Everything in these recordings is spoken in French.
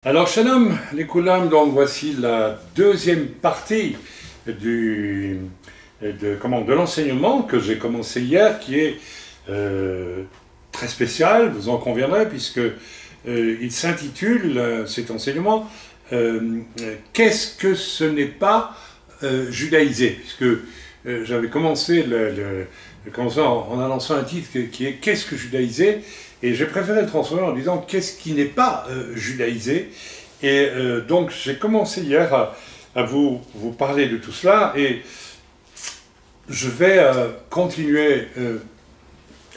Alors, Shalom, les Koulam, donc voici la deuxième partie de l'enseignement que j'ai commencé hier, qui est très spécial, vous en conviendrez, puisque il s'intitule, cet enseignement, Qu'est-ce que ce n'est pas judaïsé, puisque j'avais commencé en annonçant un titre qui est Qu'est-ce que judaïsé, et j'ai préféré le transformer en disant qu'est-ce qui n'est pas judaïsé. Et donc j'ai commencé hier à vous parler de tout cela, et je vais continuer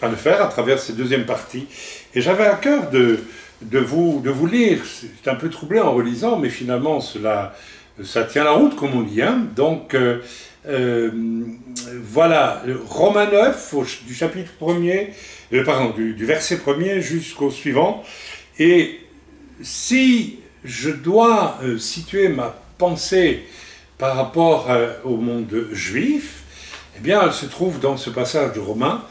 à le faire à travers cette deuxième partie. Et j'avais à cœur de vous lire. C'est un peu troublé en relisant, mais finalement ça tient la route, comme on dit. Hein. Donc voilà, Romains 9, du chapitre 1er, du verset 1er jusqu'au suivant. Et si je dois situer ma pensée par rapport au monde juif, eh bien, elle se trouve dans ce passage de Romains.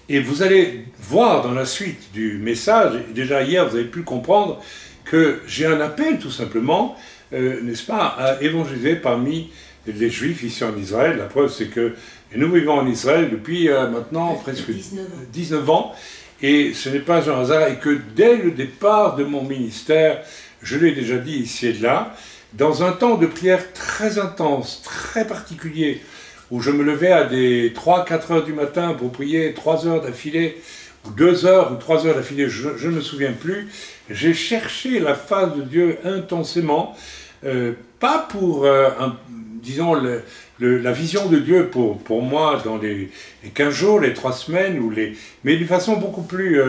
Et vous allez voir dans la suite du message, et déjà hier vous avez pu comprendre que j'ai un appel tout simplement, n'est-ce pas, à évangéliser parmi les Juifs ici en Israël. La preuve c'est que nous vivons en Israël depuis maintenant presque 19 ans, et ce n'est pas un hasard, et que dès le départ de mon ministère, je l'ai déjà dit ici et là, dans un temps de prière très intense, très particulier, où je me levais à des 3-4 heures du matin pour prier 3 heures d'affilée, ou 2 heures ou 3 heures d'affilée, je ne me souviens plus. J'ai cherché la face de Dieu intensément, pas pour, disons, la vision de Dieu pour moi dans les 15 jours, les 3 semaines, mais d'une façon beaucoup plus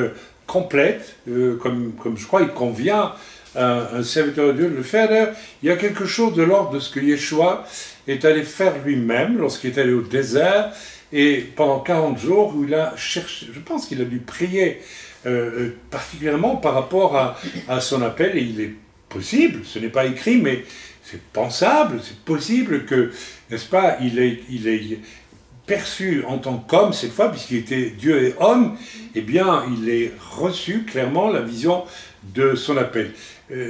complète, comme je crois il convient à un serviteur de Dieu de le faire. D'ailleurs, il y a quelque chose de l'ordre de ce que Yeshua est allé faire lui-même lorsqu'il est allé au désert, et pendant 40 jours où il a cherché, je pense qu'il a dû prier particulièrement par rapport à son appel, et il est possible, ce n'est pas écrit, mais c'est pensable, c'est possible que, n'est-ce pas, il ait perçu en tant qu'homme cette fois, puisqu'il était Dieu et homme, eh bien il ait reçu clairement la vision de son appel.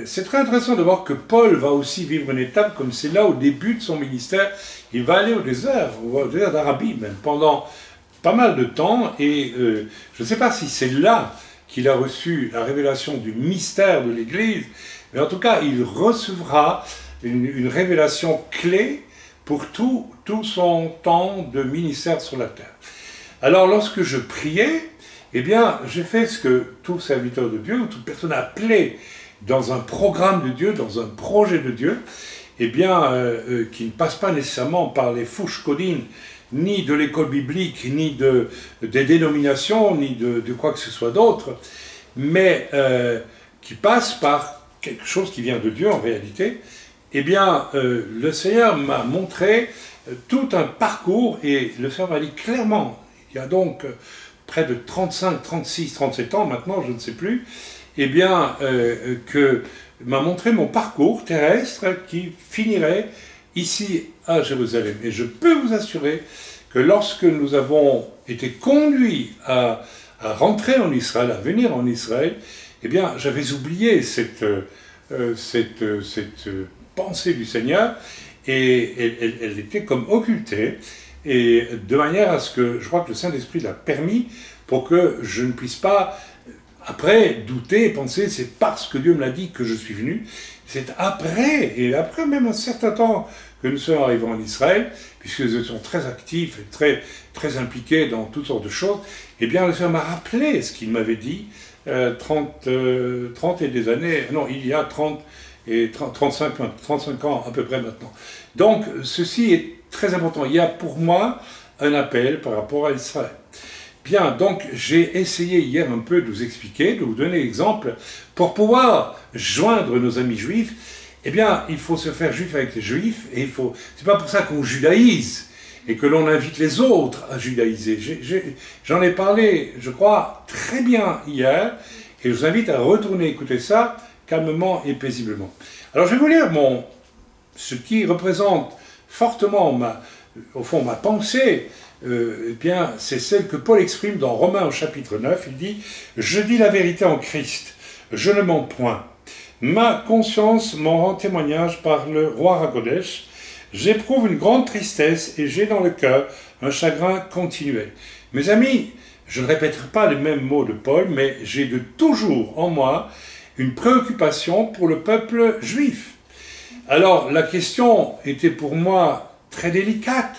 C'est très intéressant de voir que Paul va aussi vivre une étape comme c'est là au début de son ministère. Il va aller au désert d'Arabie même, pendant pas mal de temps, et je ne sais pas si c'est là qu'il a reçu la révélation du mystère de l'Église, mais en tout cas il recevra une révélation clé pour tout son temps de ministère sur la terre. Alors lorsque je priais, eh bien j'ai fait ce que tout serviteur de Dieu, ou toute personne appelée dans un programme de Dieu, dans un projet de Dieu, eh bien, qui ne passe pas nécessairement par les fouches codines, ni de l'école biblique, ni des dénominations, ni de quoi que ce soit d'autre, mais qui passe par quelque chose qui vient de Dieu en réalité. Eh bien, le Seigneur m'a montré tout un parcours, et le Seigneur m'a dit clairement, il y a donc près de 35, 36, 37 ans maintenant, je ne sais plus, eh bien, que m'a montré mon parcours terrestre qui finirait ici à Jérusalem. Et je peux vous assurer que lorsque nous avons été conduits à rentrer en Israël, à venir en Israël, eh bien, j'avais oublié cette pensée du Seigneur, et elle était comme occultée, et de manière à ce que, je crois que le Saint-Esprit l'a permis pour que je ne puisse pas après douter et penser c'est parce que Dieu me l'a dit que je suis venu. C'est après, et après même un certain temps, que nous sommes arrivés en Israël, puisque nous étions très actifs et très impliqués dans toutes sortes de choses. Eh bien, le Seigneur m'a rappelé ce qu'il m'avait dit 30 et des années, non, il y a 35 ans à peu près maintenant. Donc, ceci est très important. Il y a pour moi un appel par rapport à Israël. Bien, donc j'ai essayé hier un peu de vous expliquer, de vous donner l'exemple, pour pouvoir joindre nos amis juifs. Eh bien, il faut se faire juif avec les juifs, et c'est pas pour ça qu'on judaïse, et que l'on invite les autres à judaïser. J'en ai parlé, je crois, très bien hier, et je vous invite à retourner écouter ça calmement et paisiblement. Alors je vais vous lire ce qui représente fortement ma pensée. Eh bien, c'est celle que Paul exprime dans Romains au chapitre 9. Il dit « Je dis la vérité en Christ, je ne mens point. Ma conscience m'en rend témoignage par le roi Hakodesh. J'éprouve une grande tristesse et j'ai dans le cœur un chagrin continuel. Mes amis, je ne répéterai pas les mêmes mots de Paul, mais j'ai de toujours en moi une préoccupation pour le peuple juif. Alors, la question était pour moi très délicate,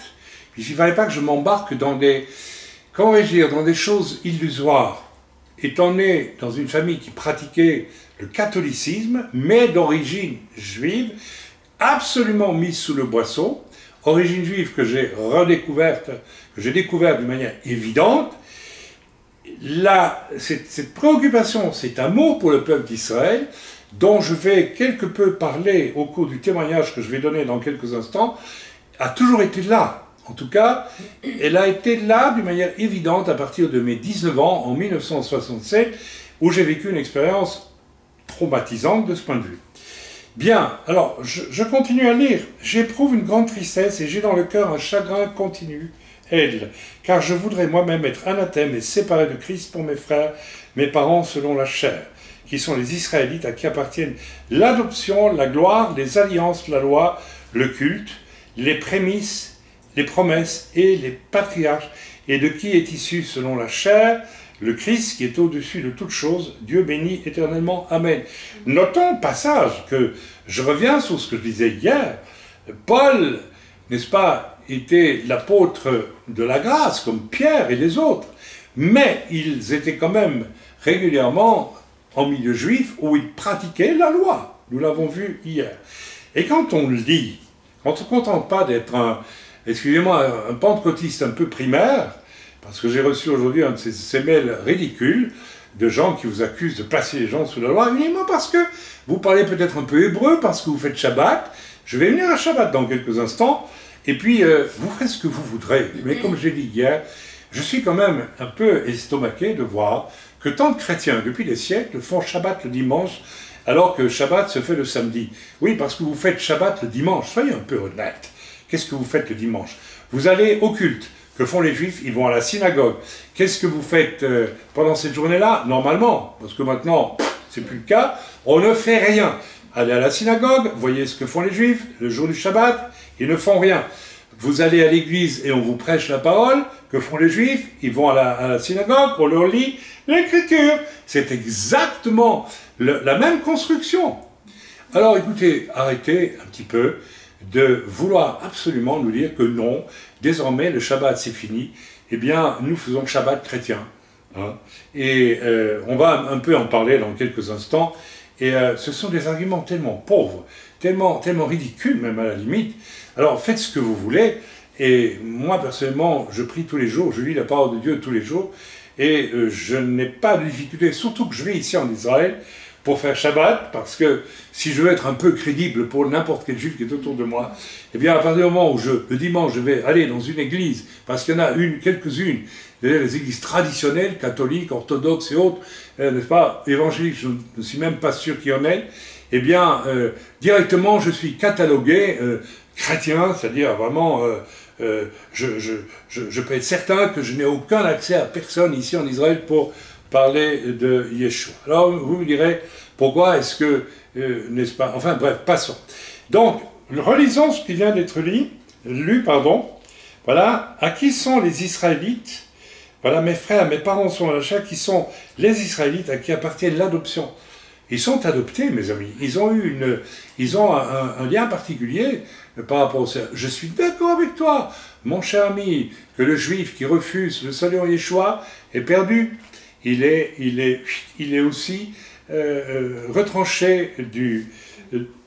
puisqu'il ne fallait pas que je m'embarque dans des, comment vais-je dire, dans des choses illusoires. Étant né dans une famille qui pratiquait le catholicisme, mais d'origine juive, absolument mise sous le boisseau, origine juive que j'ai redécouverte, que j'ai découverte d'une manière évidente. Là, cette préoccupation, cet amour pour le peuple d'Israël, dont je vais quelque peu parler au cours du témoignage que je vais donner dans quelques instants, a toujours été là. En tout cas, elle a été là d'une manière évidente à partir de mes 19 ans, en 1967, où j'ai vécu une expérience traumatisante de ce point de vue. Bien, alors, je continue à lire. J'éprouve une grande tristesse et j'ai dans le cœur un chagrin continu, car je voudrais moi-même être anathème et séparé de Christ pour mes frères, mes parents selon la chair, qui sont les Israélites à qui appartiennent l'adoption, la gloire, les alliances, la loi, le culte, les prémices, les promesses et les patriarches, et de qui est issu selon la chair, le Christ qui est au-dessus de toutes choses, Dieu béni éternellement. Amen. Notons au passage que je reviens sur ce que je disais hier. Paul, n'est-ce pas, était l'apôtre de la grâce, comme Pierre et les autres, mais ils étaient quand même régulièrement en milieu juif où ils pratiquaient la loi. Nous l'avons vu hier. Et quand on le dit, on ne se contente pas d'être un pentecôtiste un peu primaire, parce que j'ai reçu aujourd'hui un de ces mails ridicules de gens qui vous accusent de placer les gens sous la loi, uniquement parce que vous parlez peut-être un peu hébreu, parce que vous faites Shabbat. Je vais venir à Shabbat dans quelques instants, et puis vous faites ce que vous voudrez. Mais comme j'ai dit hier, je suis quand même un peu estomaqué de voir que tant de chrétiens, depuis des siècles, font Shabbat le dimanche, alors que Shabbat se fait le samedi. Oui, parce que vous faites Shabbat le dimanche. Soyez un peu honnête. Qu'est-ce que vous faites le dimanche? Vous allez au culte. Que font les Juifs? Ils vont à la synagogue. Qu'est-ce que vous faites pendant cette journée-là? Normalement, parce que maintenant, c'est plus le cas, on ne fait rien. Allez à la synagogue, voyez ce que font les Juifs, le jour du Shabbat, ils ne font rien. Vous allez à l'église et on vous prêche la parole, que font les Juifs? Ils vont à la synagogue, on leur lit l'Écriture. C'est exactement la même construction. Alors écoutez, arrêtez un petit peu de vouloir absolument nous dire que non, désormais le Shabbat c'est fini, eh bien nous faisons le Shabbat chrétien. Hein. Et on va un peu en parler dans quelques instants, et ce sont des arguments tellement pauvres, tellement ridicules même à la limite. Alors faites ce que vous voulez, et moi personnellement je prie tous les jours, je lis la parole de Dieu tous les jours, et je n'ai pas de difficulté, surtout que je vais ici en Israël, pour faire Shabbat, parce que si je veux être un peu crédible pour n'importe quel juif qui est autour de moi, eh bien à partir du moment où le dimanche je vais aller dans une église, parce qu'il y en a quelques-unes, les églises traditionnelles, catholiques, orthodoxes et autres, n'est-ce pas, évangéliques, je ne suis même pas sûr qu'il y en ait, eh bien directement je suis catalogué chrétien, c'est-à-dire vraiment, je peux être certain que je n'ai aucun accès à personne ici en Israël pour parler de Yeshua. Alors, vous me direz, pourquoi est-ce que, n'est-ce pas, enfin bref, passons. Donc, relisons ce qui vient d'être lu, voilà, à qui sont les Israélites, voilà, mes frères, mes parents sont à la chair, qui sont les Israélites à qui appartient l'adoption. Ils sont adoptés, mes amis, ils ont un lien particulier par rapport au Seigneur. Je suis d'accord avec toi, mon cher ami, que le juif qui refuse le salut en Yeshua est perdu. Il est aussi retranché de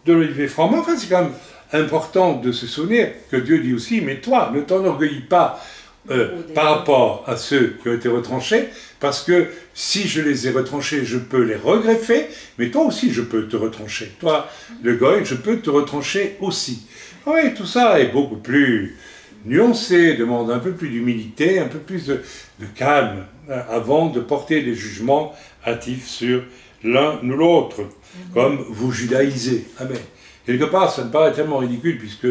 l'olivier franc. Mais enfin, c'est quand même important de se souvenir que Dieu dit aussi, mais toi, ne t'enorgueillis pas par rapport à ceux qui ont été retranchés, parce que si je les ai retranchés, je peux les regreffer, mais toi aussi, je peux te retrancher. Toi, le goy, je peux te retrancher aussi. Oui, tout ça est beaucoup plus nuancé, demande un peu plus d'humilité, un peu plus de calme, avant de porter des jugements hâtifs sur l'un ou l'autre, comme vous judaïsez. Amen. Quelque part, ça me paraît tellement ridicule, puisque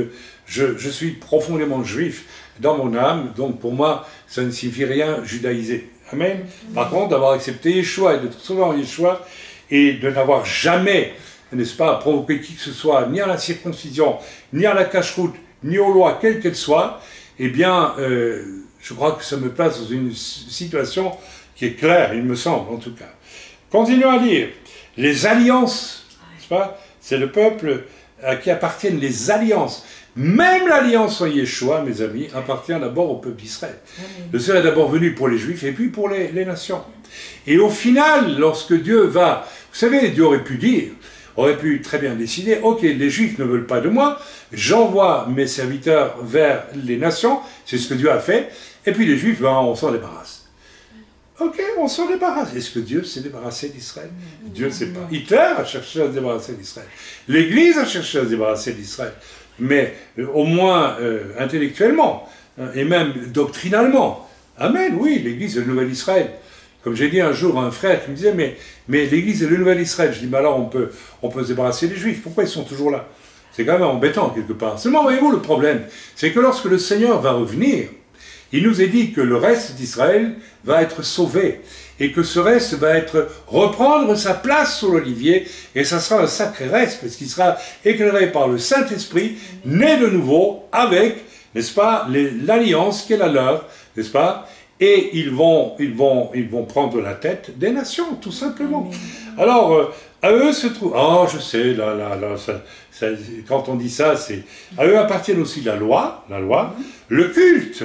je suis profondément juif dans mon âme, donc pour moi, ça ne signifie rien judaïser. Amen. Par contre, d'avoir accepté Yeshua et d'être sauvé en Yeshua, et de n'avoir jamais n'est-ce pas, à provoquer qui que ce soit, ni à la circoncision, ni à la cache-route, ni aux lois, quelles qu'elles soient, eh bien, je crois que ça me place dans une situation qui est claire, il me semble, en tout cas. Continuons à lire. Les alliances, n'est-ce pas? C'est le peuple à qui appartiennent les alliances. Même l'alliance en Yeshua, mes amis, appartient d'abord au peuple d'Israël. Le Seigneur est d'abord venu pour les Juifs et puis pour les nations. Et au final, lorsque Dieu va... Vous savez, Dieu aurait pu très bien décider, ok, les Juifs ne veulent pas de moi, j'envoie mes serviteurs vers les nations, c'est ce que Dieu a fait, et puis les Juifs, ben, on s'en débarrasse. Ok, on s'en débarrasse. Est-ce que Dieu s'est débarrassé d'Israël? Dieu ne sait pas. Hitler a cherché à se débarrasser d'Israël. L'Église a cherché à se débarrasser d'Israël. Mais au moins intellectuellement, et même doctrinalement. Amen, oui, l'Église est le nouvel Israël. Comme j'ai dit un jour à un frère qui me disait, mais l'Église est le nouvel Israël. Je dis, mais alors on peut se débarrasser des Juifs. Pourquoi ils sont toujours là? C'est quand même embêtant quelque part. Seulement, voyez-vous, le problème, c'est que lorsque le Seigneur va revenir, il nous est dit que le reste d'Israël va être sauvé et que ce reste va reprendre sa place sur l'olivier et ça sera un sacré reste parce qu'il sera éclairé par le Saint-Esprit, né de nouveau avec, n'est-ce pas, l'alliance qui est la leur, n'est-ce pas, et ils vont prendre la tête des nations, tout simplement. Alors, à eux se trouve... Oh, je sais, quand on dit ça, c'est... À eux appartiennent aussi la loi, le culte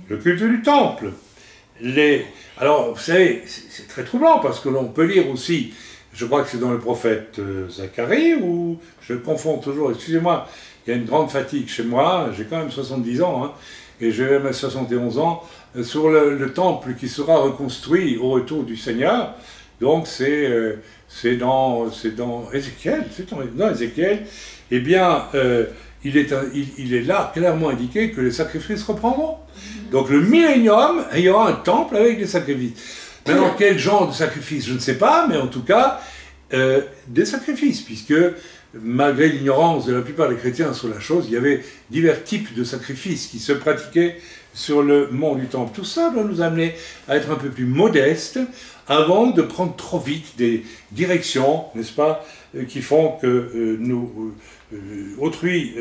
du temple. Alors, vous savez, c'est très troublant, parce que l'on peut lire aussi, je crois que c'est dans le prophète Zacharie, ou je confonds toujours, excusez-moi, il y a une grande fatigue chez moi, j'ai quand même 70 ans, hein, et je vais mettre 71 ans, sur le temple qui sera reconstruit au retour du Seigneur. Donc c'est dans Ézéchiel, dans Ézéchiel, eh bien, il est là clairement indiqué que les sacrifices reprendront. Donc le millénium, il y aura un temple avec des sacrifices. Maintenant, quel genre de sacrifice, je ne sais pas, mais en tout cas, des sacrifices, puisque malgré l'ignorance de la plupart des chrétiens sur la chose, il y avait divers types de sacrifices qui se pratiquaient sur le mont du temple. Tout ça doit nous amener à être un peu plus modestes avant de prendre trop vite des directions, n'est-ce pas, qui font que autrui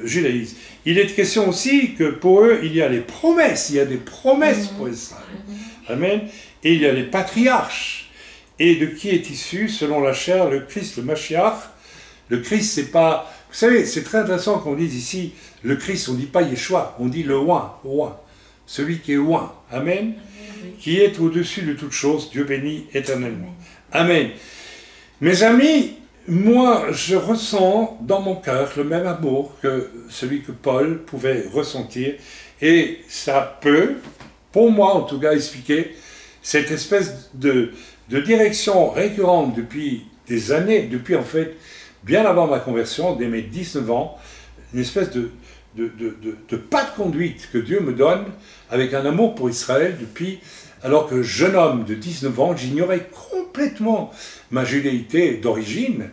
judaïsme. Il est question aussi que pour eux, il y a les promesses, il y a des promesses pour Israël. Amen. Et il y a les patriarches. Et de qui est issu, selon la chair, le Christ, le Mashiach. Le Christ, c'est pas... Vous savez, c'est très intéressant qu'on dise ici, le Christ, on ne dit pas Yeshua, on dit le Oint, celui qui est Oint. Amen. Qui est au-dessus de toute chose, Dieu béni éternellement. Amen. Mes amis, moi, je ressens dans mon cœur le même amour que celui que Paul pouvait ressentir, et ça peut, pour moi en tout cas, expliquer cette espèce de direction récurrente depuis des années, depuis en fait, bien avant ma conversion, dès mes 19 ans, une espèce de pas de conduite que Dieu me donne avec un amour pour Israël depuis, alors que jeune homme de 19 ans, j'ignorais complètement ma judéité d'origine,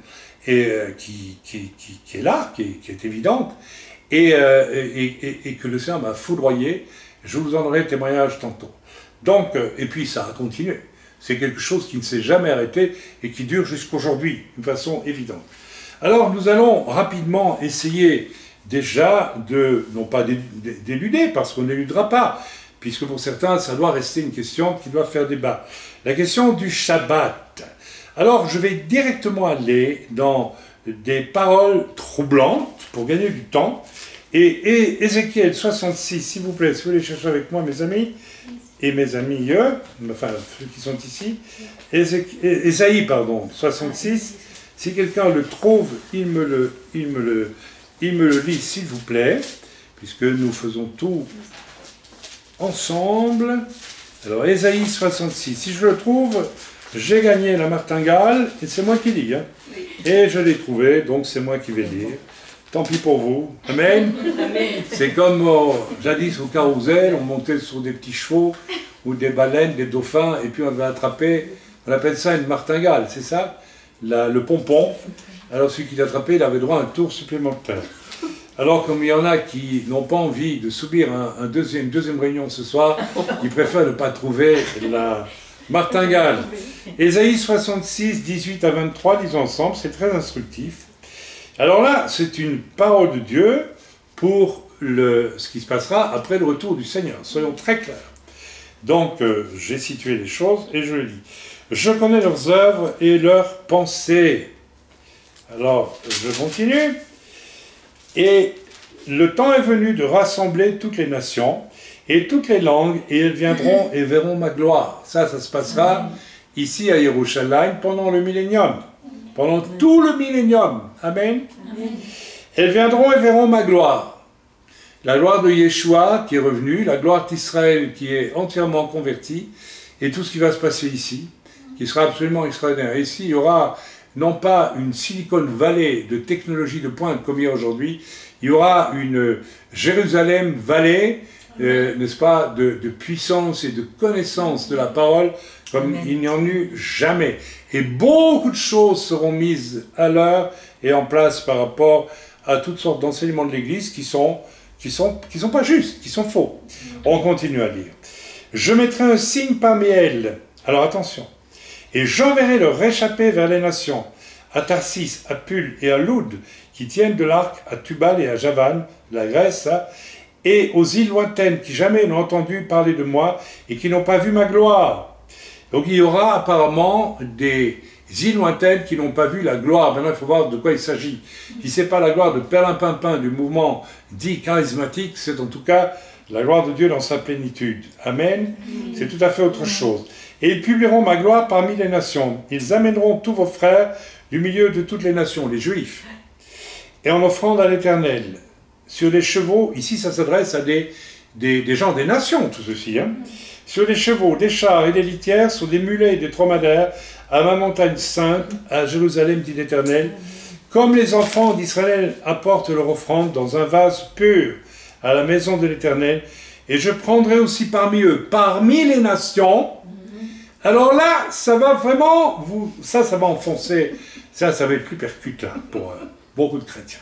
et qui est là, qui est évidente, et que le Seigneur m'a foudroyé. Je vous en donnerai témoignage tantôt. Donc, et puis ça a continué. C'est quelque chose qui ne s'est jamais arrêté et qui dure jusqu'aujourd'hui, d'une façon évidente. Alors, nous allons rapidement essayer déjà non pas d'éluder, parce qu'on n'éludera pas, puisque pour certains, ça doit rester une question qui doit faire débat. La question du Shabbat. Alors, je vais directement aller dans des paroles troublantes, pour gagner du temps, et Ézéchiel 66, s'il vous plaît, si vous voulez chercher avec moi, mes amis, et mes amis, enfin, ceux qui sont ici, Ésaïe, 66, si quelqu'un le trouve, il me le lit, s'il vous plaît, puisque nous faisons tout ensemble. Alors, Ésaïe 66, si je le trouve, j'ai gagné la martingale, et c'est moi qui lis, hein. Oui. Et je l'ai trouvé, donc c'est moi qui vais lire. Tant pis pour vous. Amen. Amen. C'est comme jadis au carrousel, on montait sur des petits chevaux, ou des baleines, des dauphins, et puis on devait attraper, on appelle ça une martingale, c'est ça, le pompon. Alors celui qui l'attrapait, il avait droit à un tour supplémentaire. Alors comme il y en a qui n'ont pas envie de subir une deuxième réunion ce soir, ils préfèrent ne pas trouver Martingale. Ésaïe 66, 18 à 23, lisons ensemble, c'est très instructif. Alors là, c'est une parole de Dieu pour ce qui se passera après le retour du Seigneur. Soyons très clairs. Donc, j'ai situé les choses et je le dis. Je connais leurs œuvres et leurs pensées. Alors, je continue. Et le temps est venu de rassembler toutes les nations et toutes les langues, et elles viendront et verront ma gloire. Ça se passera ici à Jérusalem pendant le millénium. Pendant tout le millénium. Amen. Elles viendront et verront ma gloire. La gloire de Yeshua qui est revenu, la gloire d'Israël qui est entièrement convertie, et tout ce qui va se passer ici, qui sera absolument extraordinaire. Ici, il y aura non pas une Silicon Valley de technologie de pointe comme il y a aujourd'hui, il y aura une Jérusalem Valley, n'est-ce pas, de puissance et de connaissance de la parole comme il n'y en eut jamais. Et beaucoup de choses seront mises à l'heure et en place par rapport à toutes sortes d'enseignements de l'Église qui sont pas justes, qui sont faux. On continue à lire. Je mettrai un signe parmi elles. Alors attention. Et j'enverrai leur réchappé vers les nations, à Tarsis, à Pul et à Loud, qui tiennent de l'arc, à Tubal et à Javan, la Grèce, et aux îles lointaines qui jamais n'ont entendu parler de moi et qui n'ont pas vu ma gloire. Donc il y aura apparemment des îles lointaines qui n'ont pas vu la gloire. Maintenant, il faut voir de quoi il s'agit. Si ce n'est pas la gloire de Perlimpinpin du mouvement dit charismatique, c'est en tout cas la gloire de Dieu dans sa plénitude. Amen. C'est tout à fait autre chose. Et ils publieront ma gloire parmi les nations. Ils amèneront tous vos frères du milieu de toutes les nations, les Juifs, et en offrande à l'Éternel. Sur les chevaux, ici ça s'adresse à des gens des nations, tout ceci, hein. Sur des chevaux, des chars et des litières, sur des mulets et des dromadaires, à ma montagne sainte, à Jérusalem, dit l'Éternel, comme les enfants d'Israël apportent leur offrande dans un vase pur à la maison de l'Éternel, et je prendrai aussi parmi eux, parmi les nations. Alors là, ça va vraiment, ça va enfoncer, ça va être plus percute là, pour beaucoup de chrétiens.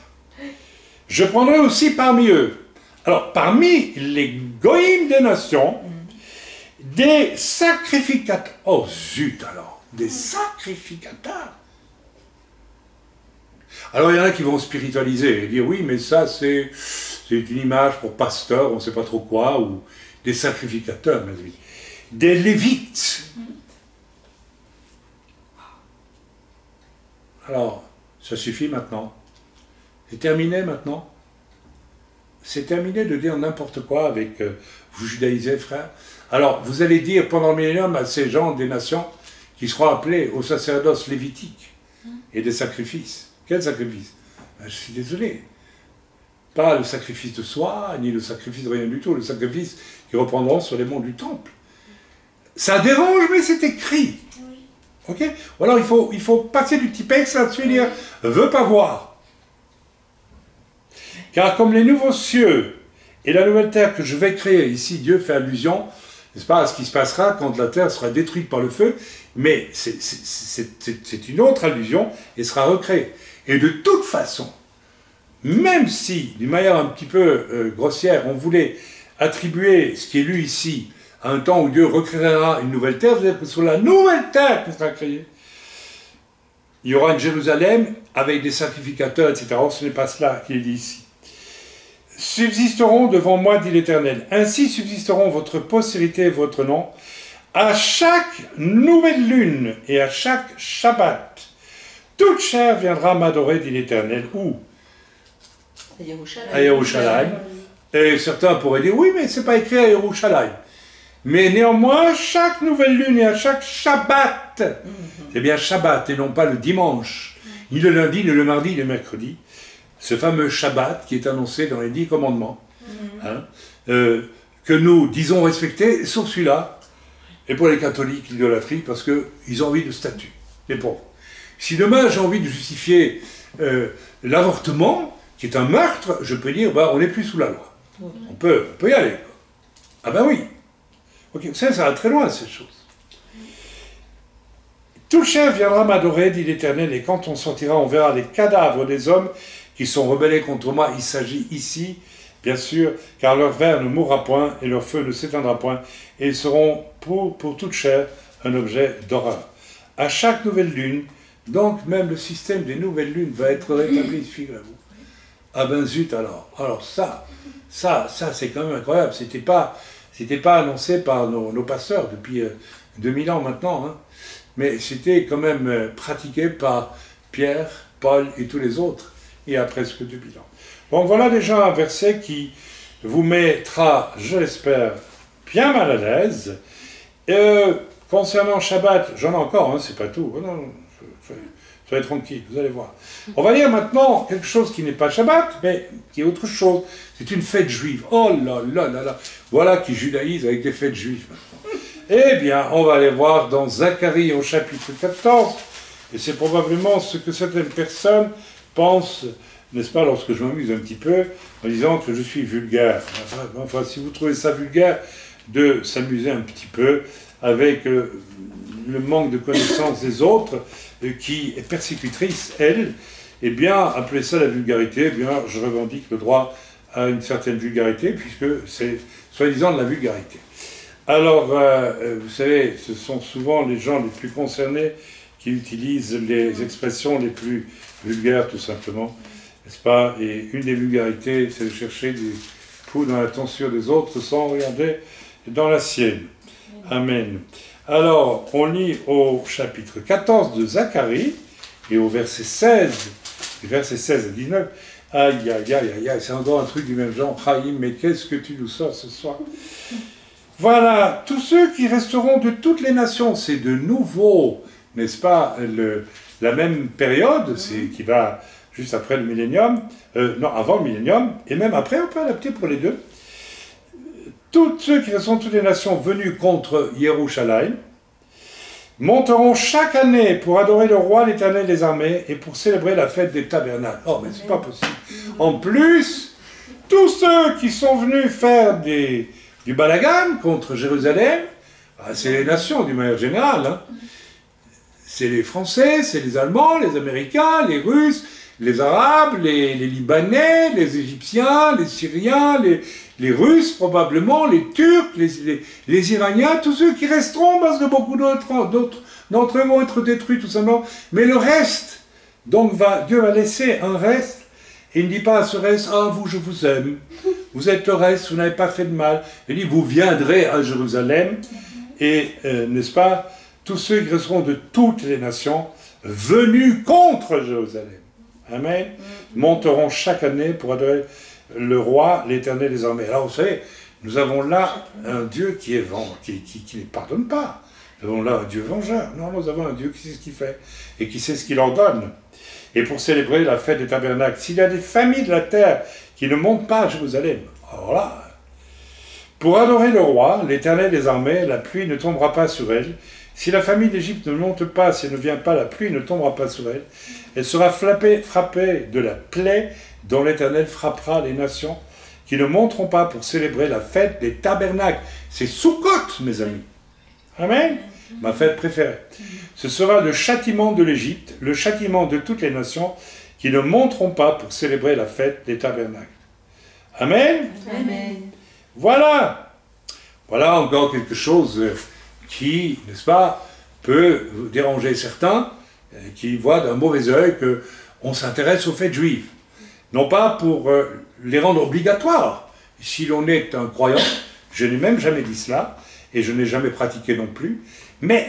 Je prendrai aussi parmi eux, alors parmi les goïms des nations, des sacrificateurs. Oh zut alors, des sacrificateurs. Alors il y en a qui vont spiritualiser et dire oui, mais ça c'est une image pour pasteur, on ne sait pas trop quoi, ou des sacrificateurs, mes amis. Des lévites. Alors, ça suffit maintenant. C'est terminé maintenant. C'est terminé de dire n'importe quoi avec vous judaïsez, frère. Alors, vous allez dire pendant le millénium à ces gens des nations qui seront appelés au sacerdoce lévitique et des sacrifices. Quel sacrifice? Ben, je suis désolé. Pas le sacrifice de soi, ni le sacrifice de rien du tout, le sacrifice qu'ils reprendront sur les monts du temple. Ça dérange, mais c'est écrit. Ok? Ou alors il faut passer du typex là-dessus et dire « veut pas voir ». Car comme les nouveaux cieux et la nouvelle terre que je vais créer, ici Dieu fait allusion, n'est-ce pas, à ce qui se passera quand la terre sera détruite par le feu, mais c'est une autre allusion et sera recréée. Et de toute façon, même si, d'une manière un petit peu grossière, on voulait attribuer ce qui est lu ici à un temps où Dieu recréera une nouvelle terre, c'est-à-dire que sur la nouvelle terre qui sera créée, il y aura une Jérusalem avec des sacrificateurs, etc. Or, ce n'est pas cela qui est dit ici. Subsisteront devant moi, dit l'Éternel. Ainsi subsisteront votre postérité et votre nom à chaque nouvelle lune et à chaque Shabbat. Toute chair viendra m'adorer, dit l'Éternel. Où? À Yerushalayim. Et certains pourraient dire, oui, mais ce n'est pas écrit à Yerushalayim. Mais néanmoins, chaque nouvelle lune et à chaque Shabbat, c'est bien Shabbat et non pas le dimanche, ni le lundi, ni le mardi, ni le mercredi, ce fameux Shabbat qui est annoncé dans les 10 commandements, hein, que nous disons respecter, sauf celui-là, et pour les catholiques, l'idolâtrie, parce qu'ils ont envie de statut, les pauvres. Si demain j'ai envie de justifier l'avortement, qui est un meurtre, je peux dire, bah, on n'est plus sous la loi. On peut y aller. Quoi. Ah ben oui. Okay. Ça va très loin, ces choses. Tout chair viendra m'adorer, dit l'Éternel, et quand on sortira, on verra les cadavres des hommes qui sont rebellés contre moi. Il s'agit ici, bien sûr, car leur ver ne mourra point, et leur feu ne s'éteindra point, et ils seront pour toute chair un objet d'horreur. À chaque nouvelle lune, donc même le système des nouvelles lunes va être rétabli, figurez-vous. Ah ben zut alors. Alors ça c'est quand même incroyable. C'était pas annoncé par nos pasteurs depuis 2000 ans maintenant, hein. Mais c'était quand même pratiqué par Pierre, Paul et tous les autres il y a presque 2000 ans. Bon, voilà déjà un verset qui vous mettra, je l'espère, bien mal à l'aise. Concernant Shabbat, j'en ai encore, hein, c'est pas tout. Oh non, soyez tranquille, vous allez voir. On va lire maintenant quelque chose qui n'est pas Shabbat, mais qui est autre chose. C'est une fête juive. Oh là là là là. Voilà qui judaïse avec des fêtes juives maintenant. Eh bien, on va aller voir dans Zacharie au chapitre 14, et c'est probablement ce que certaines personnes pensent, n'est-ce pas, lorsque je m'amuse un petit peu, en disant que je suis vulgaire. Enfin, si vous trouvez ça vulgaire, de s'amuser un petit peu avec le manque de connaissance des autres, qui est persécutrice, elle, eh bien, appelez ça la vulgarité, eh bien, je revendique le droit à une certaine vulgarité, puisque c'est soi-disant de la vulgarité. Alors, vous savez, ce sont souvent les gens les plus concernés qui utilisent les expressions les plus vulgaires, tout simplement, n'est-ce pas? Et une des vulgarités, c'est de chercher des poux dans la tonsure des autres sans regarder dans la sienne. Amen. Alors, on lit au chapitre 14 de Zacharie, et au verset 16, versets 16 à 19, aïe, aïe, aïe, aïe, c'est encore un truc du même genre, Chaim, mais qu'est-ce que tu nous sors ce soir? Voilà, tous ceux qui resteront de toutes les nations, c'est de nouveau, n'est-ce pas, la même période, c'est qui va juste après le millénium, non, avant le millénium, et même après, on peut adapter pour les deux. Tous ceux qui sont toutes les nations venues contre Yerushalayim monteront chaque année pour adorer le roi, l'Éternel des armées, et pour célébrer la fête des tabernacles. Oh, mais c'est pas possible. En plus, tous ceux qui sont venus faire du balagan contre Jérusalem, c'est les nations d'une manière générale, hein. C'est les Français, c'est les Allemands, les Américains, les Russes, les Arabes, les Libanais, les Égyptiens, les Syriens, les Russes probablement, les Turcs, les Iraniens, tous ceux qui resteront, parce que beaucoup d'autres d'entre eux vont être détruits tout simplement. Mais le reste, donc Dieu va laisser un reste, et il ne dit pas à ce reste, ah vous je vous aime, vous êtes le reste, vous n'avez pas fait de mal. Il dit, vous viendrez à Jérusalem, et n'est-ce pas, tous ceux qui resteront de toutes les nations, venus contre Jérusalem, amen, monteront chaque année pour adorer le roi, l'Éternel des armées. Alors vous savez, nous avons là un Dieu qui ne pardonne pas. Nous avons là un Dieu vengeur. Non, nous avons un Dieu qui sait ce qu'il fait et qui sait ce qu'il ordonne. Et pour célébrer la fête des tabernacles, s'il y a des familles de la terre qui ne montent pas à Jérusalem, alors là, pour adorer le roi, l'Éternel des armées, la pluie ne tombera pas sur elle. Si la famille d'Égypte ne monte pas, si elle ne vient pas, la pluie ne tombera pas sur elle. Elle sera frappée de la plaie dont l'Éternel frappera les nations qui ne monteront pas pour célébrer la fête des tabernacles. C'est Sukkot, mes amis. Amen. Ma fête préférée. Ce sera le châtiment de l'Égypte, le châtiment de toutes les nations qui ne monteront pas pour célébrer la fête des tabernacles. Amen. Amen. Voilà. Voilà encore quelque chose qui, n'est-ce pas, peut déranger certains qui voient d'un mauvais œil qu'on s'intéresse aux fêtes juives. Non pas pour les rendre obligatoires. Si l'on est un croyant, je n'ai même jamais dit cela, et je n'ai jamais pratiqué non plus, mais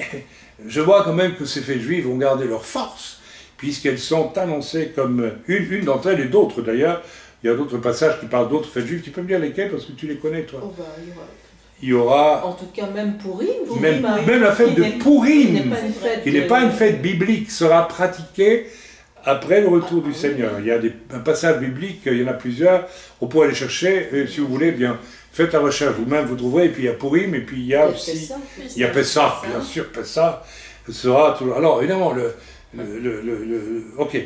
je vois quand même que ces fêtes juives vont garder leur force, puisqu'elles sont annoncées comme une d'entre elles, et d'autres d'ailleurs. Il y a d'autres passages qui parlent d'autres fêtes juives. Tu peux me dire lesquelles, parce que tu les connais, toi? Oh bah, il y aura... En tout cas, même Pourim. Même la fête de Pourim, qui n'est pas une fête biblique, sera pratiquée après le retour du Seigneur. Il y a un passage biblique, il y en a plusieurs, on pourrait les chercher, et si vous voulez, bien, faites la recherche vous-même, vous trouverez, et puis il y a Pourim, et puis il y a aussi... Il y a Pessah, bien sûr, Pessah sera toujours... Alors, évidemment, ok.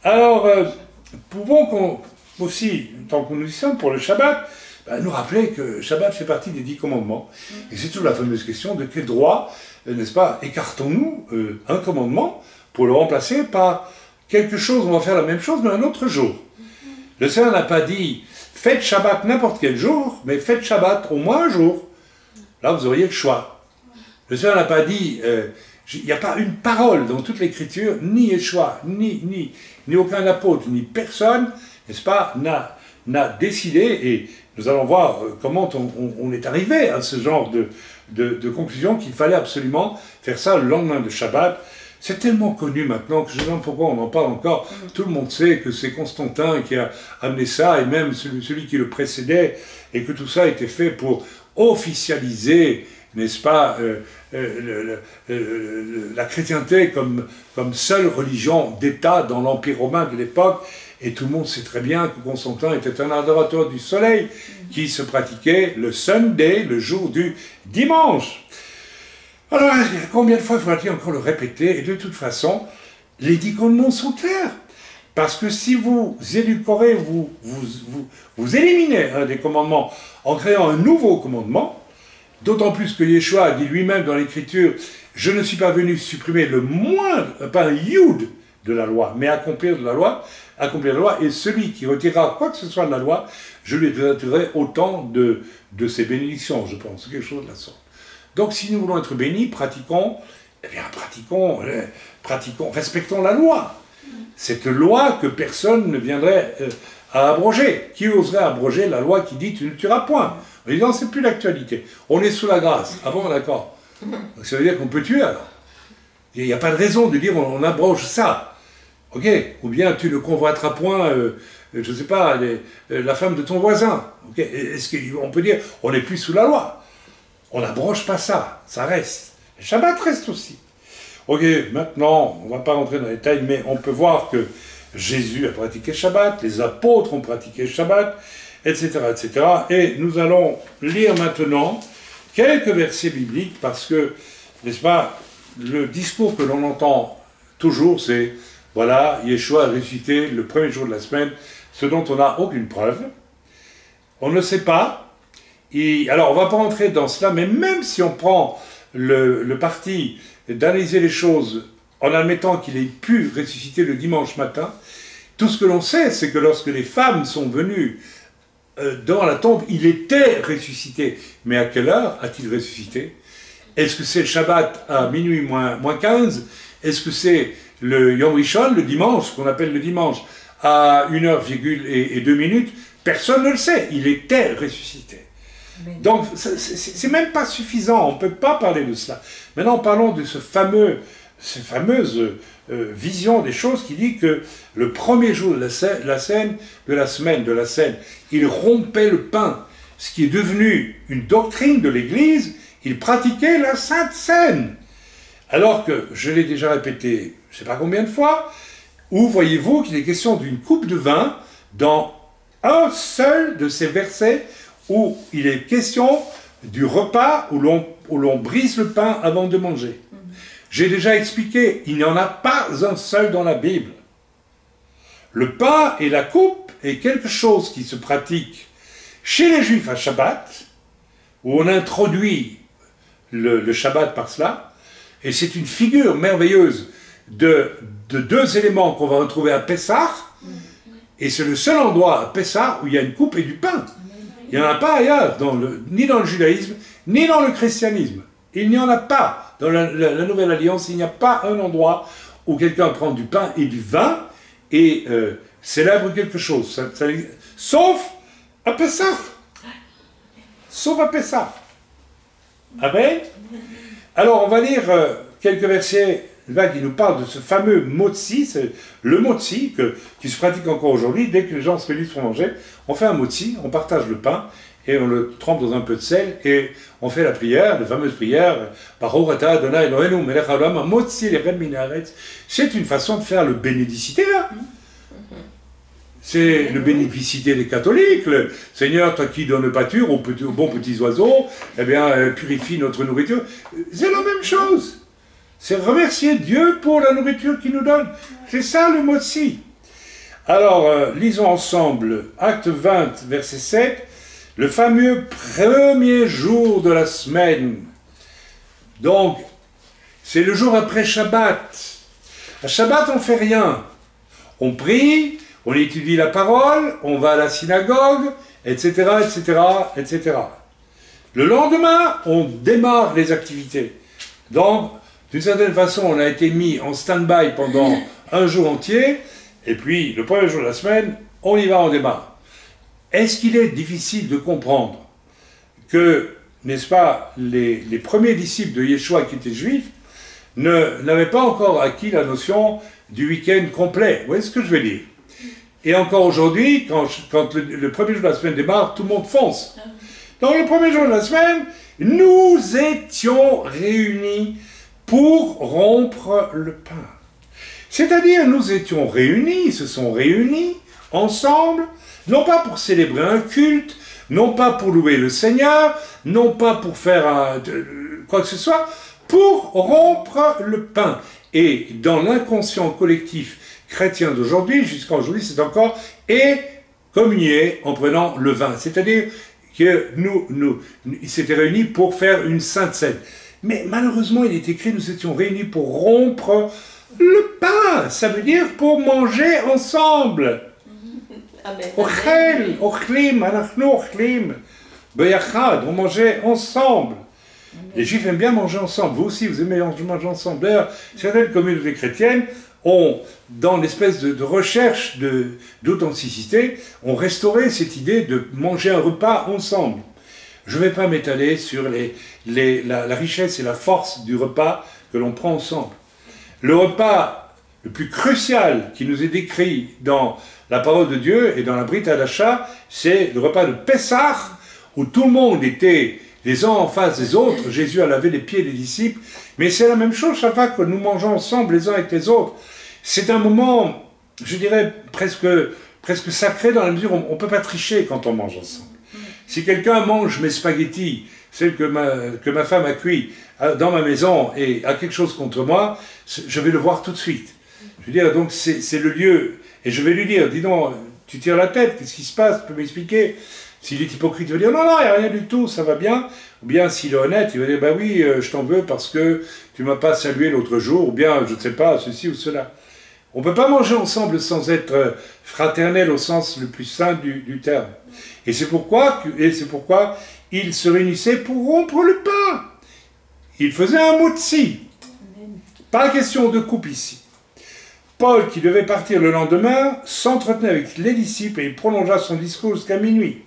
Alors, pouvons aussi, tant que nous y sommes, pour le Shabbat, nous rappeler que Shabbat fait partie des 10 commandements. Et c'est toujours la fameuse question de quel droit, n'est-ce pas, écartons-nous un commandement pour le remplacer par quelque chose, on va faire la même chose, mais un autre jour. Le Seigneur n'a pas dit faites Shabbat n'importe quel jour, mais faites Shabbat au moins un jour. Là, vous auriez le choix. Le Seigneur n'a pas dit, il n'y a pas une parole dans toute l'Écriture, ni Yeshua, ni aucun apôtre, ni personne, n'est-ce pas, n'a décidé, et nous allons voir comment on est arrivé à ce genre de conclusion qu'il fallait absolument faire ça le lendemain de Shabbat. C'est tellement connu maintenant que je ne sais pas pourquoi on en parle encore. Tout le monde sait que c'est Constantin qui a amené ça, et même celui qui le précédait, et que tout ça a été fait pour officialiser, n'est-ce pas, la chrétienté comme seule religion d'État dans l'Empire romain de l'époque. Et tout le monde sait très bien que Constantin était un adorateur du soleil qui se pratiquait le Sunday, le jour du dimanche. Alors, combien de fois faudra-t-il encore le répéter? Et de toute façon, les 10 commandements sont clairs. Parce que si vous édulcorez, vous éliminez un des commandements en créant un nouveau commandement, d'autant plus que Yeshua a dit lui-même dans l'Écriture, « Je ne suis pas venu supprimer le moindre, pas un yud de la loi, mais accomplir la loi, et celui qui retirera quoi que ce soit de la loi, je lui retirerai autant de ses bénédictions, je pense, quelque chose de la sorte. » Donc si nous voulons être bénis, pratiquons, respectons la loi. Cette loi que personne ne viendrait à abroger. Qui oserait abroger la loi qui dit « tu ne tueras point » en disant « c'est plus l'actualité, on est sous la grâce ». Ah bon, d'accord. Ça veut dire qu'on peut tuer alors. Il n'y a pas de raison de dire on abroge ça. Ok, ou bien tu ne convoiteras point, je ne sais pas, la femme de ton voisin. Okay. Est-ce qu'on peut dire on n'est plus sous la loi? On n'abroge pas ça, ça reste. Le Shabbat reste aussi. Ok, maintenant, on ne va pas rentrer dans les détails, mais on peut voir que Jésus a pratiqué Shabbat, les apôtres ont pratiqué Shabbat, etc., etc. Et nous allons lire maintenant quelques versets bibliques, parce que, n'est-ce pas, le discours que l'on entend toujours, c'est, voilà, Yeshua a ressuscité le premier jour de la semaine, ce dont on n'a aucune preuve. On ne sait pas. Alors, on ne va pas rentrer dans cela, mais même si on prend le parti d'analyser les choses en admettant qu'il ait pu ressusciter le dimanche matin, tout ce que l'on sait, c'est que lorsque les femmes sont venues devant la tombe, il était ressuscité. Mais à quelle heure a-t-il ressuscité? Est-ce que c'est le Shabbat à minuit moins 15? Est-ce que c'est le Yom Rishon, le dimanche, qu'on appelle le dimanche, à 1h,2? Personne ne le sait. Il était ressuscité. Donc, c'est même pas suffisant. On ne peut pas parler de cela. Maintenant, parlons de cette fameuse vision des choses qui dit que le premier jour de la semaine, il rompait le pain, ce qui est devenu une doctrine de l'Église. Il pratiquait la Sainte Seine. Alors que, je l'ai déjà répété, je ne sais pas combien de fois, où voyez-vous qu'il est question d'une coupe de vin dans un seul de ces versets où il est question du repas où l'on brise le pain avant de manger. J'ai déjà expliqué, il n'y en a pas un seul dans la Bible. Le pain et la coupe est quelque chose qui se pratique chez les Juifs à Shabbat, où on introduit le Shabbat par cela, et c'est une figure merveilleuse de deux éléments qu'on va retrouver à Pessah, et c'est le seul endroit à Pessah où il y a une coupe et du pain. Il n'y en a pas ailleurs, ni dans le judaïsme, ni dans le christianisme. Il n'y en a pas. Dans la Nouvelle Alliance, il n'y a pas un endroit où quelqu'un prend du pain et du vin et célèbre quelque chose. Sauf à Pessah. Sauf à Pessah. Amen. Alors, on va lire quelques versets là qui nous parlent de ce fameux motzi, c'est le motzi qui se pratique encore aujourd'hui. Dès que les gens se réunissent pour manger, on fait un motzi, on partage le pain et on le trempe dans un peu de sel et on fait la prière, la fameuse prière Baruch atah Adonai Eloheinu melech haolam motzi lechem min haaretz. C'est une façon de faire le bénédicité. C'est le bénéficité des catholiques. Le Seigneur, toi qui donnes pâture aux bons petits oiseaux, eh bien, purifie notre nourriture. C'est la même chose. C'est remercier Dieu pour la nourriture qu'il nous donne. C'est ça le motzi. Alors, lisons ensemble Acte 20, verset 7, le fameux premier jour de la semaine. Donc, c'est le jour après Shabbat. À Shabbat, on ne fait rien. On prie, on étudie la parole, on va à la synagogue, etc., etc., etc. Le lendemain, on démarre les activités. Donc, d'une certaine façon, on a été mis en stand-by pendant un jour entier, et puis le premier jour de la semaine, on y va, on démarre. Est-ce qu'il est difficile de comprendre que, n'est-ce pas, les premiers disciples de Yeshua qui étaient juifs n'avaient pas encore acquis la notion du week-end complet? Vous voyez ce que je veux dire? Et encore aujourd'hui, quand le premier jour de la semaine démarre, tout le monde fonce. Dans le premier jour de la semaine, nous étions réunis pour rompre le pain. C'est-à-dire, nous étions réunis, ils se sont réunis ensemble, non pas pour célébrer un culte, non pas pour louer le Seigneur, non pas pour faire quoi que ce soit, pour rompre le pain. Et dans l'inconscient collectif chrétien d'aujourd'hui, jusqu'à aujourd'hui, c'est encore et communier en prenant le vin. C'est-à-dire que ils s'étaient réunis pour faire une sainte scène. Mais malheureusement, il est écrit, nous étions réunis pour rompre le pain. Ça veut dire pour manger ensemble. Ochel, ochlim, anachnu ochlim, beyachad, on mangeait ensemble. Les Juifs aiment bien manger ensemble. Vous aussi, vous aimez manger ensemble. D'ailleurs, certaines communautés chrétiennes ont, dans l'espèce de recherche d'authenticité, ont restauré cette idée de manger un repas ensemble. Je ne vais pas m'étaler sur la richesse et la force du repas que l'on prend ensemble. Le repas le plus crucial qui nous est décrit dans la parole de Dieu et dans la Brit Hadasha, c'est le repas de Pessah, où tout le monde était les uns en face des autres. Jésus a lavé les pieds des disciples, mais c'est la même chose chaque fois que nous mangeons ensemble les uns avec les autres. C'est un moment, je dirais, presque sacré dans la mesure où on ne peut pas tricher quand on mange ensemble. Si quelqu'un mange mes spaghettis, celles que ma femme a cuit dans ma maison et a quelque chose contre moi, je vais le voir tout de suite. Je veux dire, donc c'est le lieu, et je vais lui dire, dis donc, tu tires la tête, qu'est-ce qui se passe, tu peux m'expliquer? S'il est hypocrite, il va dire, non, non, il n'y a rien du tout, ça va bien. Ou bien, s'il est honnête, il va dire, bah oui, je t'en veux parce que tu ne m'as pas salué l'autre jour, ou bien, je ne sais pas, ceci ou cela. On ne peut pas manger ensemble sans être fraternel au sens le plus sain du terme. Et c'est pourquoi ils se réunissaient pour rompre le pain. Ils faisaient un motzi. Pas question de coupe ici. Paul, qui devait partir le lendemain, s'entretenait avec les disciples et il prolongea son discours jusqu'à minuit.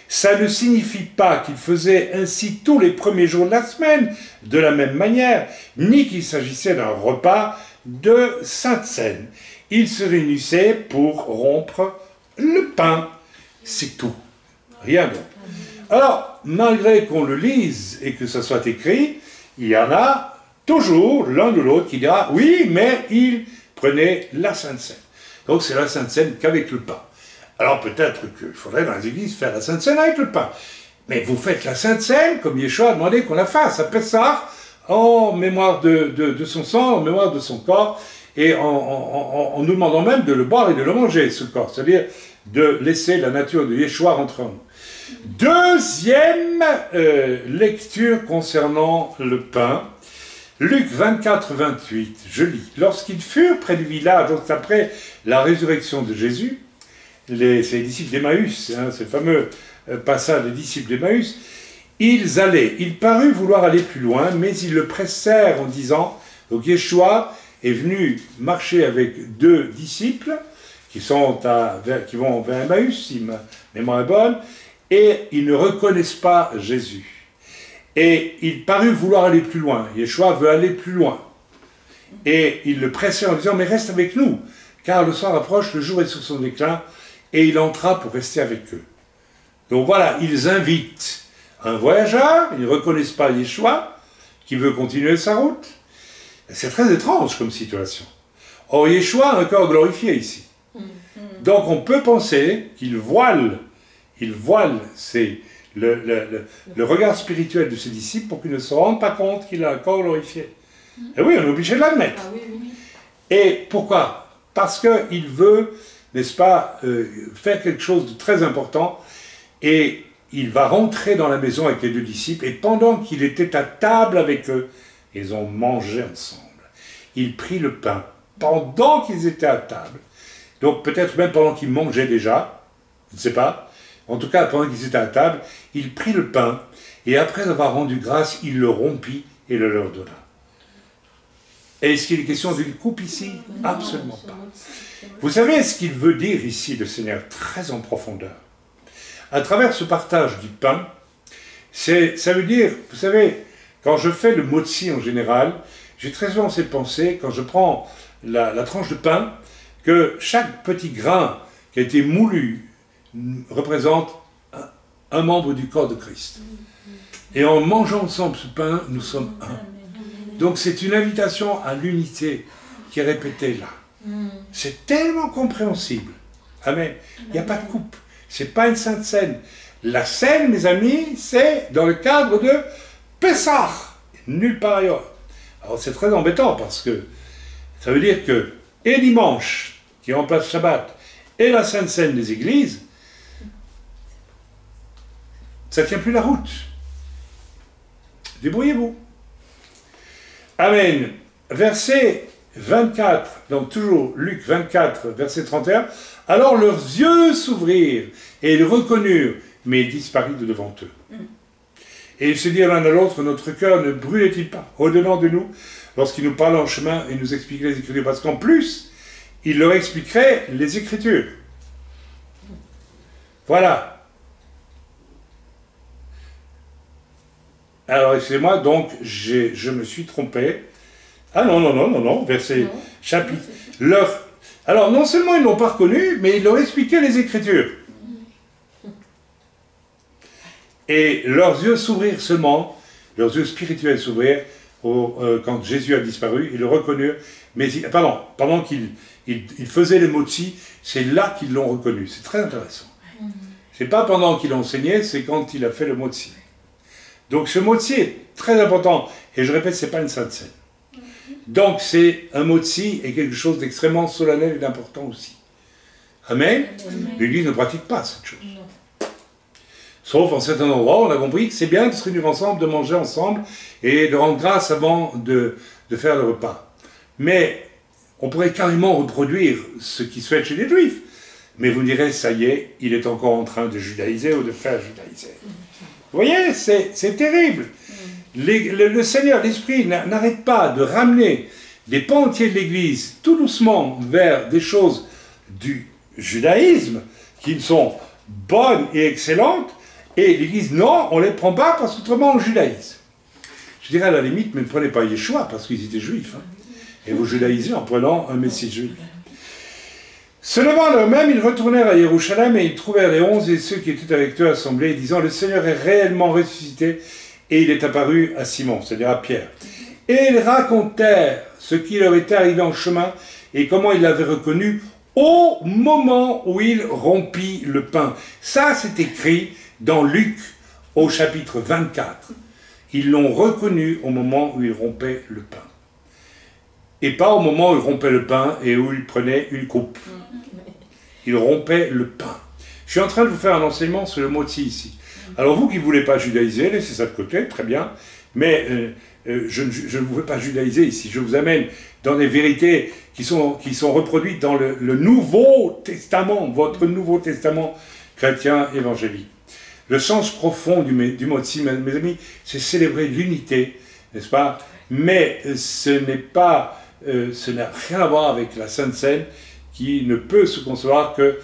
Ça ne signifie pas qu'il faisait ainsi tous les premiers jours de la semaine, de la même manière, ni qu'il s'agissait d'un repas de Sainte Seine. Ils se réunissaient pour rompre le pain. C'est tout. Rien d'autre. Alors, malgré qu'on le lise et que ça soit écrit, il y en a toujours l'un ou l'autre qui dira « Oui, mais il prenait la Sainte Seine. » Donc c'est la Sainte Seine qu'avec le pain. Alors peut-être qu'il faudrait dans les églises faire la Sainte Seine avec le pain. Mais vous faites la Sainte Seine comme Yeshua a demandé qu'on la fasse à Pessah, en mémoire de son sang, en mémoire de son corps, et en nous demandant même de le boire et de le manger, ce corps. C'est-à-dire de laisser la nature de Yeshua rentrer en nous. Deuxième lecture concernant le pain. Luc 24, 28, je lis. Lorsqu'ils furent près du village, donc après la résurrection de Jésus, c'est les disciples d'Emmaüs, hein, ce fameux passage des disciples d'Emmaüs, il parut vouloir aller plus loin, mais ils le pressèrent en disant, donc Yeshua est venu marcher avec deux disciples qui vont vers Emmaüs, si ma mémoire est bonne, et ils ne reconnaissent pas Jésus. Et il parut vouloir aller plus loin. Yeshua veut aller plus loin. Et il le pressait en disant, mais reste avec nous, car le soir approche, le jour est sur son déclin, et il entra pour rester avec eux. Donc voilà, ils invitent un voyageur, ils ne reconnaissent pas Yeshua, qui veut continuer sa route. C'est très étrange comme situation. Or, Yeshua a un corps glorifié ici. Donc on peut penser qu'il voile le regard spirituel de ses disciples pour qu'ils ne se rendent pas compte qu'il a un corps glorifié. Et oui, on est obligé de l'admettre. Ah, oui. Et pourquoi? Parce qu'il veut, n'est-ce pas, faire quelque chose de très important, et il va rentrer dans la maison avec les deux disciples, et pendant qu'il était à table avec eux, ils ont mangé ensemble. Il prit le pain pendant qu'ils étaient à table. Donc peut-être même pendant qu'ils mangeaient déjà, je ne sais pas. En tout cas, pendant qu'ils étaient à table, il prit le pain, et après avoir rendu grâce, il le rompit et le leur donna. Est-ce qu'il est question d'une coupe ici? Absolument pas. Vous savez ce qu'il veut dire ici, le Seigneur, très en profondeur. À travers ce partage du pain, ça veut dire, vous savez, quand je fais le motzi en général, j'ai très souvent cette pensée, quand je prends la tranche de pain, que chaque petit grain qui a été moulu représente un membre du corps de Christ. Et en mangeant ensemble ce pain, nous sommes un. Donc c'est une invitation à l'unité qui est répétée là. C'est tellement compréhensible. Amen. Il n'y a pas de coupe. Ce n'est pas une sainte scène. La scène, mes amis, c'est dans le cadre de Pessah. Nulle part ailleurs. Alors c'est très embêtant parce que ça veut dire que et dimanche, qui remplace Shabbat, et la sainte scène des églises, ça ne tient plus la route. Débrouillez-vous. Amen. Verset 24, donc toujours Luc 24, verset 31. Alors leurs yeux s'ouvrirent et ils reconnurent, mais ils disparurent de devant eux. Et ils se dirent l'un à l'autre, notre cœur ne brûlait-il pas au-dedans de nous lorsqu'il nous parlait en chemin et nous expliquait les Écritures? Parce qu'en plus, il leur expliquerait les Écritures. Voilà. Alors, excusez-moi, donc, je me suis trompé. Ah non, verset, chapitre. Alors, non seulement ils ne l'ont pas reconnu, mais il leur expliquait les Écritures. Et leurs yeux s'ouvrirent seulement, leurs yeux spirituels s'ouvrirent, quand Jésus a disparu, ils le reconnurent, mais, pendant qu'ils faisaient les motzi, c'est là qu'ils l'ont reconnu. C'est très intéressant. C'est pas pendant qu'il enseignait, c'est quand il a fait le motzi. Donc ce motzi est très important, et je répète, c'est pas une sainte scène. Donc c'est un motzi et quelque chose d'extrêmement solennel et d'important aussi. Amen. L'Église ne pratique pas cette chose. Sauf en certains endroits, on a compris que c'est bien de se réunir ensemble, de manger ensemble et de rendre grâce avant de faire le repas. Mais on pourrait carrément reproduire ce qui se fait chez les Juifs. Mais vous direz, ça y est, il est encore en train de judaïser ou de faire judaïser. Vous voyez, c'est terrible. Le Seigneur, l'Esprit, n'arrête pas de ramener des pans entiers de l'Église tout doucement vers des choses du judaïsme qui sont bonnes et excellentes. Et l'Église, non, on ne les prend pas parce qu'autrement on judaïse. Je dirais à la limite, mais ne prenez pas Yeshua parce qu'ils étaient juifs. Hein. Et vous judaïsez en prenant un Messie juif. Se levant à l'heure même, ils retournèrent à Jérusalem et ils trouvèrent les 11 et ceux qui étaient avec eux assemblés, disant, le Seigneur est réellement ressuscité et il est apparu à Simon, c'est-à-dire à Pierre. Et ils racontèrent ce qui leur était arrivé en chemin et comment ils l'avaient reconnu au moment où il rompit le pain. Ça, c'est écrit dans Luc au chapitre 24. Ils l'ont reconnu au moment où il rompait le pain. Et pas au moment où il rompait le pain et où il prenait une coupe. Il rompait le pain. Je suis en train de vous faire un enseignement sur le motzi ici. Alors vous qui ne voulez pas judaïser, laissez ça de côté, très bien. Mais je ne vous veux pas judaïser ici. Je vous amène dans des vérités qui sont reproduites dans le Nouveau Testament, votre Nouveau Testament chrétien évangélique. Le sens profond du motzi, mes amis, c'est célébrer l'unité, n'est-ce pas? Mais ce n'a rien à voir avec la Sainte Seine qui ne peut se concevoir que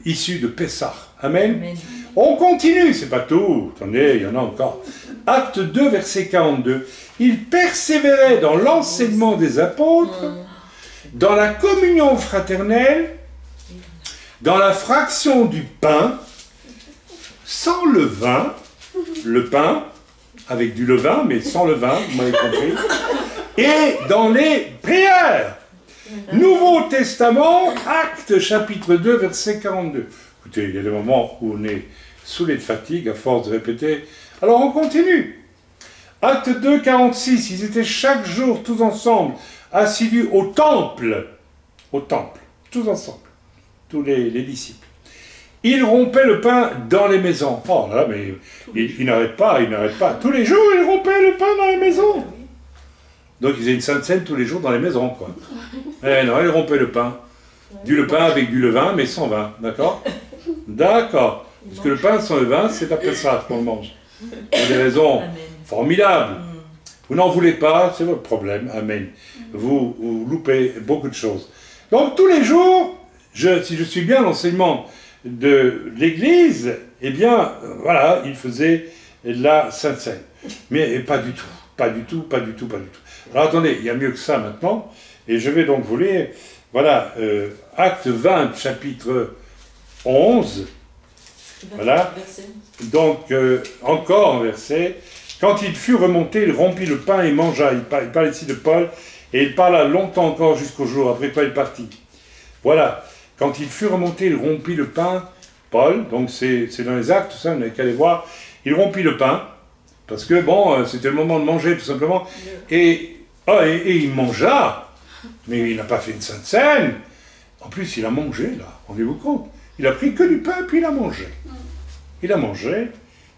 issue de Pessah. Amen. Amen. On continue, c'est pas tout. Attendez, il y en a encore. Acte 2, verset 42. Il persévérait dans l'enseignement des apôtres, dans la communion fraternelle, dans la fraction du pain, sans levain, le pain, avec du levain, mais sans levain, vous m'avez compris, et dans les prières. Nouveau Testament, Actes chapitre 2, verset 42. Écoutez, il y a des moments où on est saoulé de fatigue à force de répéter. Alors on continue. Acte 2, 46, ils étaient chaque jour tous ensemble, assidus au temple, tous ensemble, tous les disciples. Ils rompaient le pain dans les maisons. Oh là, mais ils n'arrêtent pas. Tous les jours, ils rompaient le pain dans les maisons. Donc ils faisaient une sainte scène tous les jours dans les maisons, quoi. Eh non, ils rompaient le pain. Le pain avec du levain, mais sans vin, d'accord? D'accord. Parce que le pain sans le vin, c'est après ça qu'on le mange. Pour des raisons formidables. Vous n'en voulez pas, c'est votre problème, amen. Vous loupez beaucoup de choses. Donc tous les jours, si je suis bien l'enseignement de l'Église, eh bien, voilà, il faisait la Sainte Seine. Mais pas du tout, pas du tout, pas du tout, pas du tout. Alors attendez, il y a mieux que ça maintenant, et je vais donc vous lire, voilà, Acte 20, chapitre 11, voilà, donc encore un verset. Quand il fut remonté, il rompit le pain et mangea. Il parle ici de Paul, et il parla longtemps encore jusqu'au jour, après quoi il partit. Voilà, quand il fut remonté, il rompit le pain, Paul, donc c'est dans les Actes, tout ça, on n'a qu'à aller voir, il rompit le pain, parce que bon, c'était le moment de manger tout simplement, et il mangea, mais il n'a pas fait une Sainte Seine, en plus il a mangé là, rendez-vous compte, il a pris que du pain, puis il a mangé. Il a mangé,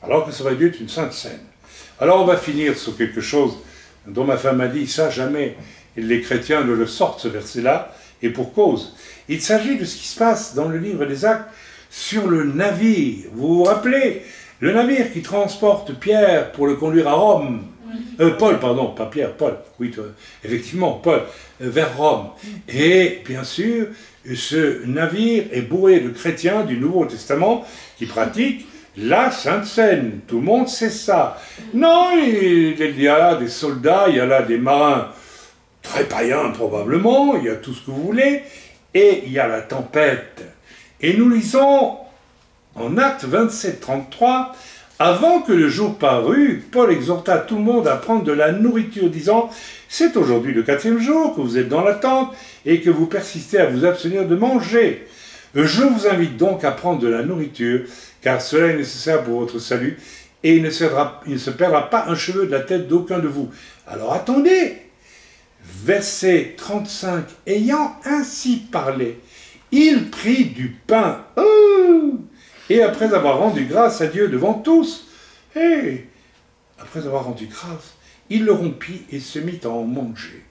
alors que ça aurait dû être une Sainte Seine. Alors on va finir sur quelque chose dont ma femme m'a dit, ça jamais les chrétiens ne le sortent ce verset-là, et pour cause. Il s'agit de ce qui se passe dans le livre des Actes sur le navire. Vous vous rappelez, le navire qui transporte Pierre pour le conduire à Rome, Paul, pardon, pas Pierre, Paul, oui, effectivement, Paul, vers Rome. Et bien sûr, ce navire est bourré de chrétiens du Nouveau Testament qui pratiquent la Sainte Seine. Tout le monde sait ça. Non, il y a là des soldats, il y a là des marins très païens probablement, il y a tout ce que vous voulez, et il y a la tempête. Et nous lisons en Actes 27, 33, « Avant que le jour parût, Paul exhorta tout le monde à prendre de la nourriture, disant, « C'est aujourd'hui le 4e jour que vous êtes dans la tente et que vous persistez à vous abstenir de manger. Je vous invite donc à prendre de la nourriture, car cela est nécessaire pour votre salut, et il ne se perdra pas un cheveu de la tête d'aucun de vous. » Alors attendez, verset 35, « Ayant ainsi parlé, il prit du pain, et après avoir rendu grâce à Dieu devant tous, et après avoir rendu grâce, il le rompit et se mit à en manger. »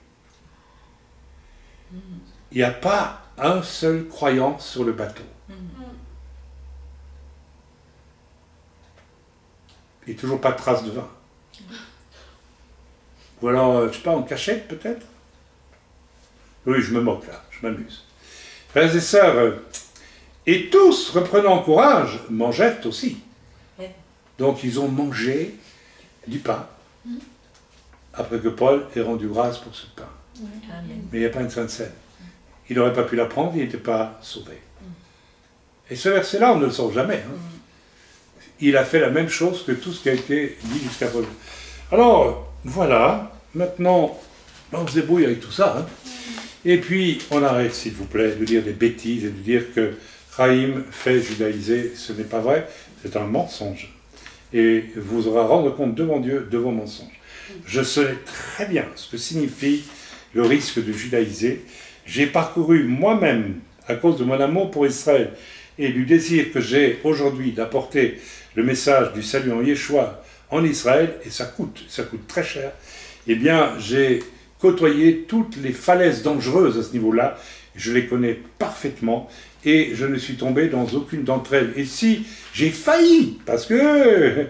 Il n'y a pas un seul croyant sur le bateau. Et toujours pas de trace de vin. Ou alors, je ne sais pas, en cachette peut-être? Oui, je me moque là, je m'amuse. Frères et sœurs, et tous, reprenant courage, mangèrent aussi. Donc ils ont mangé du pain, après que Paul ait rendu grâce pour ce pain. Mais il n'y a pas une Sainte Seine. Il n'aurait pas pu la prendre, il n'était pas sauvé. Et ce verset-là, on ne le sort jamais. Hein. Il a fait la même chose que tout ce qui a été dit jusqu'à présent. Alors, voilà, maintenant, on se débrouille avec tout ça. Hein. Et puis, on arrête, s'il vous plaît, de dire des bêtises et de dire que Chaim fait judaïser. Ce n'est pas vrai, c'est un mensonge. Et vous aurez à rendre compte devant Dieu de vos mensonges. Je sais très bien ce que signifie le risque de judaïser. J'ai parcouru moi-même, à cause de mon amour pour Israël et du désir que j'ai aujourd'hui d'apporter le message du salut en Yeshua en Israël, et ça coûte très cher, eh bien j'ai côtoyé toutes les falaises dangereuses à ce niveau-là, je les connais parfaitement, et je ne suis tombé dans aucune d'entre elles. Et si j'ai failli, parce que,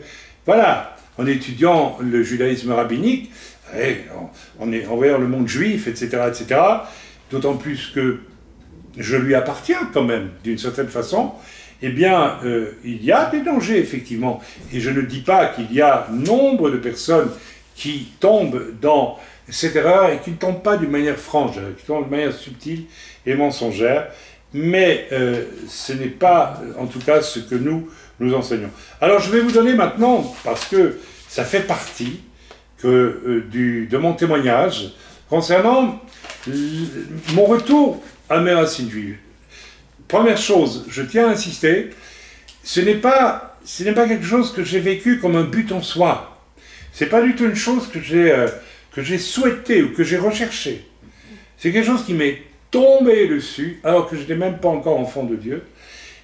voilà, en étudiant le judaïsme rabbinique, en voyant le monde juif, etc., d'autant plus que je lui appartiens quand même, d'une certaine façon, eh bien, il y a des dangers, effectivement. Et je ne dis pas qu'il y a nombre de personnes qui tombent dans cette erreur et qui ne tombent pas d'une manière franche, qui tombent d'une manière subtile et mensongère, mais ce n'est pas, en tout cas, ce que nous enseignons. Alors, je vais vous donner maintenant, parce que ça fait partie de mon témoignage, concernant mon retour à mes racines juives. Première chose, je tiens à insister, ce n'est pas quelque chose que j'ai vécu comme un but en soi. Ce n'est pas du tout une chose que j'ai souhaité ou que j'ai recherché. C'est quelque chose qui m'est tombé dessus, alors que je n'étais même pas encore enfant de Dieu,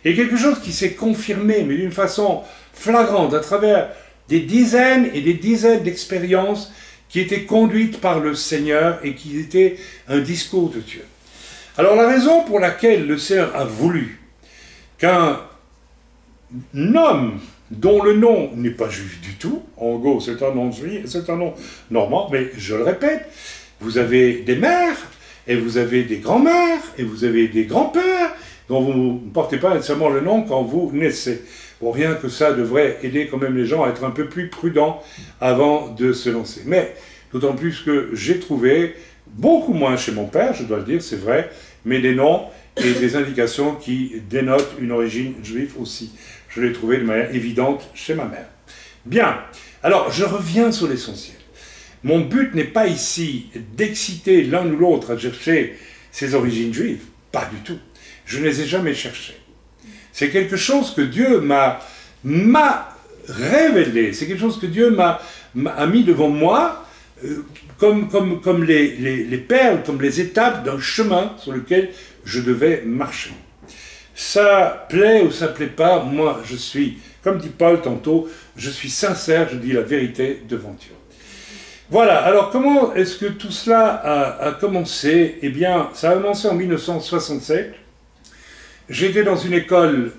et quelque chose qui s'est confirmé, mais d'une façon flagrante, à travers des dizaines et des dizaines d'expériences qui étaient conduites par le Seigneur et qui étaient un discours de Dieu. Alors la raison pour laquelle le Seigneur a voulu qu'un homme dont le nom n'est pas juif du tout. En gros, c'est un nom juif, c'est un nom normand, mais je le répète, vous avez des mères, et vous avez des grands-mères, et vous avez des grands-pères, dont vous ne portez pas nécessairement le nom quand vous naissez. Bon, rien que ça devrait aider quand même les gens à être un peu plus prudents avant de se lancer. Mais d'autant plus que j'ai trouvé, beaucoup moins chez mon père, je dois le dire, c'est vrai, mais des noms et des indications qui dénotent une origine juive aussi. Je l'ai trouvé de manière évidente chez ma mère. Bien, alors je reviens sur l'essentiel. Mon but n'est pas ici d'exciter l'un ou l'autre à chercher ses origines juives, pas du tout. Je ne les ai jamais cherchées. C'est quelque chose que Dieu m'a révélé, c'est quelque chose que Dieu m'a mis devant moi, comme les perles, comme les étapes d'un chemin sur lequel je devais marcher. Ça plaît ou ça plaît pas, moi je suis, comme dit Paul tantôt, je suis sincère, je dis la vérité devant Dieu. Voilà, alors comment est-ce que tout cela a commencé? Eh bien, ça a commencé en 1967. J'étais dans une école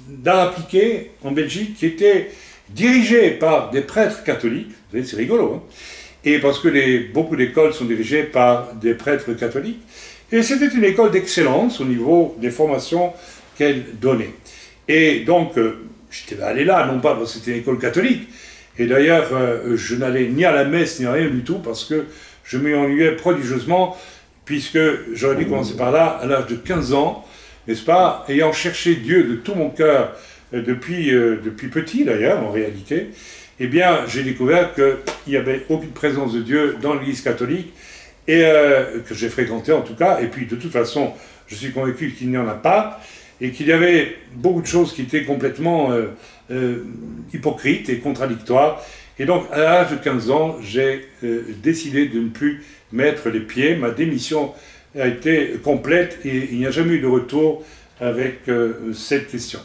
d'art appliqué en Belgique qui était dirigée par des prêtres catholiques. Vous savez, c'est rigolo, hein? Et parce que beaucoup d'écoles sont dirigées par des prêtres catholiques. Et c'était une école d'excellence au niveau des formations qu'elle donnait. Et donc, j'étais allé là, non pas parce que c'était une école catholique, et d'ailleurs, je n'allais ni à la messe ni à rien du tout, parce que je m'y ennuyais prodigieusement, puisque j'aurais dû commencer par là, à l'âge de 15 ans, n'est-ce pas, ayant cherché Dieu de tout mon cœur, depuis petit d'ailleurs, en réalité, eh bien, j'ai découvert qu'il n'y avait aucune présence de Dieu dans l'Église catholique, et que j'ai fréquenté en tout cas, et puis de toute façon, je suis convaincu qu'il n'y en a pas, et qu'il y avait beaucoup de choses qui étaient complètement hypocrites et contradictoires. Et donc, à l'âge de 15 ans, j'ai décidé de ne plus mettre les pieds. Ma démission a été complète et il n'y a jamais eu de retour avec cette question.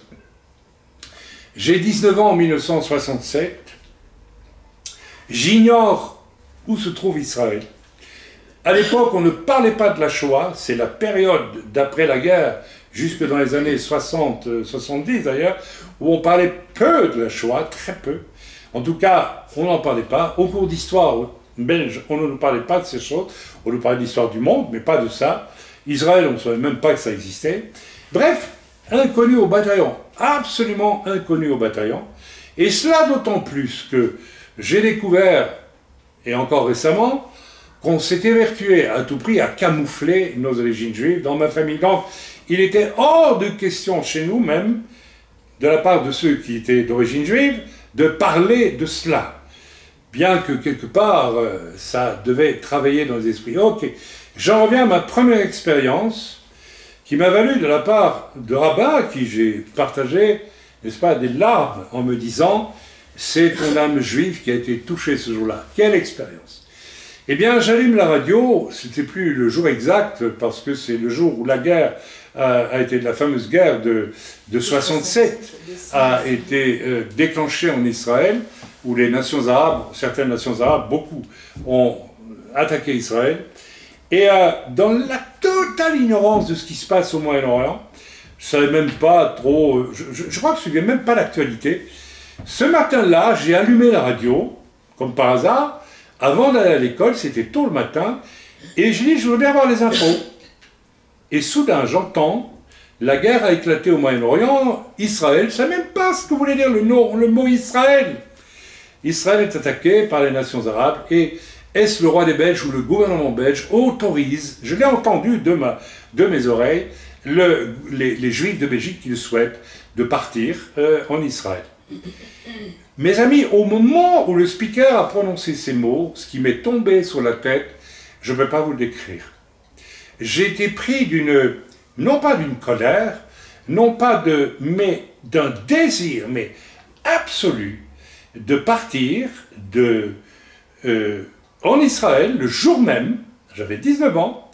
J'ai 19 ans en 1967. J'ignore où se trouve Israël. À l'époque, on ne parlait pas de la Shoah, c'est la période d'après la guerre, jusque dans les années 60-70 d'ailleurs, où on parlait peu de la Shoah, très peu. En tout cas, on n'en parlait pas. Au cours d'histoire belge, on ne nous parlait pas de ces choses. On nous parlait d'histoire du monde, mais pas de ça. Israël, on ne savait même pas que ça existait. Bref, inconnu au bataillon, absolument inconnu au bataillon. Et cela d'autant plus que j'ai découvert, et encore récemment, qu'on s'était évertué à tout prix à camoufler nos origines juives dans ma famille. Donc, il était hors de question chez nous même, de la part de ceux qui étaient d'origine juive, de parler de cela. Bien que quelque part, ça devait travailler dans les esprits. Ok, j'en reviens à ma première expérience, qui m'a valu de la part de rabbins, à qui j'ai partagé, n'est-ce pas, des larmes en me disant « c'est ton âme juive qui a été touchée ce jour-là ». Quelle expérience! Eh bien, j'allume la radio, c'était plus le jour exact, parce que c'est le jour où la guerre a été, la fameuse guerre de 67, a été déclenchée en Israël, où les nations arabes, certaines nations arabes, beaucoup, ont attaqué Israël. Et dans la totale ignorance de ce qui se passe au Moyen-Orient, je ne savais même pas trop, je crois que je ne suivais même pas l'actualité. Ce matin-là, j'ai allumé la radio, comme par hasard, avant d'aller à l'école, c'était tôt le matin, et je dis, je veux bien avoir les infos. Et soudain, j'entends, la guerre a éclaté au Moyen-Orient, Israël, je ne sais même pas ce que voulait dire le mot Israël. Israël est attaqué par les nations arabes, et est-ce le roi des Belges ou le gouvernement belge autorise, je l'ai entendu de mes oreilles, les Juifs de Belgique qui le souhaitent, de partir en Israël. Mes amis, au moment où le speaker a prononcé ces mots, ce qui m'est tombé sur la tête, je ne peux pas vous le décrire. J'ai été pris non pas d'une colère, non pas mais d'un désir, mais absolu, de partir en Israël, le jour même, j'avais 19 ans,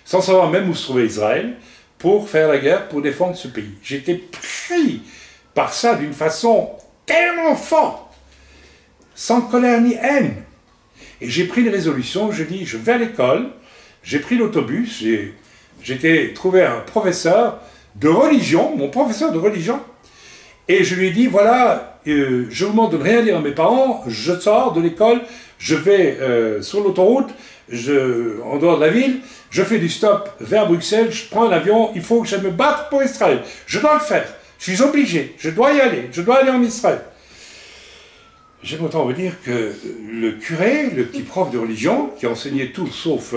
sans savoir même où se trouvait Israël, pour faire la guerre, pour défendre ce pays. J'étais pris par ça d'une façon tellement forte, sans colère ni haine. Et j'ai pris une résolution, je dis, je vais à l'école, j'ai pris l'autobus, j'ai trouvé un professeur de religion, mon professeur de religion, Et je lui ai dit, voilà, je vous demande de ne rien dire à mes parents, je sors de l'école, je vais sur l'autoroute, en dehors de la ville, je fais du stop vers Bruxelles, je prends un avion, il faut que je me batte pour Israël. Je dois le faire, je suis obligé, je dois y aller, je dois aller en Israël. J'aime autant vous dire que le curé, le petit prof de religion, qui enseignait tout sauf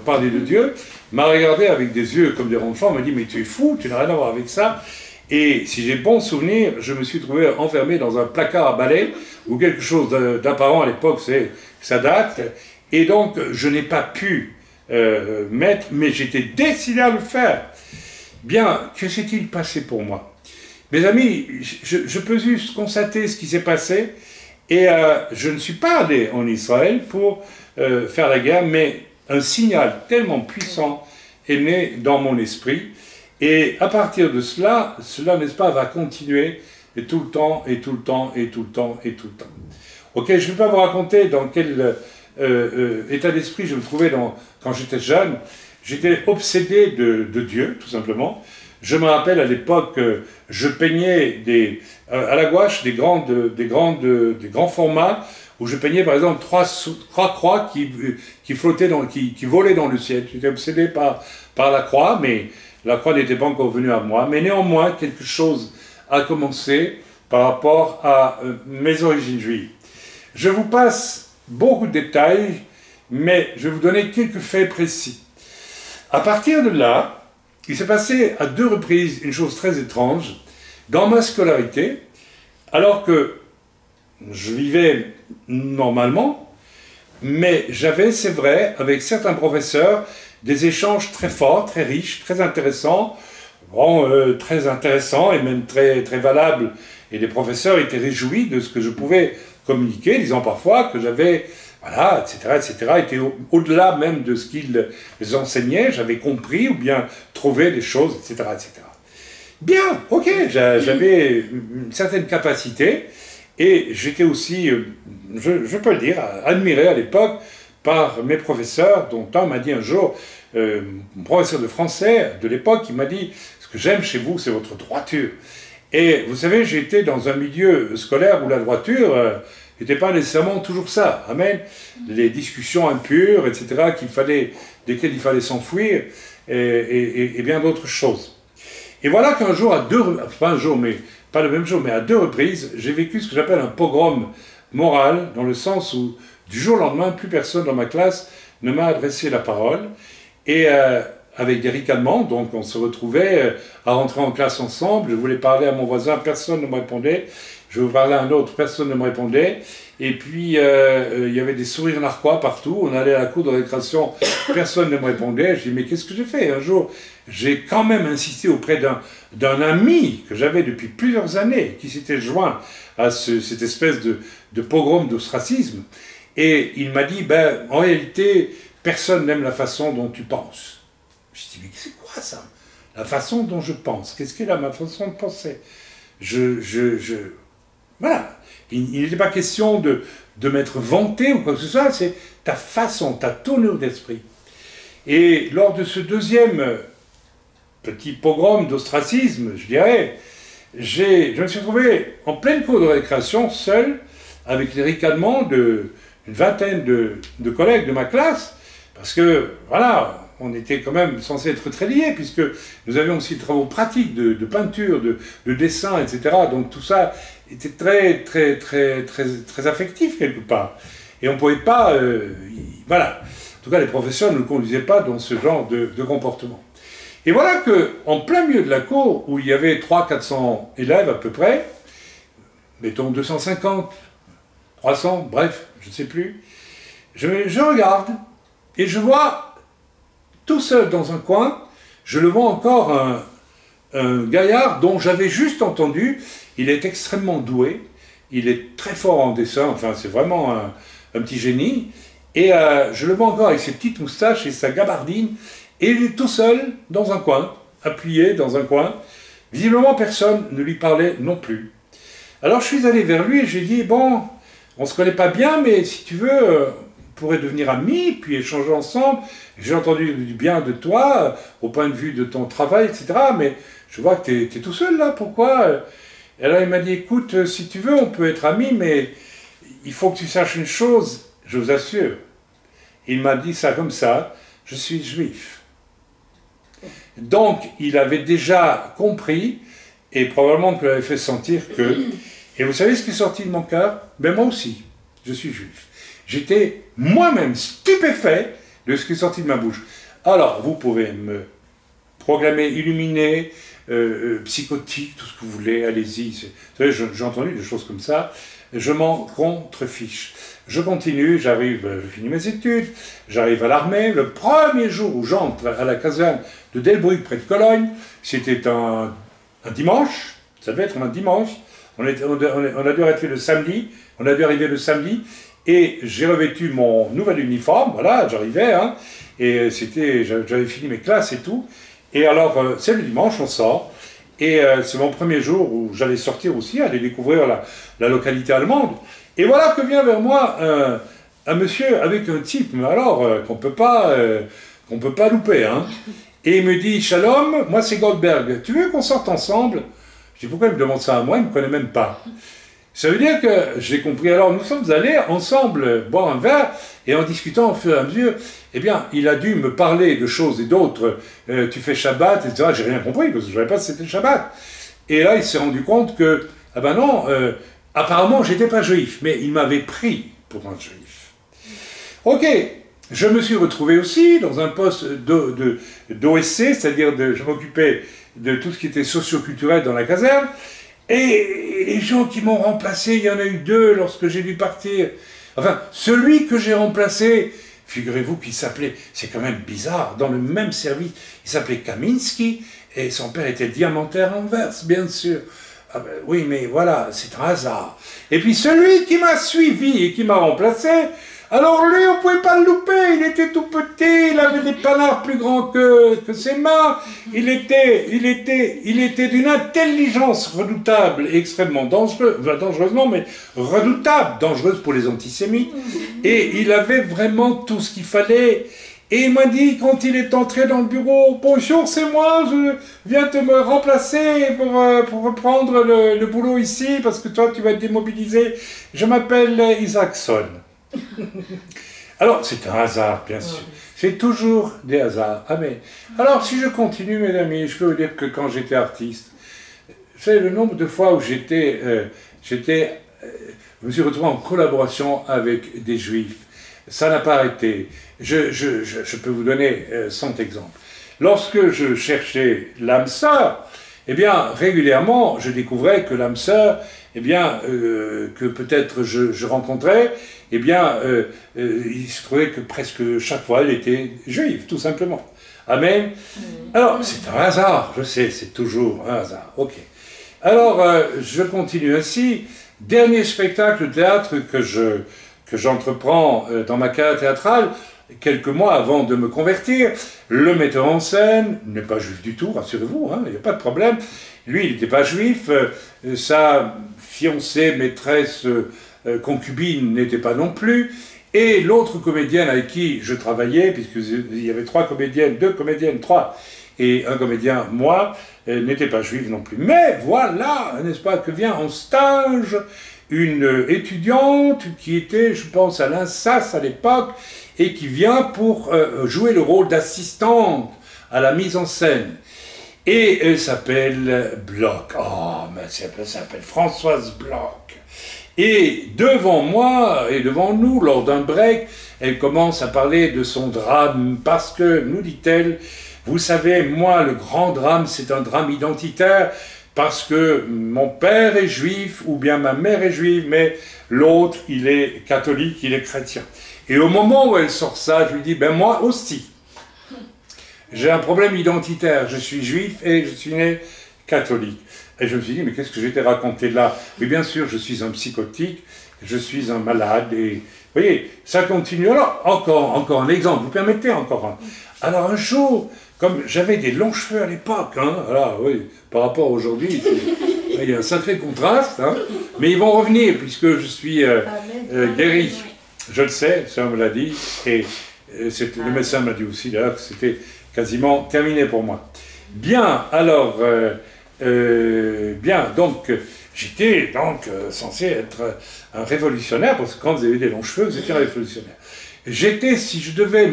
parler de Dieu, m'a regardé avec des yeux comme des enfants, m'a dit « mais tu es fou, tu n'as rien à voir avec ça ». Et si j'ai bon souvenir, je me suis trouvé enfermé dans un placard à balai, ou quelque chose d'apparent à l'époque, ça date, et donc je n'ai pas pu mettre, mais j'étais décidé à le faire. Bien, que s'est-il passé pour moi? Mes amis, je peux juste constater ce qui s'est passé, et je ne suis pas allé en Israël pour faire la guerre, mais un signal tellement puissant est né dans mon esprit, et à partir de cela, n'est-ce pas, va continuer, et tout le temps, et tout le temps, et tout le temps, et tout le temps. Ok, je ne vais pas vous raconter dans quel état d'esprit je me trouvais quand j'étais jeune. J'étais obsédé de Dieu, tout simplement. Je me rappelle à l'époque, je peignais à la gouache des grands formats, où je peignais par exemple trois croix qui flottaient, qui volaient dans le ciel. J'étais obsédé par la croix, mais la croix n'était pas encore venue à moi. Mais néanmoins, quelque chose a commencé par rapport à mes origines juives. Je vous passe beaucoup de détails, mais je vais vous donner quelques faits précis. À partir de là, il s'est passé à 2 reprises une chose très étrange dans ma scolarité, alors que je vivais normalement, mais j'avais, c'est vrai, avec certains professeurs, des échanges très forts, très riches, très intéressants, très intéressants et même très, très valables. Et les professeurs étaient réjouis de ce que je pouvais communiquer, disant parfois que j'avais, voilà, etc., était au-delà même de ce qu'ils enseignaient, j'avais compris ou bien trouvé des choses, etc., etc. Bien, ok, j'avais une certaine capacité, et j'étais aussi, je peux le dire, admiré à l'époque par mes professeurs, dont un m'a dit un jour, mon professeur de français de l'époque, il m'a dit « Ce que j'aime chez vous, c'est votre droiture ». Et vous savez, j'étais dans un milieu scolaire où la droiture n'était pas nécessairement toujours ça. Amen. Les discussions impures, etc., desquelles il fallait s'enfuir, et bien d'autres choses. Et voilà qu'un jour, pas un jour, mais pas le même jour, mais à 2 reprises, j'ai vécu ce que j'appelle un pogrom moral, dans le sens où, du jour au lendemain, plus personne dans ma classe ne m'a adressé la parole, et avec des ricanements, donc on se retrouvait à rentrer en classe ensemble, je voulais parler à mon voisin, personne ne me répondait, je voulais parler à un autre, personne ne me répondait, et puis il y avait des sourires narquois partout, on allait à la cour de récréation, personne ne me répondait, je dis mais qu'est-ce que j'ai fait? Un jour, j'ai quand même insisté auprès d'un ami que j'avais depuis plusieurs années, qui s'était joint à cette espèce de pogrom d'ostracisme, et il m'a dit, ben, en réalité, personne n'aime la façon dont tu penses. Je dis, mais c'est quoi ça? La façon dont je pense. Qu'est-ce qu'est ma façon de penser? Voilà. Il n'était pas question de m'être vanté ou quoi que ce soit, c'est ta façon, ta tournure d'esprit. Et lors de ce deuxième petit pogrom d'ostracisme, je dirais, je me suis retrouvé en pleine cour de récréation, seul, avec les ricanements d'une vingtaine de collègues de ma classe, parce que, voilà, on était quand même censé être très liés, puisque nous avions aussi des travaux pratiques de peinture, de dessin, etc. Donc tout ça était très, très, très, très, très affectif quelque part. Et on ne pouvait pas... voilà. En tout cas, les professeurs ne nous conduisaient pas dans ce genre de comportement. Et voilà qu'en plein milieu de la cour, où il y avait 300-400 élèves à peu près, mettons 250, 300, bref, je ne sais plus, je regarde et je vois... Tout seul dans un coin, je le vois encore un gaillard dont j'avais juste entendu, il est extrêmement doué, il est très fort en dessin, enfin c'est vraiment un petit génie, et je le vois encore avec ses petites moustaches et sa gabardine, et il est tout seul dans un coin, appuyé dans un coin, visiblement personne ne lui parlait non plus. Alors je suis allé vers lui et j'ai dit, bon, on ne se connaît pas bien, mais si tu veux... pourrait devenir amis, puis échanger ensemble. J'ai entendu du bien de toi, au point de vue de ton travail, etc. Mais je vois que tu es tout seul là, pourquoi? Et alors il m'a dit, écoute, si tu veux, on peut être amis, mais il faut que tu saches une chose, je vous assure. Il m'a dit ça comme ça, je suis juif. Donc il avait déjà compris, et probablement que l'avait fait sentir que... Et vous savez ce qui est sorti de mon cœur? Ben moi aussi, je suis juif. J'étais moi-même stupéfait de ce qui est sorti de ma bouche. Alors, vous pouvez me proclamer illuminé, psychotique, tout ce que vous voulez, allez-y. Vous savez, j'ai entendu des choses comme ça, je m'en contrefiche. Je continue, je finis mes études, j'arrive à l'armée. Le premier jour où j'entre à la caserne de Delbrück, près de Cologne, c'était un dimanche, ça devait être un dimanche, on a dû arriver le samedi, et j'ai revêtu mon nouvel uniforme, voilà, j'arrivais, hein, et j'avais fini mes classes et tout, et alors, c'est le dimanche, on sort, et c'est mon premier jour où j'allais sortir aussi, aller découvrir la localité allemande, et voilà que vient vers moi un monsieur avec un type, mais alors, qu'on peut pas louper, hein, et il me dit, Shalom, moi c'est Goldberg, tu veux qu'on sorte ensemble? Je dis, pourquoi il me demande ça à moi? Il ne me connaît même pas. Ça veut dire que j'ai compris. Alors, nous sommes allés ensemble boire un verre, et en discutant au fur et à mesure, eh bien, il a dû me parler de choses et d'autres. Tu fais Shabbat, etc. J'ai rien compris, parce que je ne savais pas si c'était Shabbat. Et là, il s'est rendu compte que, ah ben non, apparemment, je n'étais pas juif, mais il m'avait pris pour un juif. Ok, je me suis retrouvé aussi dans un poste d'OSC, c'est-à-dire je m'occupais de tout ce qui était socio-culturel dans la caserne, et les gens qui m'ont remplacé, il y en a eu 2 lorsque j'ai dû partir. Enfin, celui que j'ai remplacé, figurez-vous qu'il s'appelait, c'est quand même bizarre, dans le même service, il s'appelait Kaminski, et son père était diamantaire en Anvers, bien sûr. Ah ben, oui, mais voilà, c'est un hasard. Et puis celui qui m'a suivi et qui m'a remplacé, alors lui, on ne pouvait pas le louper, il était tout petit, il avait des panards plus grands que ses mains, il était d'une intelligence redoutable et extrêmement dangereuse, enfin, dangereusement, mais redoutable, dangereuse pour les antisémites, et il avait vraiment tout ce qu'il fallait. Et il m'a dit, quand il est entré dans le bureau, « Bonjour, c'est moi, je viens te me remplacer pour reprendre le boulot ici, parce que toi, tu vas être démobilisé. Je m'appelle Isaacson. » Alors, c'est un hasard, bien sûr. C'est toujours des hasards. Ah, mais... Alors, si je continue, mes amis, je peux vous dire que quand j'étais artiste, vous savez, le nombre de fois où je me suis retrouvé en collaboration avec des juifs, ça n'a pas arrêté. Je peux vous donner 100 exemples. Lorsque je cherchais l'âme sœur, eh bien, régulièrement, je découvrais que l'âme sœur, eh bien, que peut-être je rencontrais, eh bien, il se trouvait que presque chaque fois, elle était juive, tout simplement. Amen. Alors, c'est un hasard, je sais, c'est toujours un hasard. Ok. Alors, je continue ainsi. Dernier spectacle de théâtre que j'entreprends dans ma carrière théâtrale, quelques mois avant de me convertir. Le metteur en scène n'est pas juif du tout, rassurez-vous, hein, il n'y a pas de problème. Lui, il n'était pas juif, sa fiancée, maîtresse, concubine n'était pas non plus, et l'autre comédienne avec qui je travaillais, puisqu'il y avait 3 comédiennes, 2 comédiennes, 3, et un comédien, moi, n'était pas juive non plus. Mais voilà, n'est-ce pas, que vient en stage une étudiante qui était, je pense, à l'INSAS à l'époque, et qui vient pour jouer le rôle d'assistante à la mise en scène. Et elle s'appelle Bloch. Oh, mais elle s'appelle Françoise Bloch. Et devant moi et devant nous, lors d'un break, elle commence à parler de son drame, parce que, nous dit-elle, vous savez, moi, le grand drame, c'est un drame identitaire, parce que mon père est juif, ou bien ma mère est juive, mais l'autre, il est catholique, il est chrétien. Et au moment où elle sort ça, je lui dis, ben moi aussi, j'ai un problème identitaire, je suis juif et je suis né catholique. Et je me suis dit, mais qu'est-ce que j'étais raconté là? Mais bien sûr, je suis un psychotique, je suis un malade, et vous voyez, ça continue. Alors, encore un exemple, vous permettez encore un. Alors un jour, comme j'avais des longs cheveux à l'époque, hein, voilà, oui, par rapport à aujourd'hui, il y a un sacré contraste, hein, mais ils vont revenir puisque je suis guéri. Je le sais, ça me l'a dit, et le médecin m'a dit aussi d'ailleurs que c'était quasiment terminé pour moi. Bien, alors, bien, donc, j'étais donc censé être un révolutionnaire, parce que quand vous avez des longs cheveux, vous étiez un révolutionnaire. J'étais, si je devais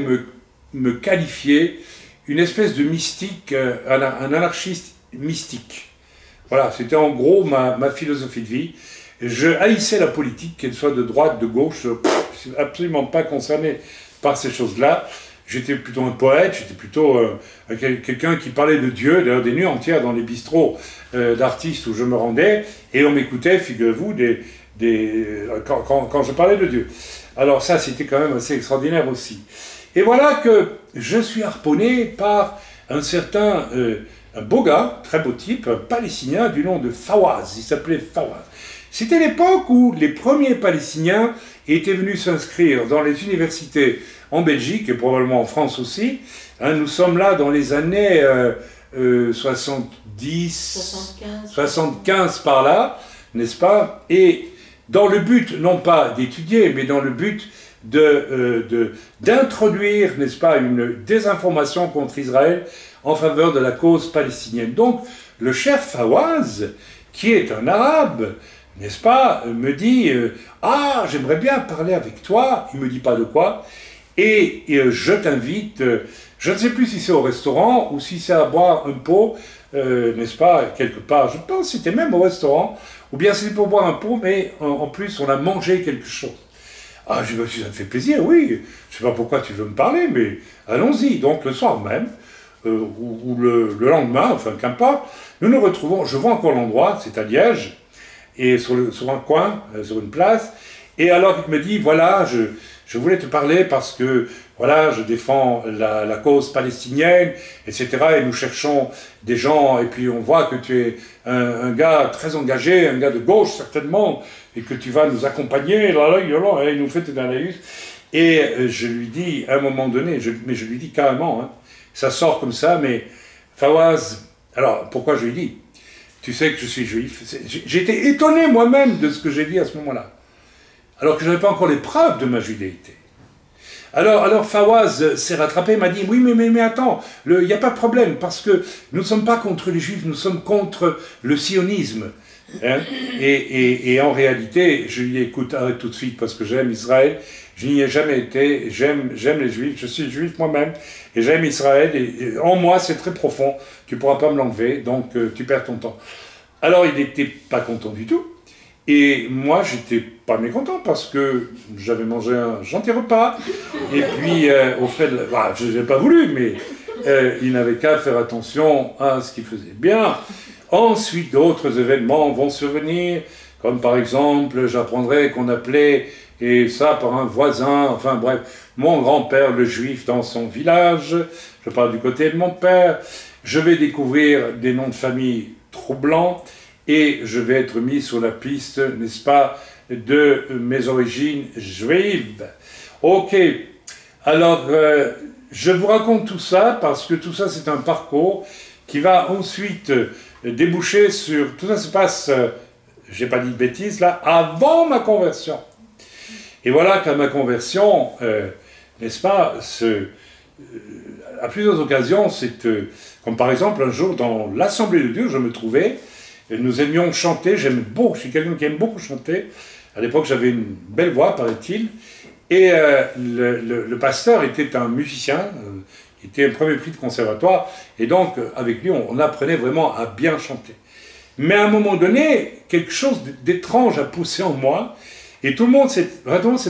me qualifier, une espèce de mystique, un anarchiste mystique. Voilà, c'était en gros ma philosophie de vie. Je haïssais la politique, qu'elle soit de droite, de gauche, je ne suis absolument pas concerné par ces choses-là. J'étais plutôt un poète, j'étais plutôt quelqu'un qui parlait de Dieu, d'ailleurs des nuits entières dans les bistrots d'artistes où je me rendais, et on m'écoutait, figurez-vous, quand je parlais de Dieu. Alors ça, c'était quand même assez extraordinaire aussi. Et voilà que je suis harponné par un certain, un beau gars, très beau type, un Palestinien du nom de Fawaz, il s'appelait Fawaz. C'était l'époque où les premiers Palestiniens étaient venus s'inscrire dans les universités en Belgique et probablement en France aussi. Hein, nous sommes là dans les années 75 par là, n'est-ce pas? Et dans le but, non pas d'étudier, mais dans le but d'introduire, n'est-ce pas, une désinformation contre Israël en faveur de la cause palestinienne. Donc, le cher Fawaz, qui est un arabe, n'est-ce pas, me dit ah, j'aimerais bien parler avec toi. Il ne me dit pas de quoi. Et je t'invite, je ne sais plus si c'est au restaurant ou si c'est à boire un pot, n'est-ce pas, quelque part. Je pense que c'était même au restaurant, ou bien c'était pour boire un pot, mais en plus on a mangé quelque chose. Ah, je me suis dit, ça te fait plaisir, oui. Je ne sais pas pourquoi tu veux me parler, mais allons-y. Donc le soir même, ou le lendemain, enfin qu'importe, nous nous retrouvons, je vois encore l'endroit, c'est à Liège, et sur un coin, sur une place, et alors il me dit, voilà, je voulais te parler parce que, voilà, je défends la cause palestinienne, etc., et nous cherchons des gens, et puis on voit que tu es un gars très engagé, un gars de gauche certainement, et que tu vas nous accompagner, et il nous fait des analyses, et je lui dis, à un moment donné, mais je lui dis carrément, hein, ça sort comme ça, mais Fawaz, alors pourquoi je lui dis? Tu sais que je suis juif. J'étais étonné moi-même de ce que j'ai dit à ce moment-là, alors que je n'avais pas encore les preuves de ma judéité. Alors Fawaz s'est rattrapé, m'a dit, oui, mais attends, il n'y a pas de problème, parce que nous ne sommes pas contre les juifs, nous sommes contre le sionisme. Hein? Et en réalité, je lui dis, écoute, arrête tout de suite, parce que j'aime Israël, je n'y ai jamais été, j'aime les juifs, je suis juif moi-même, et j'aime Israël, et en moi c'est très profond, tu ne pourras pas me l'enlever, donc tu perds ton temps. Alors il n'était pas content du tout, et moi j'étais pas mécontent, parce que j'avais mangé un gentil repas, et puis au frais de bah, je n'ai pas voulu, mais il n'avait qu'à faire attention à ce qu'il faisait bien. Ensuite, d'autres événements vont survenir, comme par exemple, j'apprendrai qu'on appelait, et ça par un voisin, enfin bref, mon grand-père le juif dans son village, je parle du côté de mon père, je vais découvrir des noms de famille troublants, et je vais être mis sur la piste, n'est-ce pas, de mes origines juives. Ok, alors je vous raconte tout ça, parce que tout ça c'est un parcours qui va ensuite déboucher sur... Tout ça se passe, j'ai pas dit de bêtises là, avant ma conversion. Et voilà qu'à ma conversion, n'est-ce pas, à plusieurs occasions, comme par exemple un jour dans l'Assemblée de Dieu, je me trouvais, et nous aimions chanter, je suis quelqu'un qui aime beaucoup chanter, à l'époque j'avais une belle voix, paraît-il, et le pasteur était un musicien, il était un premier prix de conservatoire, et donc avec lui on apprenait vraiment à bien chanter. Mais à un moment donné, quelque chose d'étrange a poussé en moi, et tout le monde s'est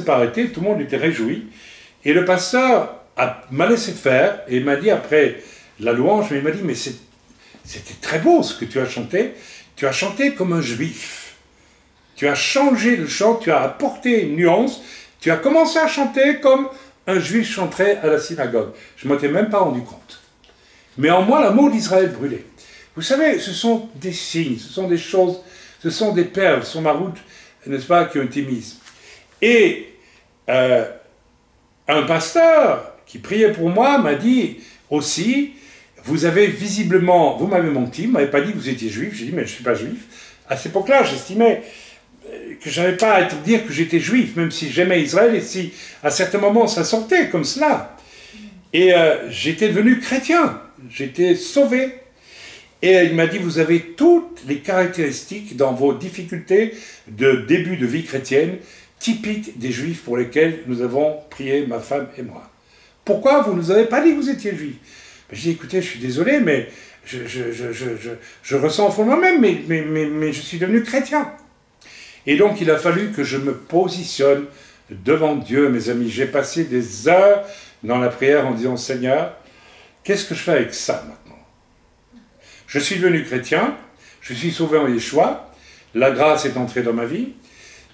pas arrêté, tout le monde était réjoui, et le pasteur m'a laissé faire, et m'a dit après la louange, il m'a dit, mais c'était très beau ce que tu as chanté comme un juif, tu as changé le chant, tu as apporté une nuance, tu as commencé à chanter comme un juif chanterait à la synagogue. Je ne m'en étais même pas rendu compte. Mais en moi, l'amour d'Israël brûlait. Vous savez, ce sont des signes, ce sont des choses, ce sont des perles sur ma route, n'est-ce pas, qui ont été mises. Et un pasteur qui priait pour moi m'a dit aussi, vous avez visiblement, vous m'avez menti, vous ne m'avez pas dit que vous étiez juif. J'ai dit, mais je ne suis pas juif. À cette époque-là, j'estimais que je n'avais pas à te dire que j'étais juif, même si j'aimais Israël et si à certains moments ça sortait comme cela. Et j'étais devenu chrétien, j'étais sauvé. Et il m'a dit, vous avez toutes les caractéristiques dans vos difficultés de début de vie chrétienne, typiques des Juifs pour lesquels nous avons prié, ma femme et moi. Pourquoi vous ne nous avez pas dit que vous étiez Juif? J'ai dit, écoutez, je suis désolé, mais je ressens au fond de moi-même, mais je suis devenu chrétien. Et donc, il a fallu que je me positionne devant Dieu, mes amis. J'ai passé des heures dans la prière en disant, Seigneur, qu'est-ce que je fais avec ça maintenant? Je suis devenu chrétien, je suis sauvé en Yeshua, la grâce est entrée dans ma vie,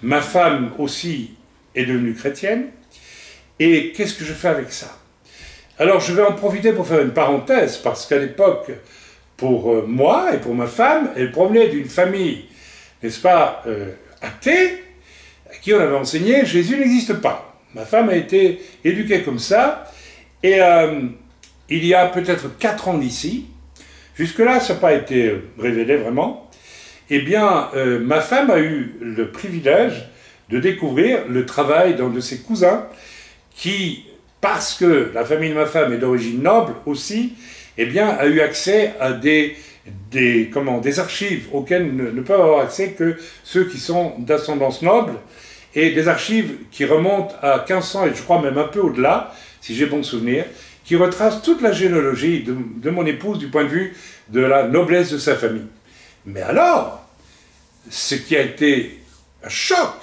ma femme aussi est devenue chrétienne, et qu'est-ce que je fais avec ça? Alors, je vais en profiter pour faire une parenthèse, parce qu'à l'époque, pour moi et pour ma femme, elle provenait d'une famille, n'est-ce pas, athée, à qui on avait enseigné Jésus n'existe pas. Ma femme a été éduquée comme ça, et il y a peut-être 4 ans d'ici, jusque-là ça n'a pas été révélé vraiment, eh bien ma femme a eu le privilège de découvrir le travail d'un de ses cousins qui, parce que la famille de ma femme est d'origine noble aussi, eh bien a eu accès à des archives auxquelles ne peuvent avoir accès que ceux qui sont d'ascendance noble, et des archives qui remontent à 1500, et je crois même un peu au-delà, si j'ai bon souvenir, qui retracent toute la généalogie de mon épouse du point de vue de la noblesse de sa famille. Mais alors, ce qui a été un choc,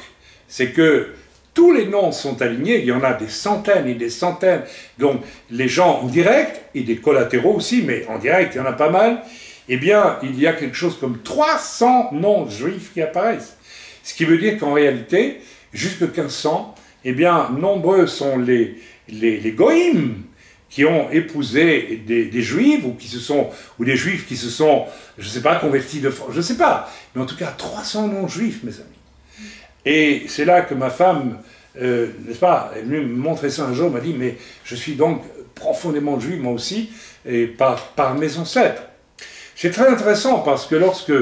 c'est que tous les noms sont alignés, il y en a des centaines et des centaines, donc les gens en direct, et des collatéraux aussi, mais en direct il y en a pas mal, eh bien il y a quelque chose comme 300 noms juifs qui apparaissent. Ce qui veut dire qu'en réalité, jusque 1500, eh bien nombreux sont les goïms qui ont épousé des juifs, ou des juifs qui se sont, je ne sais pas, convertis de France, je ne sais pas, mais en tout cas 300 noms juifs, mes amis. Et c'est là que ma femme, n'est-ce pas, elle est venue me montrer ça un jour, m'a dit, mais je suis donc profondément juif, moi aussi, et par mes ancêtres. C'est très intéressant parce que lorsque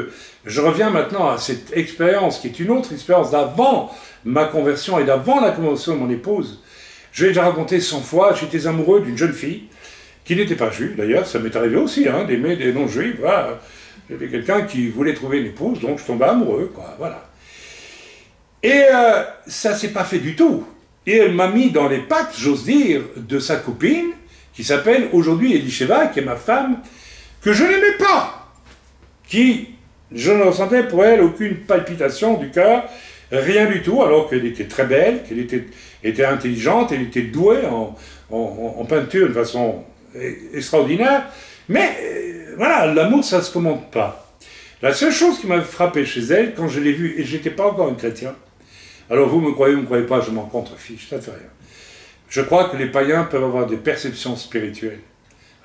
je reviens maintenant à cette expérience, qui est une autre expérience d'avant ma conversion et d'avant la conversion de mon épouse, je l'ai déjà raconté 100 fois, j'étais amoureux d'une jeune fille, qui n'était pas juive d'ailleurs, ça m'est arrivé aussi, hein, d'aimer des non-juifs, voilà. J'avais quelqu'un qui voulait trouver une épouse, donc je tombais amoureux, quoi, voilà. Et ça s'est pas fait du tout. Et elle m'a mis dans les pattes, j'ose dire, de sa copine, qui s'appelle aujourd'hui Elisheva, qui est ma femme, que je n'aimais pas, qui, je ne ressentais pour elle aucune palpitation du cœur, rien du tout, alors qu'elle était très belle, qu'elle était intelligente, elle était douée en peinture de façon extraordinaire, mais voilà, l'amour ça ne se commande pas. La seule chose qui m'avait frappé chez elle, quand je l'ai vue, et je n'étais pas encore un chrétien, alors vous me croyez pas, je m'en contrefiche, ça fait rien. Je crois que les païens peuvent avoir des perceptions spirituelles.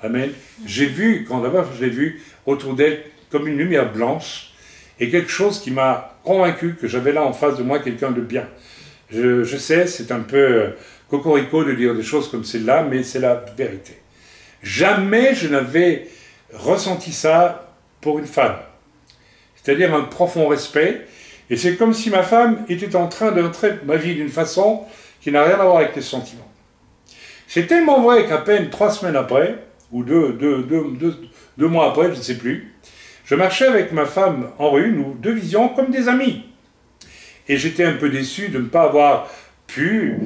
Amen. J'ai vu, quand d'abord je l'ai vue, autour d'elle comme une lumière blanche, et quelque chose qui m'a convaincu que j'avais là en face de moi quelqu'un de bien. Je sais, c'est un peu cocorico de dire des choses comme celle-là, mais c'est la vérité. Jamais je n'avais ressenti ça pour une femme. C'est-à-dire un profond respect, et c'est comme si ma femme était en train d'entrer ma vie d'une façon qui n'a rien à voir avec les sentiments. C'est tellement vrai qu'à peine 3 semaines après, ou deux mois après, je ne sais plus, je marchais avec ma femme en rue, nous devisions comme des amis. Et j'étais un peu déçu de ne pas avoir pu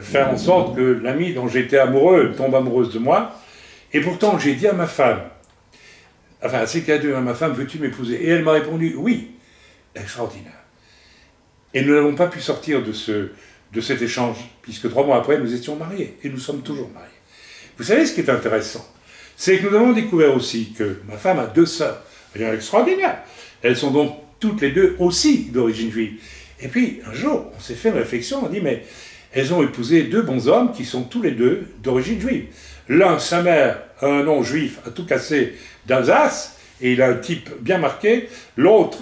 faire en sorte que l'amie dont j'étais amoureux tombe amoureuse de moi. Et pourtant, j'ai dit à ma femme, enfin, c'est qu'à deux, à ma femme, veux-tu m'épouser? Et elle m'a répondu, oui, extraordinaire. Et nous n'avons pas pu sortir de cet échange, puisque 3 mois après, nous étions mariés, et nous sommes toujours mariés. Vous savez ce qui est intéressant? C'est que nous avons découvert aussi que ma femme a 2 sœurs, extraordinaires. Elles sont donc toutes les 2 aussi d'origine juive. Et puis, un jour, on s'est fait une réflexion, on dit, mais elles ont épousé 2 bons hommes qui sont tous les 2 d'origine juive. L'un, sa mère, a un nom juif à tout casser d'Alsace, et il a un type bien marqué. L'autre,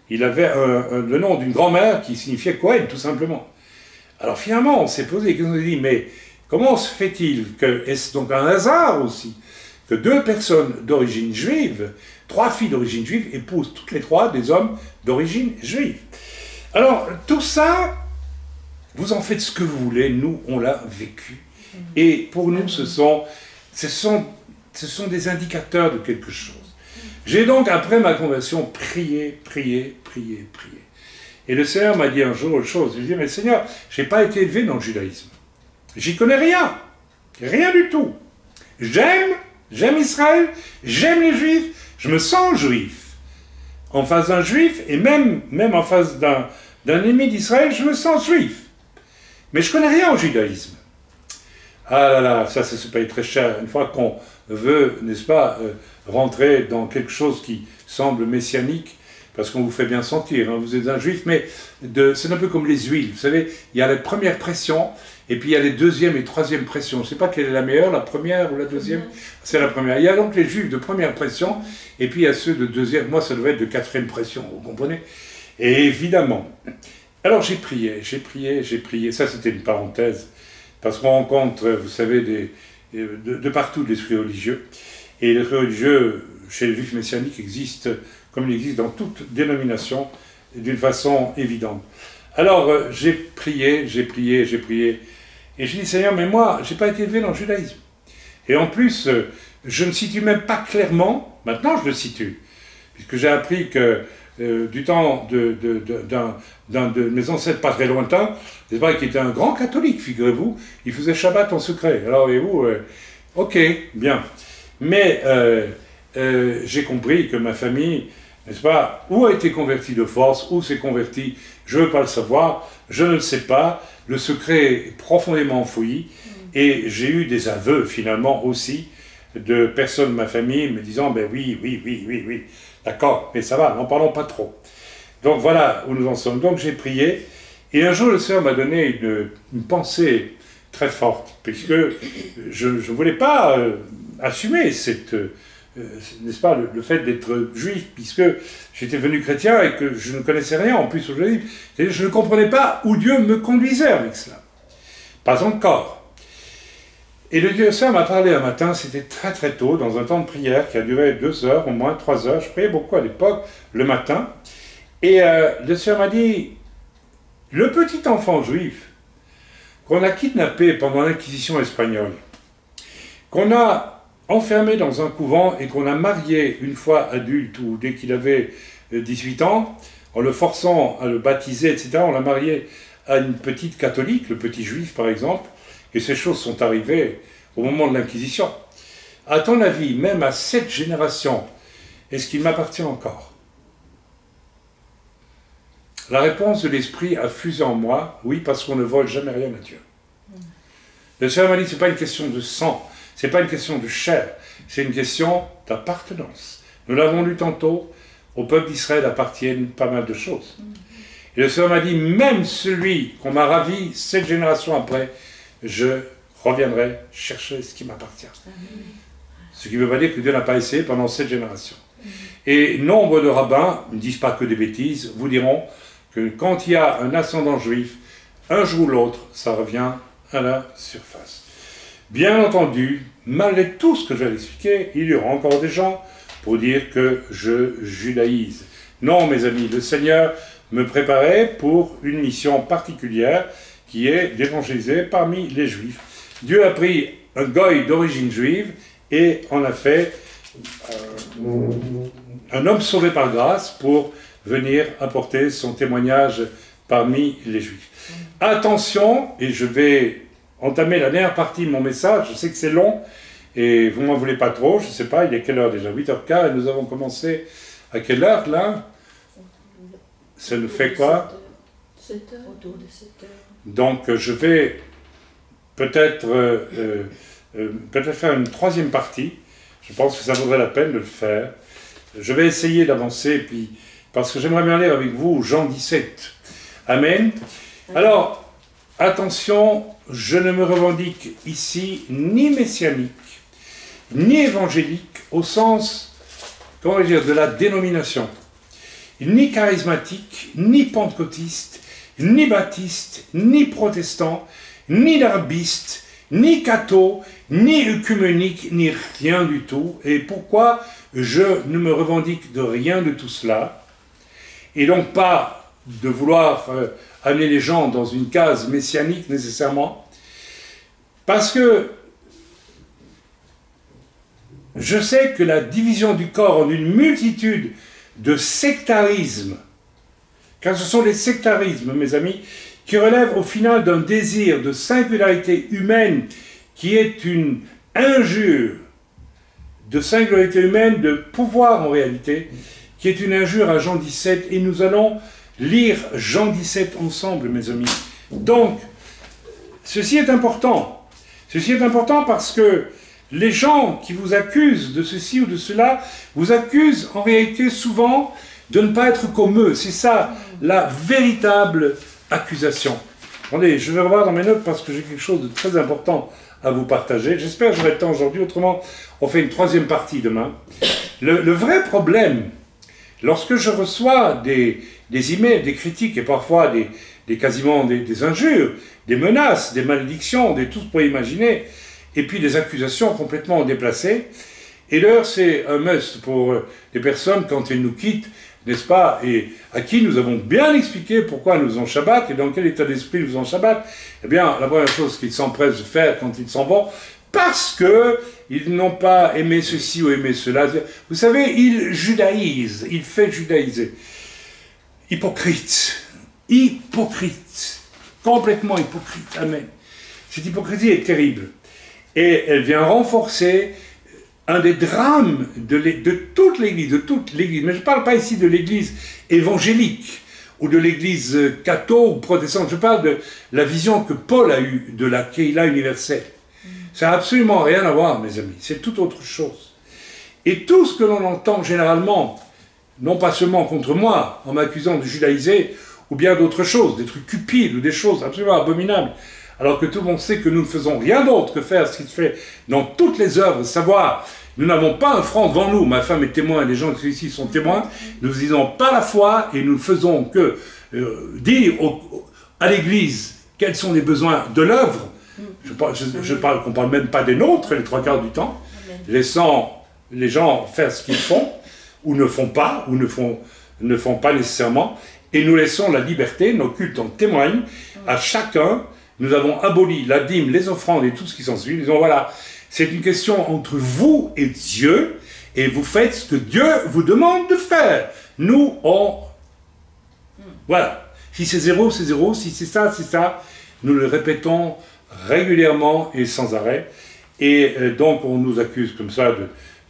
il avait le nom d'une grand-mère qui signifiait Cohen, tout simplement. Alors finalement, on s'est posé, on s'est dit, mais comment se fait-il que, est-ce donc un hasard aussi, que 2 personnes d'origine juive, 3 filles d'origine juive, épousent toutes les 3 des hommes d'origine juive? Alors, tout ça, vous en faites ce que vous voulez, nous, on l'a vécu. Et pour nous, ce sont des indicateurs de quelque chose. J'ai donc, après ma conversion, prié. Et le Seigneur m'a dit un jour une chose. Il dit, mais Seigneur, je n'ai pas été élevé dans le judaïsme. J'y connais rien. Rien du tout. J'aime Israël, j'aime les Juifs, je me sens juif. En face d'un juif, et même en face d'un ennemi d'Israël, je me sens juif. Mais je connais rien au judaïsme. Ah là là, ça se paye très cher. Une fois qu'on veut, n'est-ce pas, rentrer dans quelque chose qui semble messianique, parce qu'on vous fait bien sentir, hein, vous êtes un juif, mais c'est un peu comme les huiles. Vous savez, il y a la première pression, et puis il y a les deuxième et troisième pressions. Je ne sais pas quelle est la meilleure, la première ou la deuxième. C'est la première. Il y a donc les juifs de première pression, et puis il y a ceux de deuxième. Moi, ça devait être de quatrième pression, vous comprenez? Et évidemment. Alors j'ai prié. Ça, c'était une parenthèse. Parce qu'on rencontre, vous savez, de partout de l'esprit religieux. Et l'esprit religieux, chez les juifs messianiques, existe comme il existe dans toute dénomination, d'une façon évidente. Alors, j'ai prié. Et j'ai dit, Seigneur, mais moi, je n'ai pas été élevé dans le judaïsme. Et en plus, je ne situe même pas clairement, maintenant je le situe, puisque j'ai appris que du temps d'un de mes ancêtres pas très lointains, c'est vrai qu'il était un grand catholique, figurez-vous, il faisait Shabbat en secret. Alors, voyez-vous, ok, bien. Mais j'ai compris que ma famille, n'est-ce pas, ou a été convertie de force, ou s'est convertie, je ne veux pas le savoir, je ne le sais pas, le secret est profondément enfoui, et j'ai eu des aveux, finalement, aussi, de personnes de ma famille me disant, ben oui, d'accord, mais ça va, n'en parlons pas trop. Donc voilà où nous en sommes. Donc j'ai prié, et un jour le Seigneur m'a donné une pensée très forte, puisque je ne voulais pas assumer cette, n'est-ce pas, le fait d'être juif, puisque j'étais devenu chrétien et que je ne connaissais rien en plus au judaïsme. Je ne comprenais pas où Dieu me conduisait avec cela. Pas encore. Et le Dieu Saint m'a parlé un matin, c'était très très tôt, dans un temps de prière qui a duré 2 heures, au moins 3 heures. Je priais beaucoup à l'époque, le matin. Et le Seigneur m'a dit, le petit enfant juif qu'on a kidnappé pendant l'Inquisition espagnole, qu'on a enfermé dans un couvent et qu'on a marié une fois adulte ou dès qu'il avait 18 ans, en le forçant à le baptiser, etc., on l'a marié à une petite catholique, le petit juif par exemple, et ces choses sont arrivées au moment de l'Inquisition. À ton avis, même à cette génération, est-ce qu'il m'appartient encore? La réponse de l'Esprit a fusé en moi, oui, parce qu'on ne vole jamais rien à Dieu. Le Seigneur m'a dit, ce n'est pas une question de sang, ce n'est pas une question de chair, c'est une question d'appartenance. Nous l'avons lu tantôt, au peuple d'Israël appartiennent pas mal de choses. Et le Seigneur m'a dit, même celui qu'on m'a ravi 7 générations après, je reviendrai chercher ce qui m'appartient. Ce qui ne veut pas dire que Dieu n'a pas essayé pendant 7 générations. Et nombre de rabbins, ne disent pas que des bêtises, vous diront que quand il y a un ascendant juif, un jour ou l'autre, ça revient à la surface. Bien entendu, malgré tout ce que je vais expliquer, il y aura encore des gens pour dire que je judaïse. Non, mes amis, le Seigneur me préparait pour une mission particulière qui est d'évangéliser parmi les Juifs. Dieu a pris un goy d'origine juive et en a fait un homme sauvé par grâce pour venir apporter son témoignage parmi les Juifs. Attention, et je vais entamer la dernière partie de mon message, je sais que c'est long, et vous ne m'en voulez pas trop, je ne sais pas, il est quelle heure déjà? 8h15, et nous avons commencé à quelle heure là? Ça nous fait quoi? 7h. Autour de 7h. Donc je vais peut-être faire une 3e partie. Je pense que ça vaudrait la peine de le faire. Je vais essayer d'avancer, puis parce que j'aimerais bien lire avec vous Jean 17. Amen. Alors, attention, je ne me revendique ici ni messianique, ni évangélique, au sens, comment dire, de la dénomination, ni charismatique, ni pentecôtiste, ni baptiste, ni protestant, ni darbiste, ni catho, ni œcuménique, ni rien du tout. Et pourquoi je ne me revendique de rien de tout cela? Et donc pas de vouloir amener les gens dans une case messianique nécessairement, parce que je sais que la division du corps en une multitude de sectarismes, car ce sont les sectarismes, mes amis, qui relèvent au final d'un désir de singularité humaine qui est une injure, de singularité humaine, de pouvoir en réalité, qui est une injure à Jean 17, et nous allons lire Jean 17 ensemble, mes amis. Donc, ceci est important. Ceci est important parce que les gens qui vous accusent de ceci ou de cela, vous accusent en réalité souvent de ne pas être comme eux. C'est ça, la véritable accusation. Attendez, je vais revoir dans mes notes parce que j'ai quelque chose de très important à vous partager. J'espère que j'aurai le temps aujourd'hui, autrement on fait une troisième partie demain. Le vrai problème, lorsque je reçois des emails, des critiques et parfois quasiment des injures, des menaces, des malédictions, tout ce que vous pouvez imaginer, et puis des accusations complètement déplacées. Et d'ailleurs, c'est un must pour les personnes quand elles nous quittent, n'est-ce pas, et à qui nous avons bien expliqué pourquoi nous faisons Shabbat et dans quel état d'esprit nous faisons Shabbat. Eh bien, la première chose qu'ils s'empressent de faire quand ils s'en vont, parce qu'ils n'ont pas aimé ceci ou aimé cela. Vous savez, ils judaïsent, ils font judaïser. Hypocrite, hypocrite, complètement hypocrite, amen. Cette hypocrisie est terrible. Et elle vient renforcer un des drames de toute l'Église, mais je ne parle pas ici de l'Église évangélique, ou de l'Église catho ou protestante, je parle de la vision que Paul a eue de la Keila universelle. Ça n'a absolument rien à voir, mes amis, c'est tout autre chose. Et tout ce que l'on entend généralement, non pas seulement contre moi, en m'accusant de judaïser, ou bien d'autres choses, des trucs cupides, ou des choses absolument abominables, alors que tout le monde sait que nous ne faisons rien d'autre que faire ce qui se fait dans toutes les œuvres, savoir, nous n'avons pas un franc devant nous, ma femme est témoin, les gens ici sont témoins, nous ne disons pas la foi et nous ne faisons que dire à l'Église quels sont les besoins de l'œuvre. Je parle qu'on ne parle même pas des nôtres les trois quarts du temps, laissant les gens faire ce qu'ils font, ou ne font pas, ou ne font pas nécessairement, et nous laissons la liberté, nos cultes en témoignent, à chacun. Nous avons aboli la dîme, les offrandes et tout ce qui s'ensuit. Nous disons, voilà, c'est une question entre vous et Dieu, et vous faites ce que Dieu vous demande de faire. Nous, voilà. Si c'est zéro, c'est zéro. Si c'est ça, c'est ça. Nous le répétons régulièrement et sans arrêt. Et donc, on nous accuse comme ça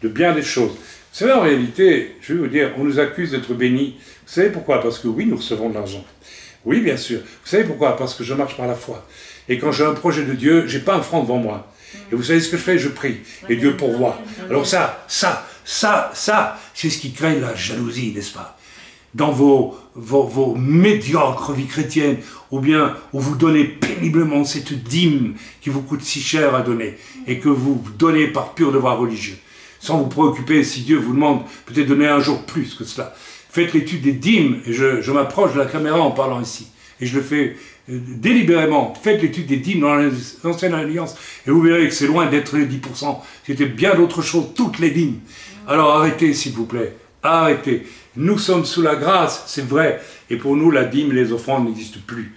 de bien des choses. Vous savez, en réalité, je vais vous dire, on nous accuse d'être bénis. Vous savez pourquoi? Parce que oui, nous recevons de l'argent. Oui, bien sûr. Vous savez pourquoi? Parce que je marche par la foi. Et quand j'ai un projet de Dieu, je n'ai pas un franc devant moi. Et vous savez ce que je fais? Je prie. Et Dieu pourvoit. Alors ça, c'est ce qui crée la jalousie, n'est-ce pas? Dans vos médiocres vies chrétiennes, ou bien où vous donnez péniblement cette dîme qui vous coûte si cher à donner, et que vous donnez par pur devoir religieux, sans vous préoccuper si Dieu vous demande peut-être de donner un jour plus que cela. Faites l'étude des dîmes, et je m'approche de la caméra en parlant ici, et je le fais délibérément. Faites l'étude des dîmes dans l'ancienne alliance, et vous verrez que c'est loin d'être les 10%, c'était bien d'autres choses, toutes les dîmes. Alors arrêtez s'il vous plaît, arrêtez. Nous sommes sous la grâce, c'est vrai, et pour nous la dîme et les offrandes n'existent plus.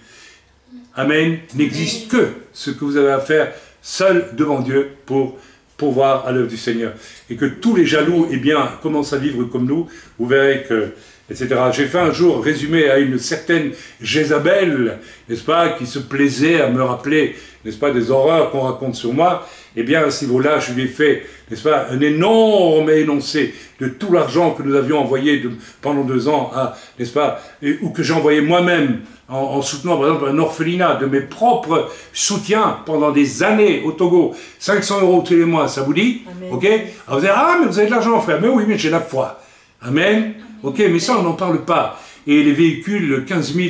Amen, n'existe que ce que vous avez à faire seul devant Dieu pour voir à l'œuvre du Seigneur. Et que tous les jaloux, eh bien, commencent à vivre comme nous, vous verrez que, etc. J'ai fait un jour résumé à une certaine Jézabel, n'est-ce pas, qui se plaisait à me rappeler, n'est-ce pas, des horreurs qu'on raconte sur moi. Eh bien, à ce niveau-là, je lui ai fait, n'est-ce pas, un énorme énoncé de tout l'argent que nous avions envoyé pendant 2 ans, n'est-ce pas, ou que j'ai envoyé moi-même en soutenant, par exemple, un orphelinat, de mes propres soutiens pendant des années au Togo. 500 € tous les mois, ça vous dit? Amen. Ok? Alors vous allez dire, ah, mais vous avez de l'argent, frère. Mais oui, mais j'ai la foi. Amen. Amen. Ok, mais ça, on n'en parle pas. Et les véhicules, 15 000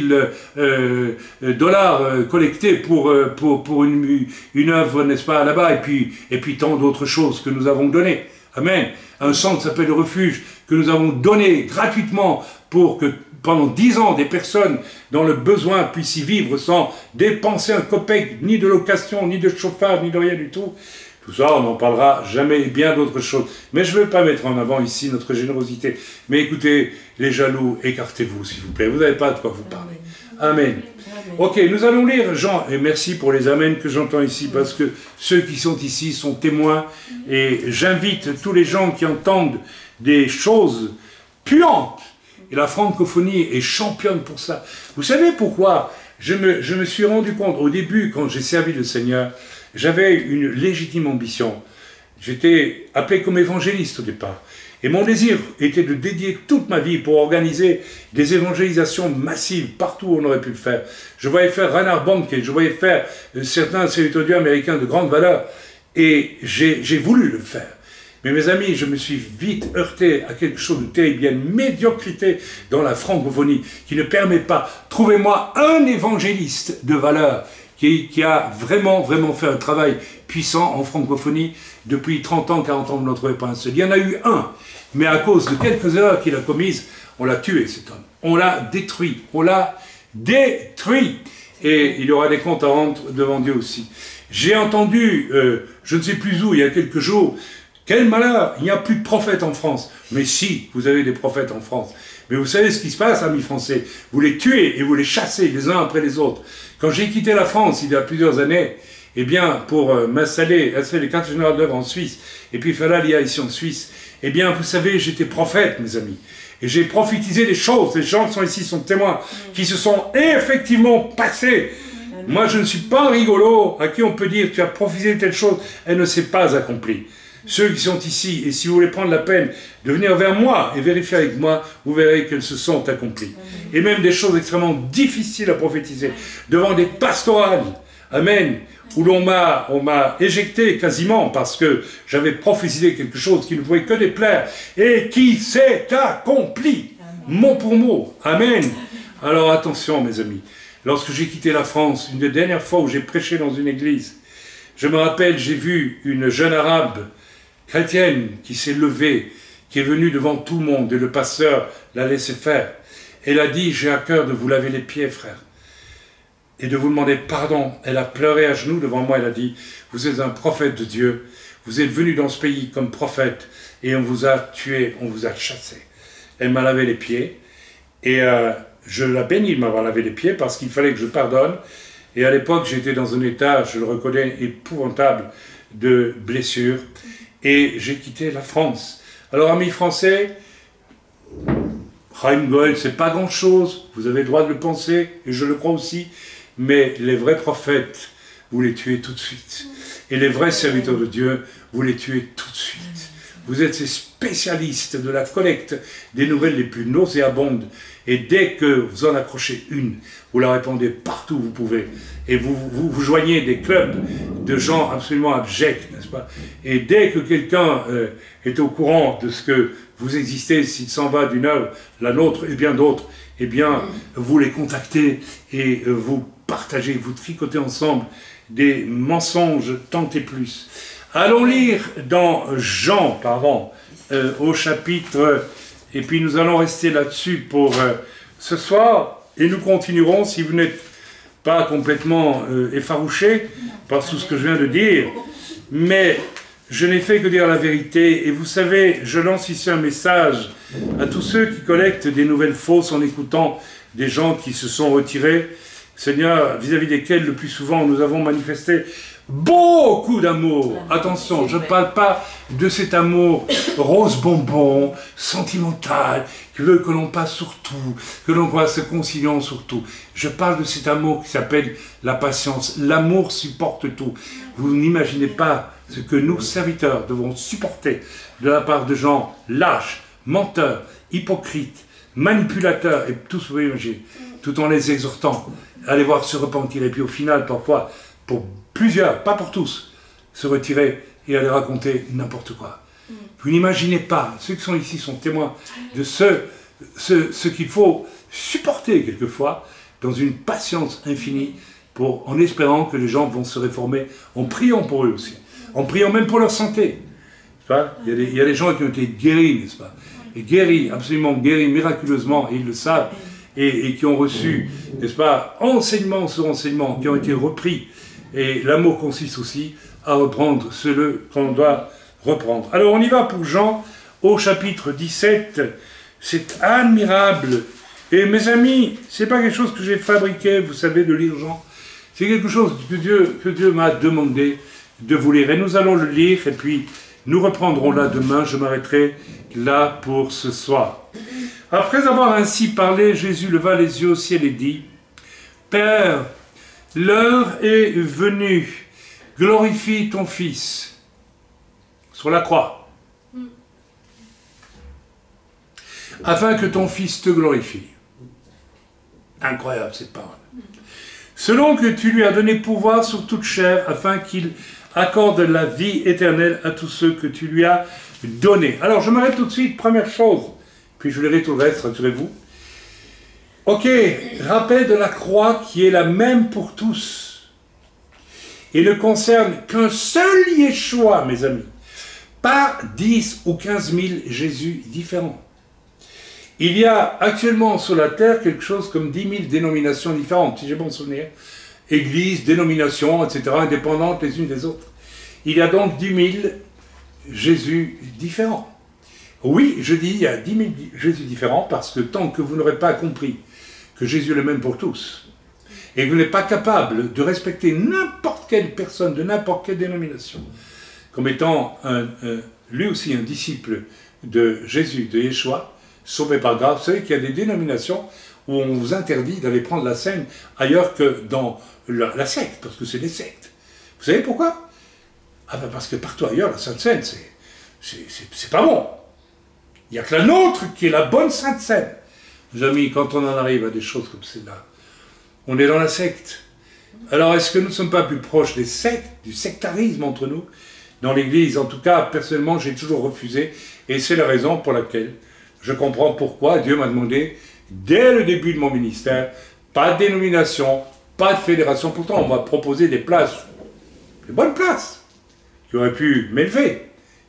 $ collectés pour une œuvre, n'est-ce pas, là-bas, et puis tant d'autres choses que nous avons données. Amen. Un centre s'appelle le Refuge, que nous avons donné gratuitement pour que pendant 10 ans, des personnes dans le besoin puissent y vivre sans dépenser un copec, ni de location, ni de chauffage, ni de rien du tout. Tout ça, on n'en parlera jamais, et bien d'autres choses. Mais je ne veux pas mettre en avant ici notre générosité. Mais écoutez, les jaloux, écartez-vous, s'il vous plaît. Vous n'avez pas de quoi vous parler. Amen. Ok, nous allons lire Jean, et merci pour les amens que j'entends ici, parce que ceux qui sont ici sont témoins, et j'invite tous les gens qui entendent des choses puantes, et la francophonie est championne pour ça. Vous savez pourquoi je me suis rendu compte, au début, quand j'ai servi le Seigneur, j'avais une légitime ambition. J'étais appelé comme évangéliste au départ. Et mon désir était de dédier toute ma vie pour organiser des évangélisations massives partout où on aurait pu le faire. Je voyais faire Reinhard Bonnke, je voyais faire certains serviteurs de Dieu américains de grande valeur. Et j'ai voulu le faire. Mais mes amis, je me suis vite heurté à quelque chose de terrible. Il y a une médiocrité dans la francophonie qui ne permet pas. Trouvez-moi un évangéliste de valeur qui a vraiment fait un travail puissant en francophonie depuis 30 ans, 40 ans, vous n'en trouvez pas un seul. Il y en a eu un, mais à cause de quelques erreurs qu'il a commises, on l'a tué cet homme. On l'a détruit, Et il y aura des comptes à rendre devant Dieu aussi. J'ai entendu, je ne sais plus où, il y a quelques jours, quel malheur, il n'y a plus de prophètes en France. Mais si, vous avez des prophètes en France. Mais vous savez ce qui se passe, amis français, vous les tuez et vous les chassez les uns après les autres. Quand j'ai quitté la France il y a plusieurs années, eh bien, pour m'installer, les quartiers généraux d'œuvre en Suisse, et puis faire l'Alia ici en Suisse, eh bien, vous savez, j'étais prophète, mes amis. Et j'ai prophétisé des choses, les gens qui sont ici sont témoins, qui se sont effectivement passés. Moi, je ne suis pas un rigolo à qui on peut dire, tu as prophétisé telle chose, elle ne s'est pas accomplie. Ceux qui sont ici, et si vous voulez prendre la peine de venir vers moi et vérifier avec moi, vous verrez qu'elles se sont accomplies. Et même des choses extrêmement difficiles à prophétiser, devant des pastorales, amen, où on m'a éjecté quasiment parce que j'avais prophétisé quelque chose qui ne pouvait que déplaire et qui s'est accompli, mot pour mot, amen. Alors attention mes amis, lorsque j'ai quitté la France, une des dernières fois où j'ai prêché dans une église, je me rappelle, j'ai vu une jeune arabe chrétienne qui s'est levée, qui est venue devant tout le monde, et le pasteur l'a laissé faire. Elle a dit, j'ai à cœur de vous laver les pieds, frère, et de vous demander pardon. Elle a pleuré à genoux devant moi, elle a dit, vous êtes un prophète de Dieu, vous êtes venu dans ce pays comme prophète, et on vous a tué, on vous a chassé. Elle m'a lavé les pieds, et je la bénis de m'avoir lavé les pieds, parce qu'il fallait que je pardonne, et à l'époque, j'étais dans un état, je le reconnais, épouvantable de blessures, et j'ai quitté la France. Alors, amis français, Chaim Goel, c'est pas grand-chose, vous avez le droit de le penser, et je le crois aussi, mais les vrais prophètes, vous les tuez tout de suite. Et les vrais serviteurs de Dieu, vous les tuez tout de suite. Vous êtes ces spécialistes de la collecte des nouvelles les plus nauséabondes, et dès que vous en accrochez une, vous la répandez partout où vous pouvez. Et vous joignez des clubs de gens absolument abjects, n'est-ce pas? Et dès que quelqu'un est au courant de ce que vous existez, s'il s'en va d'une œuvre, la nôtre et bien d'autres, eh bien, vous les contactez et vous partagez, vous tricotez ensemble des mensonges tant et plus. Allons lire dans Jean, au chapitre, et puis nous allons rester là-dessus pour ce soir, et nous continuerons, si vous n'êtes pas complètement effarouchés par tout ce que je viens de dire, mais je n'ai fait que dire la vérité, et vous savez, je lance ici un message à tous ceux qui collectent des nouvelles fausses en écoutant des gens qui se sont retirés, Seigneur, vis-à-vis desquels le plus souvent nous avons manifesté beaucoup d'amour. Attention, je ne parle pas de cet amour rose bonbon, sentimental, qui veut que l'on passe sur tout, que l'on voit se conciliant sur tout. Je parle de cet amour qui s'appelle la patience. L'amour supporte tout. Vous n'imaginez pas ce que nous, serviteurs, devons supporter de la part de gens lâches, menteurs, hypocrites, manipulateurs, et tout ce que vous imaginez, tout en les exhortant à les voir se repentir. Et puis au final, parfois, pour plusieurs, pas pour tous, se retirer et aller raconter n'importe quoi. Vous n'imaginez pas, ceux qui sont ici sont témoins de ce qu'il faut supporter quelquefois dans une patience infinie en espérant que les gens vont se réformer, en priant pour eux aussi, en priant même pour leur santé. Il y a des gens qui ont été guéris, n'est-ce pas? Et guéris, absolument guéris miraculeusement, et ils le savent, et qui ont reçu, n'est-ce pas, enseignement sur enseignement, qui ont été repris. Et l'amour consiste aussi à reprendre ce qu'on doit reprendre. Alors on y va pour Jean au chapitre 17. C'est admirable. Et mes amis, c'est pas quelque chose que j'ai fabriqué, vous savez, de lire Jean. C'est quelque chose que Dieu m'a demandé de vous lire. Et nous allons le lire, et puis nous reprendrons là demain. Je m'arrêterai là pour ce soir. Après avoir ainsi parlé, Jésus leva les yeux au ciel et dit, « Père, l'heure est venue, glorifie ton Fils. » Sur la croix. « Afin que ton Fils te glorifie. » Incroyable cette parole. « Selon que tu lui as donné pouvoir sur toute chair, afin qu'il accorde la vie éternelle à tous ceux que tu lui as donnés. » Alors je m'arrête tout de suite, première chose, puis je lirai tout le reste, rassurez-vous. Ok, rappel de la croix qui est la même pour tous. Et ne concerne qu'un seul Yeshua, mes amis. Pas 10 ou 15 000 Jésus différents. Il y a actuellement sur la terre quelque chose comme 10 000 dénominations différentes, si j'ai bon souvenir. Églises, dénominations, etc., indépendantes les unes des autres. Il y a donc 10 000 Jésus différents. Oui, je dis il y a 10 000 Jésus différents parce que tant que vous n'aurez pas compris que Jésus est le même pour tous, et que vous n'êtes pas capable de respecter n'importe quelle personne de n'importe quelle dénomination, comme étant lui aussi un disciple de Jésus, de Yeshua, sauvé par grâce, vous savez qu'il y a des dénominations où on vous interdit d'aller prendre la scène ailleurs que dans la secte, parce que c'est des sectes. Vous savez pourquoi? Ah ben parce que partout ailleurs, la Sainte Seine, c'est pas bon. Il n'y a que la nôtre qui est la bonne Sainte Seine. Mes amis, quand on en arrive à des choses comme celle-là, on est dans la secte. Alors est-ce que nous ne sommes pas plus proches des sectes, du sectarisme entre nous? Dans l'Église, en tout cas, personnellement, j'ai toujours refusé, et c'est la raison pour laquelle je comprends pourquoi Dieu m'a demandé, dès le début de mon ministère, pas de dénomination, pas de fédération. Pourtant, on m'a proposé des places, des bonnes places, qui auraient pu m'élever.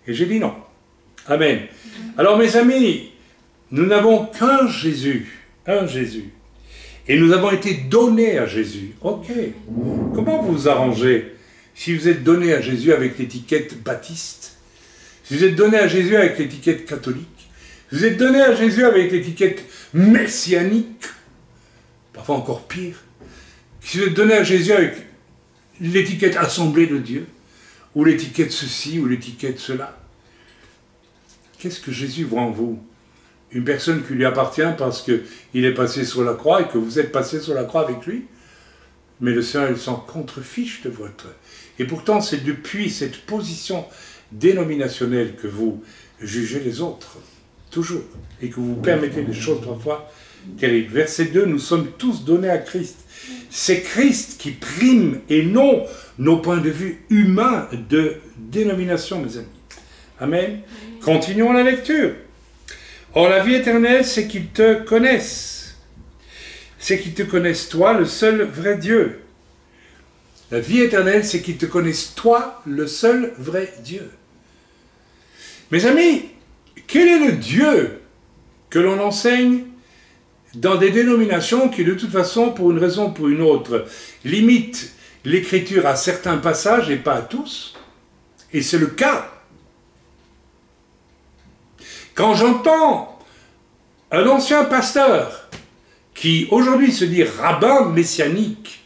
Et j'ai dit non. Amen. Alors, mes amis, nous n'avons qu'un Jésus, un Jésus. Et nous avons été donnés à Jésus. Ok. Comment vous vous arrangez si vous êtes donné à Jésus avec l'étiquette baptiste? Si vous êtes donné à Jésus avec l'étiquette catholique? Vous êtes donné à Jésus avec l'étiquette messianique, parfois encore pire. Si vous êtes donné à Jésus avec l'étiquette assemblée de Dieu, ou l'étiquette ceci, ou l'étiquette cela, qu'est-ce que Jésus voit en vous? Une personne qui lui appartient parce qu'il est passé sur la croix et que vous êtes passé sur la croix avec lui? Mais le Seigneur, il s'en contrefiche de votre. Et pourtant, c'est depuis cette position dénominationnelle que vous jugez les autres. Toujours, et que vous permettez des choses parfois terribles. Verset 2, nous sommes tous donnés à Christ. C'est Christ qui prime et non nos points de vue humains de dénomination, mes amis. Amen. Continuons la lecture. Or, la vie éternelle, c'est qu'ils te connaissent. C'est qu'ils te connaissent, toi, le seul vrai Dieu. La vie éternelle, c'est qu'ils te connaissent, toi, le seul vrai Dieu. Mes amis, quel est le Dieu que l'on enseigne dans des dénominations qui, de toute façon, pour une raison ou pour une autre, limitent l'écriture à certains passages et pas à tous? Et c'est le cas. Quand j'entends un ancien pasteur qui aujourd'hui se dit rabbin messianique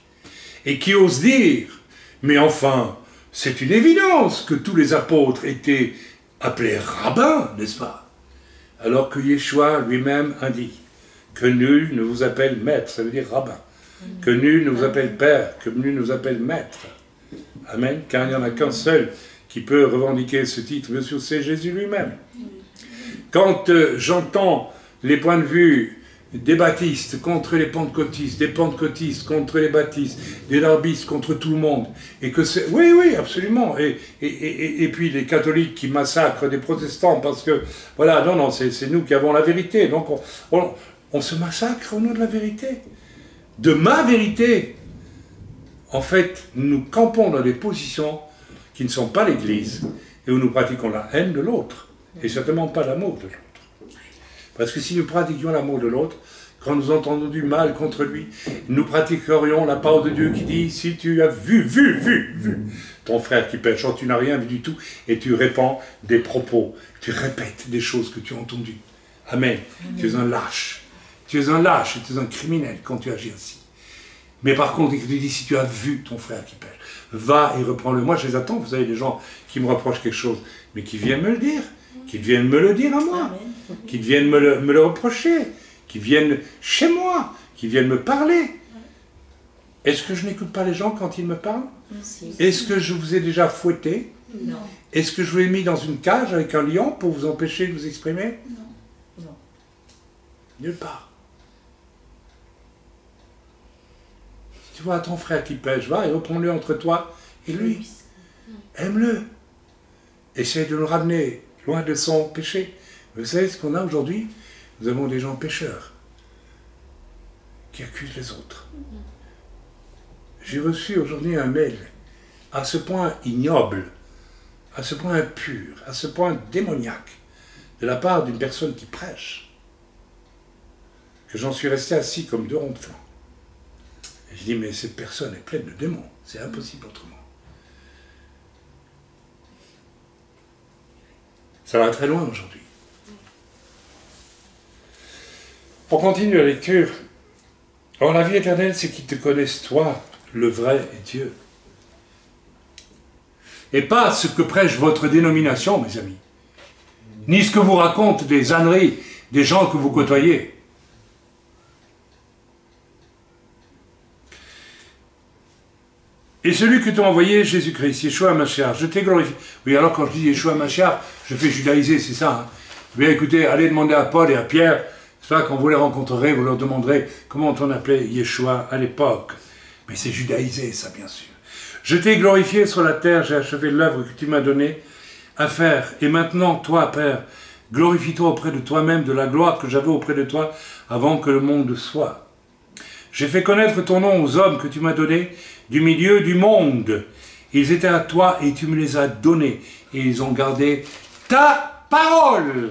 et qui ose dire, mais enfin, c'est une évidence que tous les apôtres étaient appelé rabbin, n'est-ce pas? Alors que Yeshua lui-même indique que nul ne vous appelle maître, ça veut dire rabbin, que nul ne vous appelle père, que nul ne vous appelle maître. Amen, car il n'y en a qu'un seul qui peut revendiquer ce titre, bien sûr, c'est Jésus lui-même. Quand j'entends les points de vue des baptistes contre les pentecôtistes, des pentecôtistes contre les baptistes, des larbistes contre tout le monde, et que c'est... Oui, oui, absolument. Et puis les catholiques qui massacrent des protestants parce que... Voilà, non, non, c'est nous qui avons la vérité. Donc on se massacre au nom de la vérité. De ma vérité. En fait, nous campons dans des positions qui ne sont pas l'Église et où nous pratiquons la haine de l'autre et certainement pas l'amour de l'autre. Parce que si nous pratiquions l'amour de l'autre, quand nous entendons du mal contre lui, nous pratiquerions la parole de Dieu qui dit, si tu as vu ton frère qui pêche, or tu n'as rien vu du tout, et tu répands des propos, tu répètes des choses que tu as entendues. Amen. Tu es un lâche. Tu es un lâche, tu es un criminel quand tu agis ainsi. Mais par contre, il te dit, si tu as vu ton frère qui pêche, va et reprends-le. Moi, je les attends, vous savez, des gens qui me reprochent quelque chose, mais qui viennent me le dire, qui viennent me le dire à moi, qui viennent me le reprocher, qui viennent chez moi, qui viennent me parler. Est-ce que je n'écoute pas les gens quand ils me parlent? Est-ce que je vous ai déjà fouetté? Non. Est-ce que je vous ai mis dans une cage avec un lion pour vous empêcher de vous exprimer? Non. Non. Nulle part. Si tu vois ton frère qui pêche, va et reprends-le entre toi et lui. Aime-le. Essaye de le ramener loin de son péché. Vous savez ce qu'on a aujourd'hui? Nous avons des gens pécheurs qui accusent les autres. J'ai reçu aujourd'hui un mail à ce point ignoble, à ce point impur, à ce point démoniaque, de la part d'une personne qui prêche, que j'en suis resté assis comme deux ronds de flanc. Et je dis, mais cette personne est pleine de démons, c'est impossible autrement. Ça va très loin aujourd'hui. Pour continuer la lecture, or la vie éternelle, c'est qu'ils te connaissent toi, le vrai Dieu. Et pas ce que prêche votre dénomination, mes amis, ni ce que vous racontent des âneries des gens que vous côtoyez. Et celui que tu as envoyé, Jésus-Christ, Yeshua Mashiach, je t'ai glorifié. Oui, alors quand je dis Yeshua Mashiach, je fais judaïser, c'est ça. Hein. Bien écoutez, allez demander à Paul et à Pierre, c'est pas quand vous les rencontrerez, vous leur demanderez comment on appelait Yeshua à l'époque. Mais c'est judaïsé, ça, bien sûr. Je t'ai glorifié sur la terre, j'ai achevé l'œuvre que tu m'as donnée à faire. Et maintenant, toi, Père, glorifie-toi auprès de toi-même de la gloire que j'avais auprès de toi avant que le monde soit. J'ai fait connaître ton nom aux hommes que tu m'as donnés du milieu du monde. Ils étaient à toi et tu me les as donnés. Et ils ont gardé ta parole.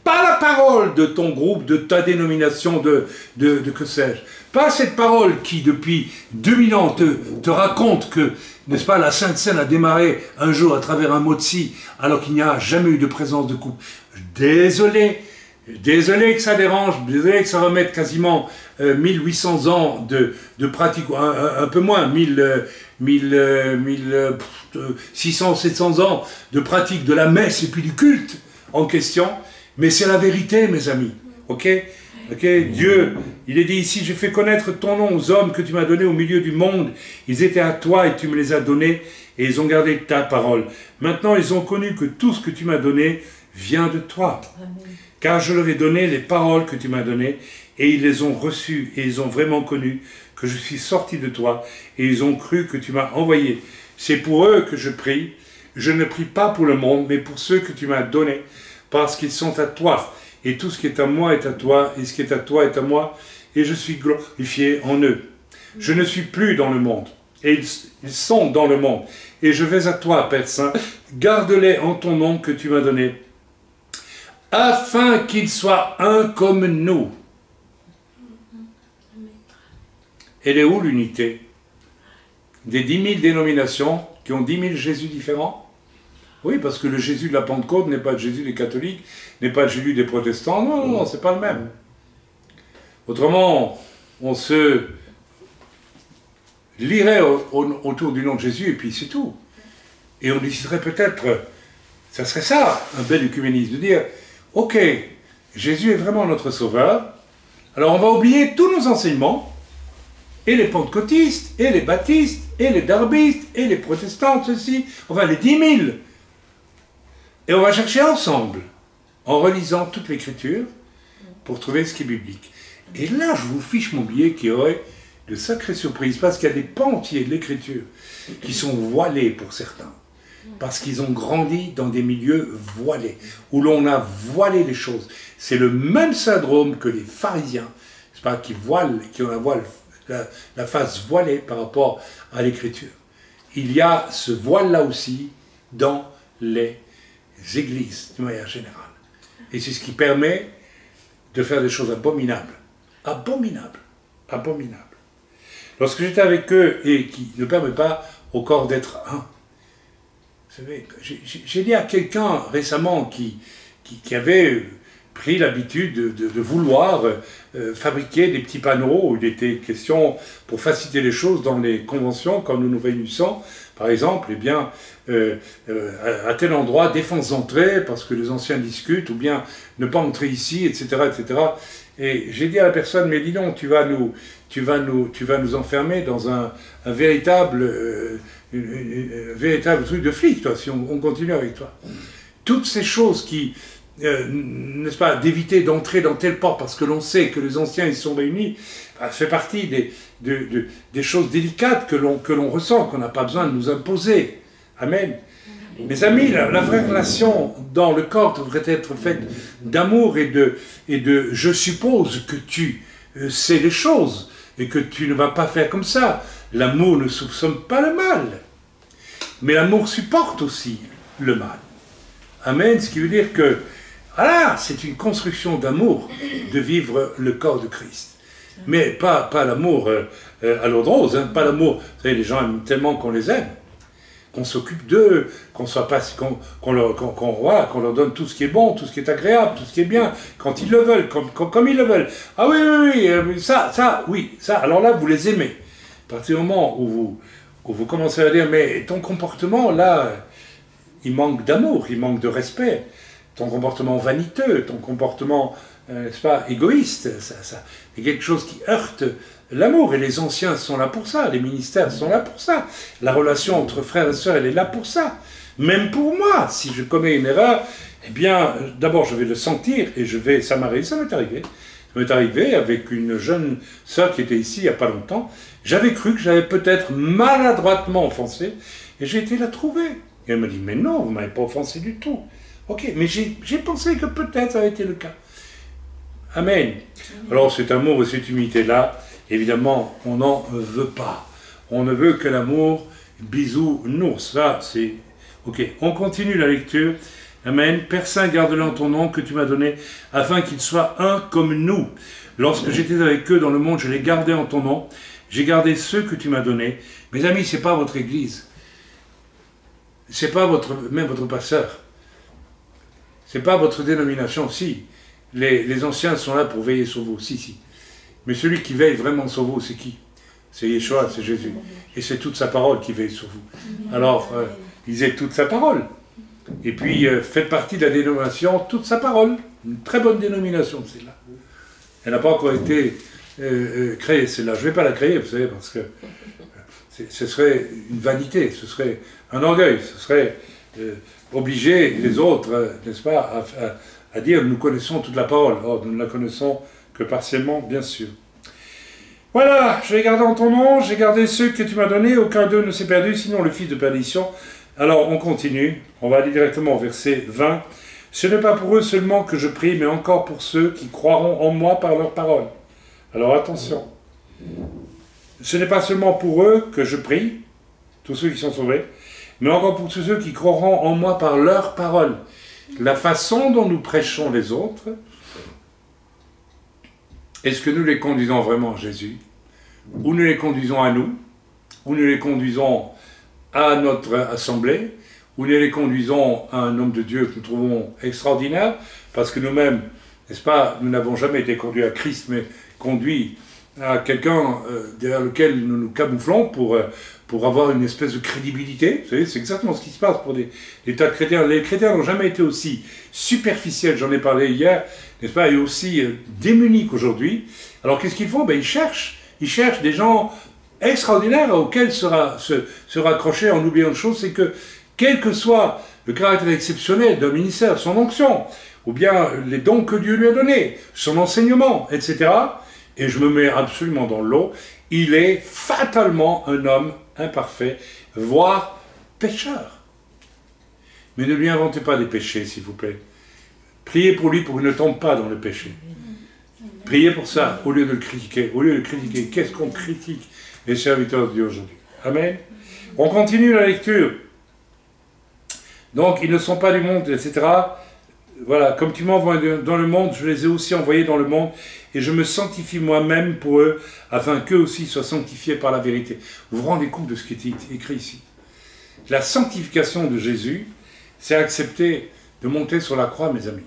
Pas la parole de ton groupe, de ta dénomination, de que sais-je. Pas cette parole qui, depuis 2000 ans, te raconte que, n'est-ce pas, la Sainte Seine a démarré un jour à travers un motzi, alors qu'il n'y a jamais eu de présence de couple. Désolé que ça dérange, désolé que ça remette quasiment 1800 ans de pratique, un peu moins, 1600, 700 ans de pratique de la messe et puis du culte en question. Mais c'est la vérité, mes amis. Ok? Dieu, il est dit ici, j'ai fait connaître ton nom aux hommes que tu m'as donnés au milieu du monde. Ils étaient à toi et tu me les as donnés et ils ont gardé ta parole. Maintenant, ils ont connu que tout ce que tu m'as donné vient de toi. Amen. Car je leur ai donné les paroles que tu m'as données et ils les ont reçues et ils ont vraiment connu que je suis sorti de toi et ils ont cru que tu m'as envoyé. C'est pour eux que je prie. Je ne prie pas pour le monde, mais pour ceux que tu m'as donnés, parce qu'ils sont à toi. Et tout ce qui est à moi est à toi, et ce qui est à toi est à moi, et je suis glorifié en eux. Je ne suis plus dans le monde, et ils sont dans le monde. Et je vais à toi, Père Saint, garde-les en ton nom que tu m'as donné, afin qu'ils soient un comme nous. Elle est où l'unité? Des 10 000 dénominations qui ont 10 000 Jésus différents? Oui, parce que le Jésus de la Pentecôte n'est pas le Jésus des catholiques, n'est pas le Jésus des protestants. Non, non, c'est pas le même. Autrement, on se lirait autour du nom de Jésus et puis c'est tout. Et on déciderait peut-être, ça serait ça, un bel œcuménisme, de dire, ok, Jésus est vraiment notre sauveur, alors on va oublier tous nos enseignements, et les pentecôtistes, et les baptistes, et les darbistes, et les protestants, ceci, enfin les 10 000. Et on va chercher ensemble, en relisant toute l'Écriture, pour trouver ce qui est biblique. Et là, je vous fiche mon billet qui aurait de sacrées surprises, parce qu'il y a des pans entiers de l'Écriture qui sont voilés pour certains, parce qu'ils ont grandi dans des milieux voilés, où l'on a voilé les choses. C'est le même syndrome que les pharisiens, c'est pas, qui ont la face voilée par rapport à l'Écriture. Il y a ce voile-là aussi dans les églises, de manière générale. Et c'est ce qui permet de faire des choses abominables. Abominables. Abominables. Lorsque j'étais avec eux et qui ne permet pas au corps d'être un. Vous savez, j'ai dit à quelqu'un récemment qui avait pris l'habitude de vouloir fabriquer des petits panneaux où il était question, pour faciliter les choses dans les conventions, quand nous nous réunissons, par exemple, eh bien, à tel endroit, défense d'entrée, parce que les anciens discutent, ou bien ne pas entrer ici, etc., etc. Et j'ai dit à la personne, mais dis donc, tu vas nous enfermer dans un véritable truc de flic, toi, si on continue avec toi. Toutes ces choses qui, n'est-ce pas, d'éviter d'entrer dans telle porte parce que l'on sait que les anciens y sont réunis, ça fait partie des choses délicates que l'on ressent, qu'on n'a pas besoin de nous imposer. Amen. Mes amis, la vraie relation dans le corps devrait être faite d'amour et de je suppose que tu sais les choses et que tu ne vas pas faire comme ça. L'amour ne soupçonne pas le mal, mais l'amour supporte aussi le mal. Amen, ce qui veut dire que, voilà, c'est une construction d'amour de vivre le corps de Christ. Mais pas l'amour à l'eau de rose, hein, pas l'amour, vous savez, les gens aiment tellement qu'on les aime, qu'on s'occupe d'eux, qu'on leur donne tout ce qui est bon, tout ce qui est agréable, tout ce qui est bien, quand ils le veulent, comme ils le veulent. Ah oui, ça, alors là, vous les aimez. À partir du moment où vous commencez à dire, mais ton comportement, là, il manque d'amour, il manque de respect, ton comportement vaniteux, ton comportement, n'est-ce pas, égoïste, ça est quelque chose qui heurte l'amour, et les anciens sont là pour ça, les ministères sont là pour ça, la relation entre frères et sœurs, elle est là pour ça. Même pour moi, si je commets une erreur, eh bien, d'abord je vais le sentir, et ça m'est arrivé avec une jeune sœur qui était ici il n'y a pas longtemps. J'avais cru que j'avais peut-être maladroitement offensé, et j'ai été la trouver. Et elle m'a dit, mais non, vous ne m'avez pas offensé du tout. Ok, mais j'ai pensé que peut-être ça avait été le cas. Amen. Alors cet amour et cette humilité-là, évidemment, on n'en veut pas. On ne veut que l'amour, bisounours. Ça, c'est... Ok, on continue la lecture. Amen. Père Saint, garde-le en ton nom que tu m'as donné, afin qu'ils soient un comme nous. Lorsque j'étais avec eux dans le monde, je les gardais en ton nom. J'ai gardé ceux que tu m'as donnés. Mes amis, ce n'est pas votre église. Ce n'est pas même votre pasteur. Ce n'est pas votre dénomination. Si, les anciens sont là pour veiller sur vous. Si. Mais celui qui veille vraiment sur vous, c'est qui? C'est Yeshua, c'est Jésus. Et c'est toute sa parole qui veille sur vous. Alors, lisez toute sa parole. Et puis, faites partie de la dénomination, toute sa parole. Une très bonne dénomination, celle-là. Elle n'a pas encore été créée, celle-là. Je ne vais pas la créer, vous savez, parce que ce serait une vanité, ce serait un orgueil, ce serait obliger les autres, n'est-ce pas, à dire nous connaissons toute la parole. Or, nous ne la connaissons que partiellement, bien sûr. Voilà, je vais garder en ton nom, j'ai gardé ceux que tu m'as donnés, aucun d'eux ne s'est perdu, sinon le fils de perdition. Alors, on continue, on va aller directement au verset 20. Ce n'est pas pour eux seulement que je prie, mais encore pour ceux qui croiront en moi par leur parole. Alors, attention. Ce n'est pas seulement pour eux que je prie, tous ceux qui sont sauvés, mais encore pour tous ceux qui croiront en moi par leur parole. La façon dont nous prêchons les autres, est-ce que nous les conduisons vraiment à Jésus? Ou nous les conduisons à nous? Ou nous les conduisons à notre assemblée? Ou nous les conduisons à un homme de Dieu que nous trouvons extraordinaire? Parce que nous-mêmes, n'est-ce pas, nous n'avons jamais été conduits à Christ, mais conduits à quelqu'un derrière lequel nous nous camouflons pour avoir une espèce de crédibilité. Vous savez, c'est exactement ce qui se passe pour des tas de chrétiens. Les chrétiens n'ont jamais été aussi superficiels, j'en ai parlé hier, n'est-ce pas, et aussi démunis qu'aujourd'hui. Alors qu'est-ce qu'ils font? Ben, ils cherchent des gens extraordinaires auxquels se raccrocher en oubliant une chose, c'est que quel que soit le caractère exceptionnel d'un ministère, son onction, ou bien les dons que Dieu lui a donnés, son enseignement, etc., et je me mets absolument dans l'eau, il est fatalement un homme imparfait, voire pécheur. Mais ne lui inventez pas des péchés, s'il vous plaît. Priez pour lui pour qu'il ne tombe pas dans le péché. Priez pour ça, au lieu de le critiquer. Au lieu de le critiquer, qu'est-ce qu'on critique les serviteurs de Dieu aujourd'hui? Amen. On continue la lecture. Donc, ils ne sont pas du monde, etc. voilà, comme tu m'envoies dans le monde, je les ai aussi envoyés dans le monde, et je me sanctifie moi-même pour eux, afin qu'eux aussi soient sanctifiés par la vérité. Vous vous rendez compte de ce qui est écrit ici? La sanctification de Jésus, c'est accepter de monter sur la croix, mes amis.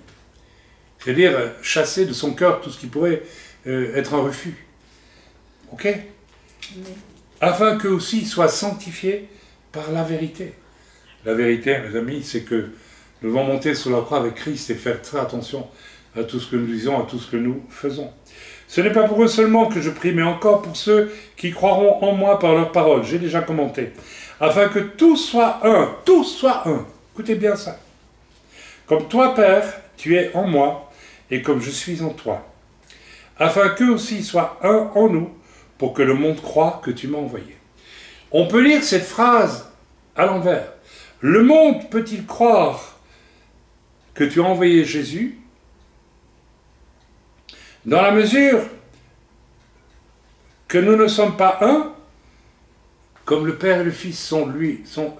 C'est-à-dire chasser de son cœur tout ce qui pourrait être un refus. Ok? Oui. Afin qu'eux aussi soient sanctifiés par la vérité. La vérité, mes amis, c'est que nous devons monter sur la croix avec Christ et faire très attention à tout ce que nous disons, à tout ce que nous faisons. Ce n'est pas pour eux seulement que je prie, mais encore pour ceux qui croiront en moi par leur parole. J'ai déjà commenté. Afin que tout soit un, tout soit un. Écoutez bien ça. Comme toi, Père, tu es en moi, et comme je suis en toi. Afin qu'eux aussi soient un en nous, pour que le monde croie que tu m'as envoyé. On peut lire cette phrase à l'envers. Le monde peut-il croire que tu as envoyé Jésus dans la mesure que nous ne sommes pas un, comme le Père et le Fils sont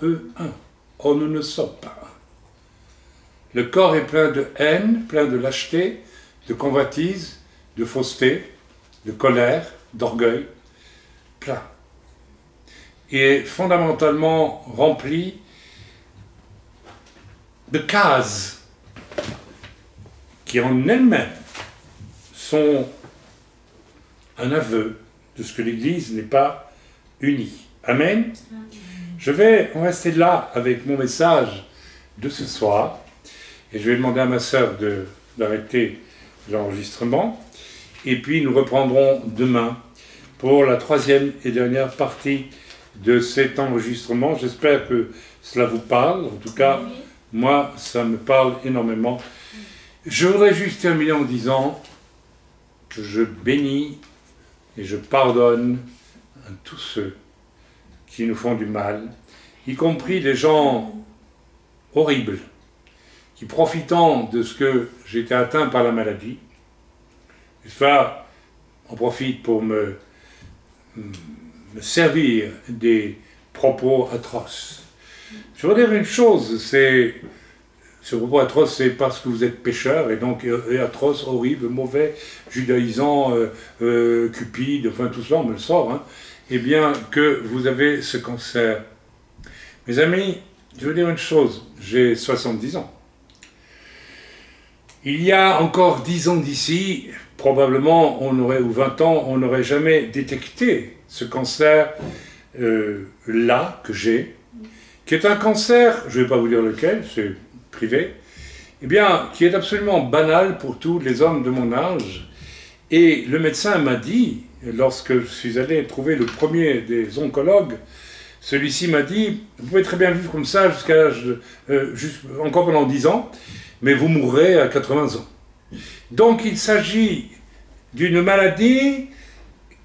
eux un. Or nous ne sommes pas un. Le corps est plein de haine, plein de lâcheté, de convoitise, de fausseté, de colère, d'orgueil, plein. Et fondamentalement rempli de cases qui en elles-mêmes sont un aveu de ce que l'Église n'est pas unie. Amen. Je vais en rester là avec mon message de ce soir et je vais demander à ma sœur d'arrêter l'enregistrement et puis nous reprendrons demain pour la troisième et dernière partie de cet enregistrement. J'espère que cela vous parle. En tout cas, moi, ça me parle énormément. Je voudrais juste terminer en disant que je bénis et je pardonne à tous ceux qui nous font du mal, y compris les gens horribles, qui profitant de ce que j'étais atteint par la maladie, en profitent pour me servir des propos atroces. Je veux dire une chose, ce propos atroce, c'est parce que vous êtes pécheur, et donc atroce, horrible, mauvais, judaïsant, cupide, enfin tout cela, on me le sort, hein, eh bien que vous avez ce cancer. Mes amis, je veux dire une chose, j'ai 70 ans. Il y a encore 10 ans d'ici, probablement, ou 20 ans, on n'aurait jamais détecté ce cancer-là que j'ai, qui est un cancer, je ne vais pas vous dire lequel, c'est privé, eh bien, qui est absolument banal pour tous les hommes de mon âge. Et le médecin m'a dit, lorsque je suis allé trouver le premier des oncologues, celui-ci m'a dit, vous pouvez très bien vivre comme ça jusqu'à l'âge encore pendant 10 ans, mais vous mourrez à 80 ans. Donc il s'agit d'une maladie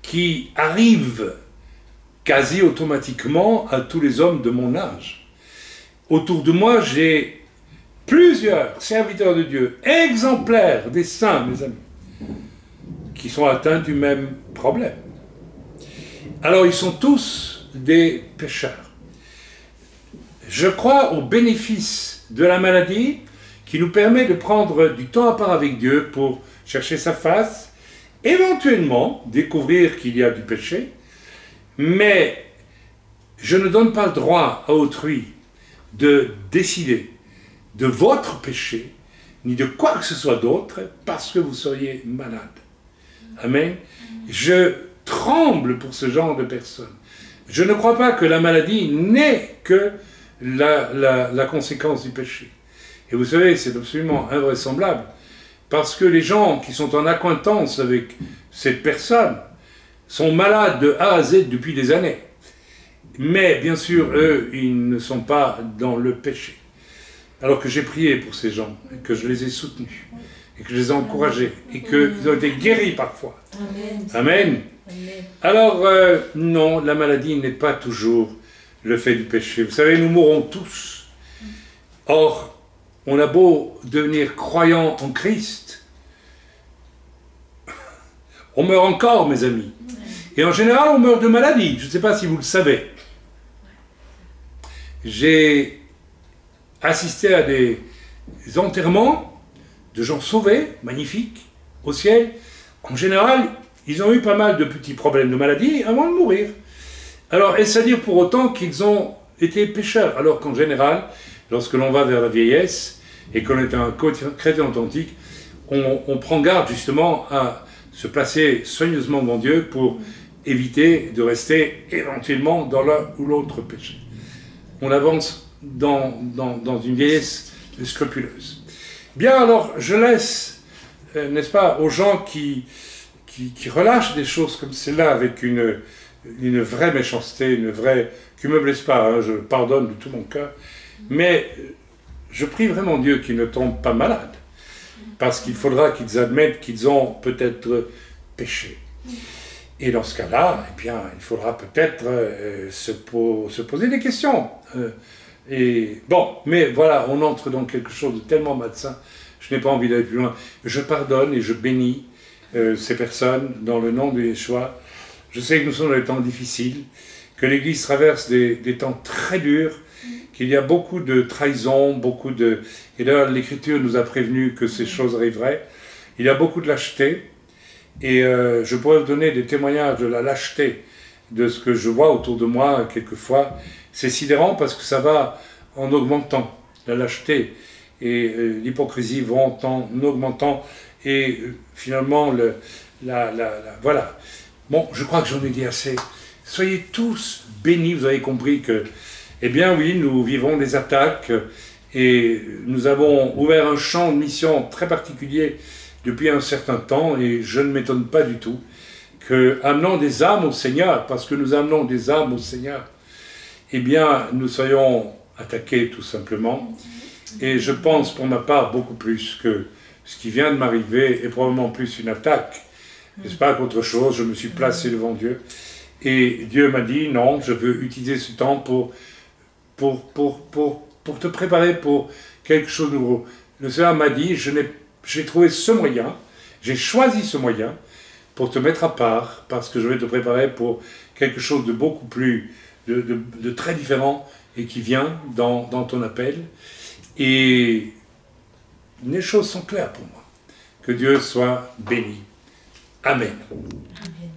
qui arrive quasi automatiquement à tous les hommes de mon âge. Autour de moi, j'ai plusieurs serviteurs de Dieu, exemplaires des saints, mes amis, qui sont atteints du même problème. Alors ils sont tous des pécheurs. Je crois au bénéfice de la maladie qui nous permet de prendre du temps à part avec Dieu pour chercher sa face, éventuellement découvrir qu'il y a du péché, mais je ne donne pas le droit à autrui de décider de votre péché, ni de quoi que ce soit d'autre, parce que vous seriez malade. Amen. Je tremble pour ce genre de personnes. Je ne crois pas que la maladie n'est que la conséquence du péché. Et vous savez, c'est absolument invraisemblable, parce que les gens qui sont en accointance avec cette personne sont malades de A à Z depuis des années. Mais bien sûr, eux, ils ne sont pas dans le péché. Alors que j'ai prié pour ces gens, et que je les ai soutenus, et que je les ai encouragés, et qu'ils ont été guéris parfois. Amen. Amen. Amen. Alors, non, la maladie n'est pas toujours le fait du péché. Vous savez, nous mourrons tous. Or, on a beau devenir croyant en Christ, on meurt encore, mes amis. Et en général, on meurt de maladie. Je ne sais pas si vous le savez. J'ai assisté à des enterrements de gens sauvés, magnifiques, au ciel. En général, ils ont eu pas mal de petits problèmes de maladie avant de mourir. Alors, est-ce à dire pour autant qu'ils ont été pécheurs? Alors qu'en général, lorsque l'on va vers la vieillesse et qu'on est un chrétien authentique, on prend garde justement à se placer soigneusement devant Dieu pour éviter de rester éventuellement dans l'un ou l'autre péché. On avance dans une vieillesse scrupuleuse. Bien, alors, je laisse, n'est-ce pas, aux gens qui relâchent des choses comme celle-là avec une vraie méchanceté, qui ne me blesse pas, hein, je pardonne de tout mon cœur, mais je prie vraiment Dieu qu'ils ne tombent pas malades, parce qu'il faudra qu'ils admettent qu'ils ont peut-être péché. Et dans ce cas-là, eh bien, il faudra peut-être se poser des questions. Et bon, mais voilà, on entre dans quelque chose de tellement malsain, je n'ai pas envie d'aller plus loin. Je pardonne et je bénis ces personnes dans le nom de Yeshua. Je sais que nous sommes dans des temps difficiles, que l'Église traverse des temps très durs, qu'il y a beaucoup de trahisons, et d'ailleurs l'Écriture nous a prévenu que ces choses arriveraient. Il y a beaucoup de lâcheté, et je pourrais vous donner des témoignages de la lâcheté de ce que je vois autour de moi quelquefois. C'est sidérant parce que ça va en augmentant, la lâcheté et l'hypocrisie vont en augmentant, et finalement, voilà. Bon, je crois que j'en ai dit assez. Soyez tous bénis, vous avez compris que, eh bien oui, nous vivons des attaques et nous avons ouvert un champ de mission très particulier depuis un certain temps, et je ne m'étonne pas du tout que, amenant des âmes au Seigneur, parce que nous amenons des âmes au Seigneur, eh bien, nous soyons attaqués tout simplement. Et je pense pour ma part beaucoup plus que ce qui vient de m'arriver est probablement plus une attaque, n'est-ce pas, qu'autre chose. Je me suis placé devant Dieu et Dieu m'a dit non, je veux utiliser ce temps pour te préparer pour quelque chose de nouveau. Le Seigneur m'a dit, j'ai trouvé ce moyen, j'ai choisi ce moyen pour te mettre à part, parce que je vais te préparer pour quelque chose de beaucoup plus, de très différent, et qui vient dans ton appel. Et les choses sont claires pour moi. Que Dieu soit béni. Amen. Amen.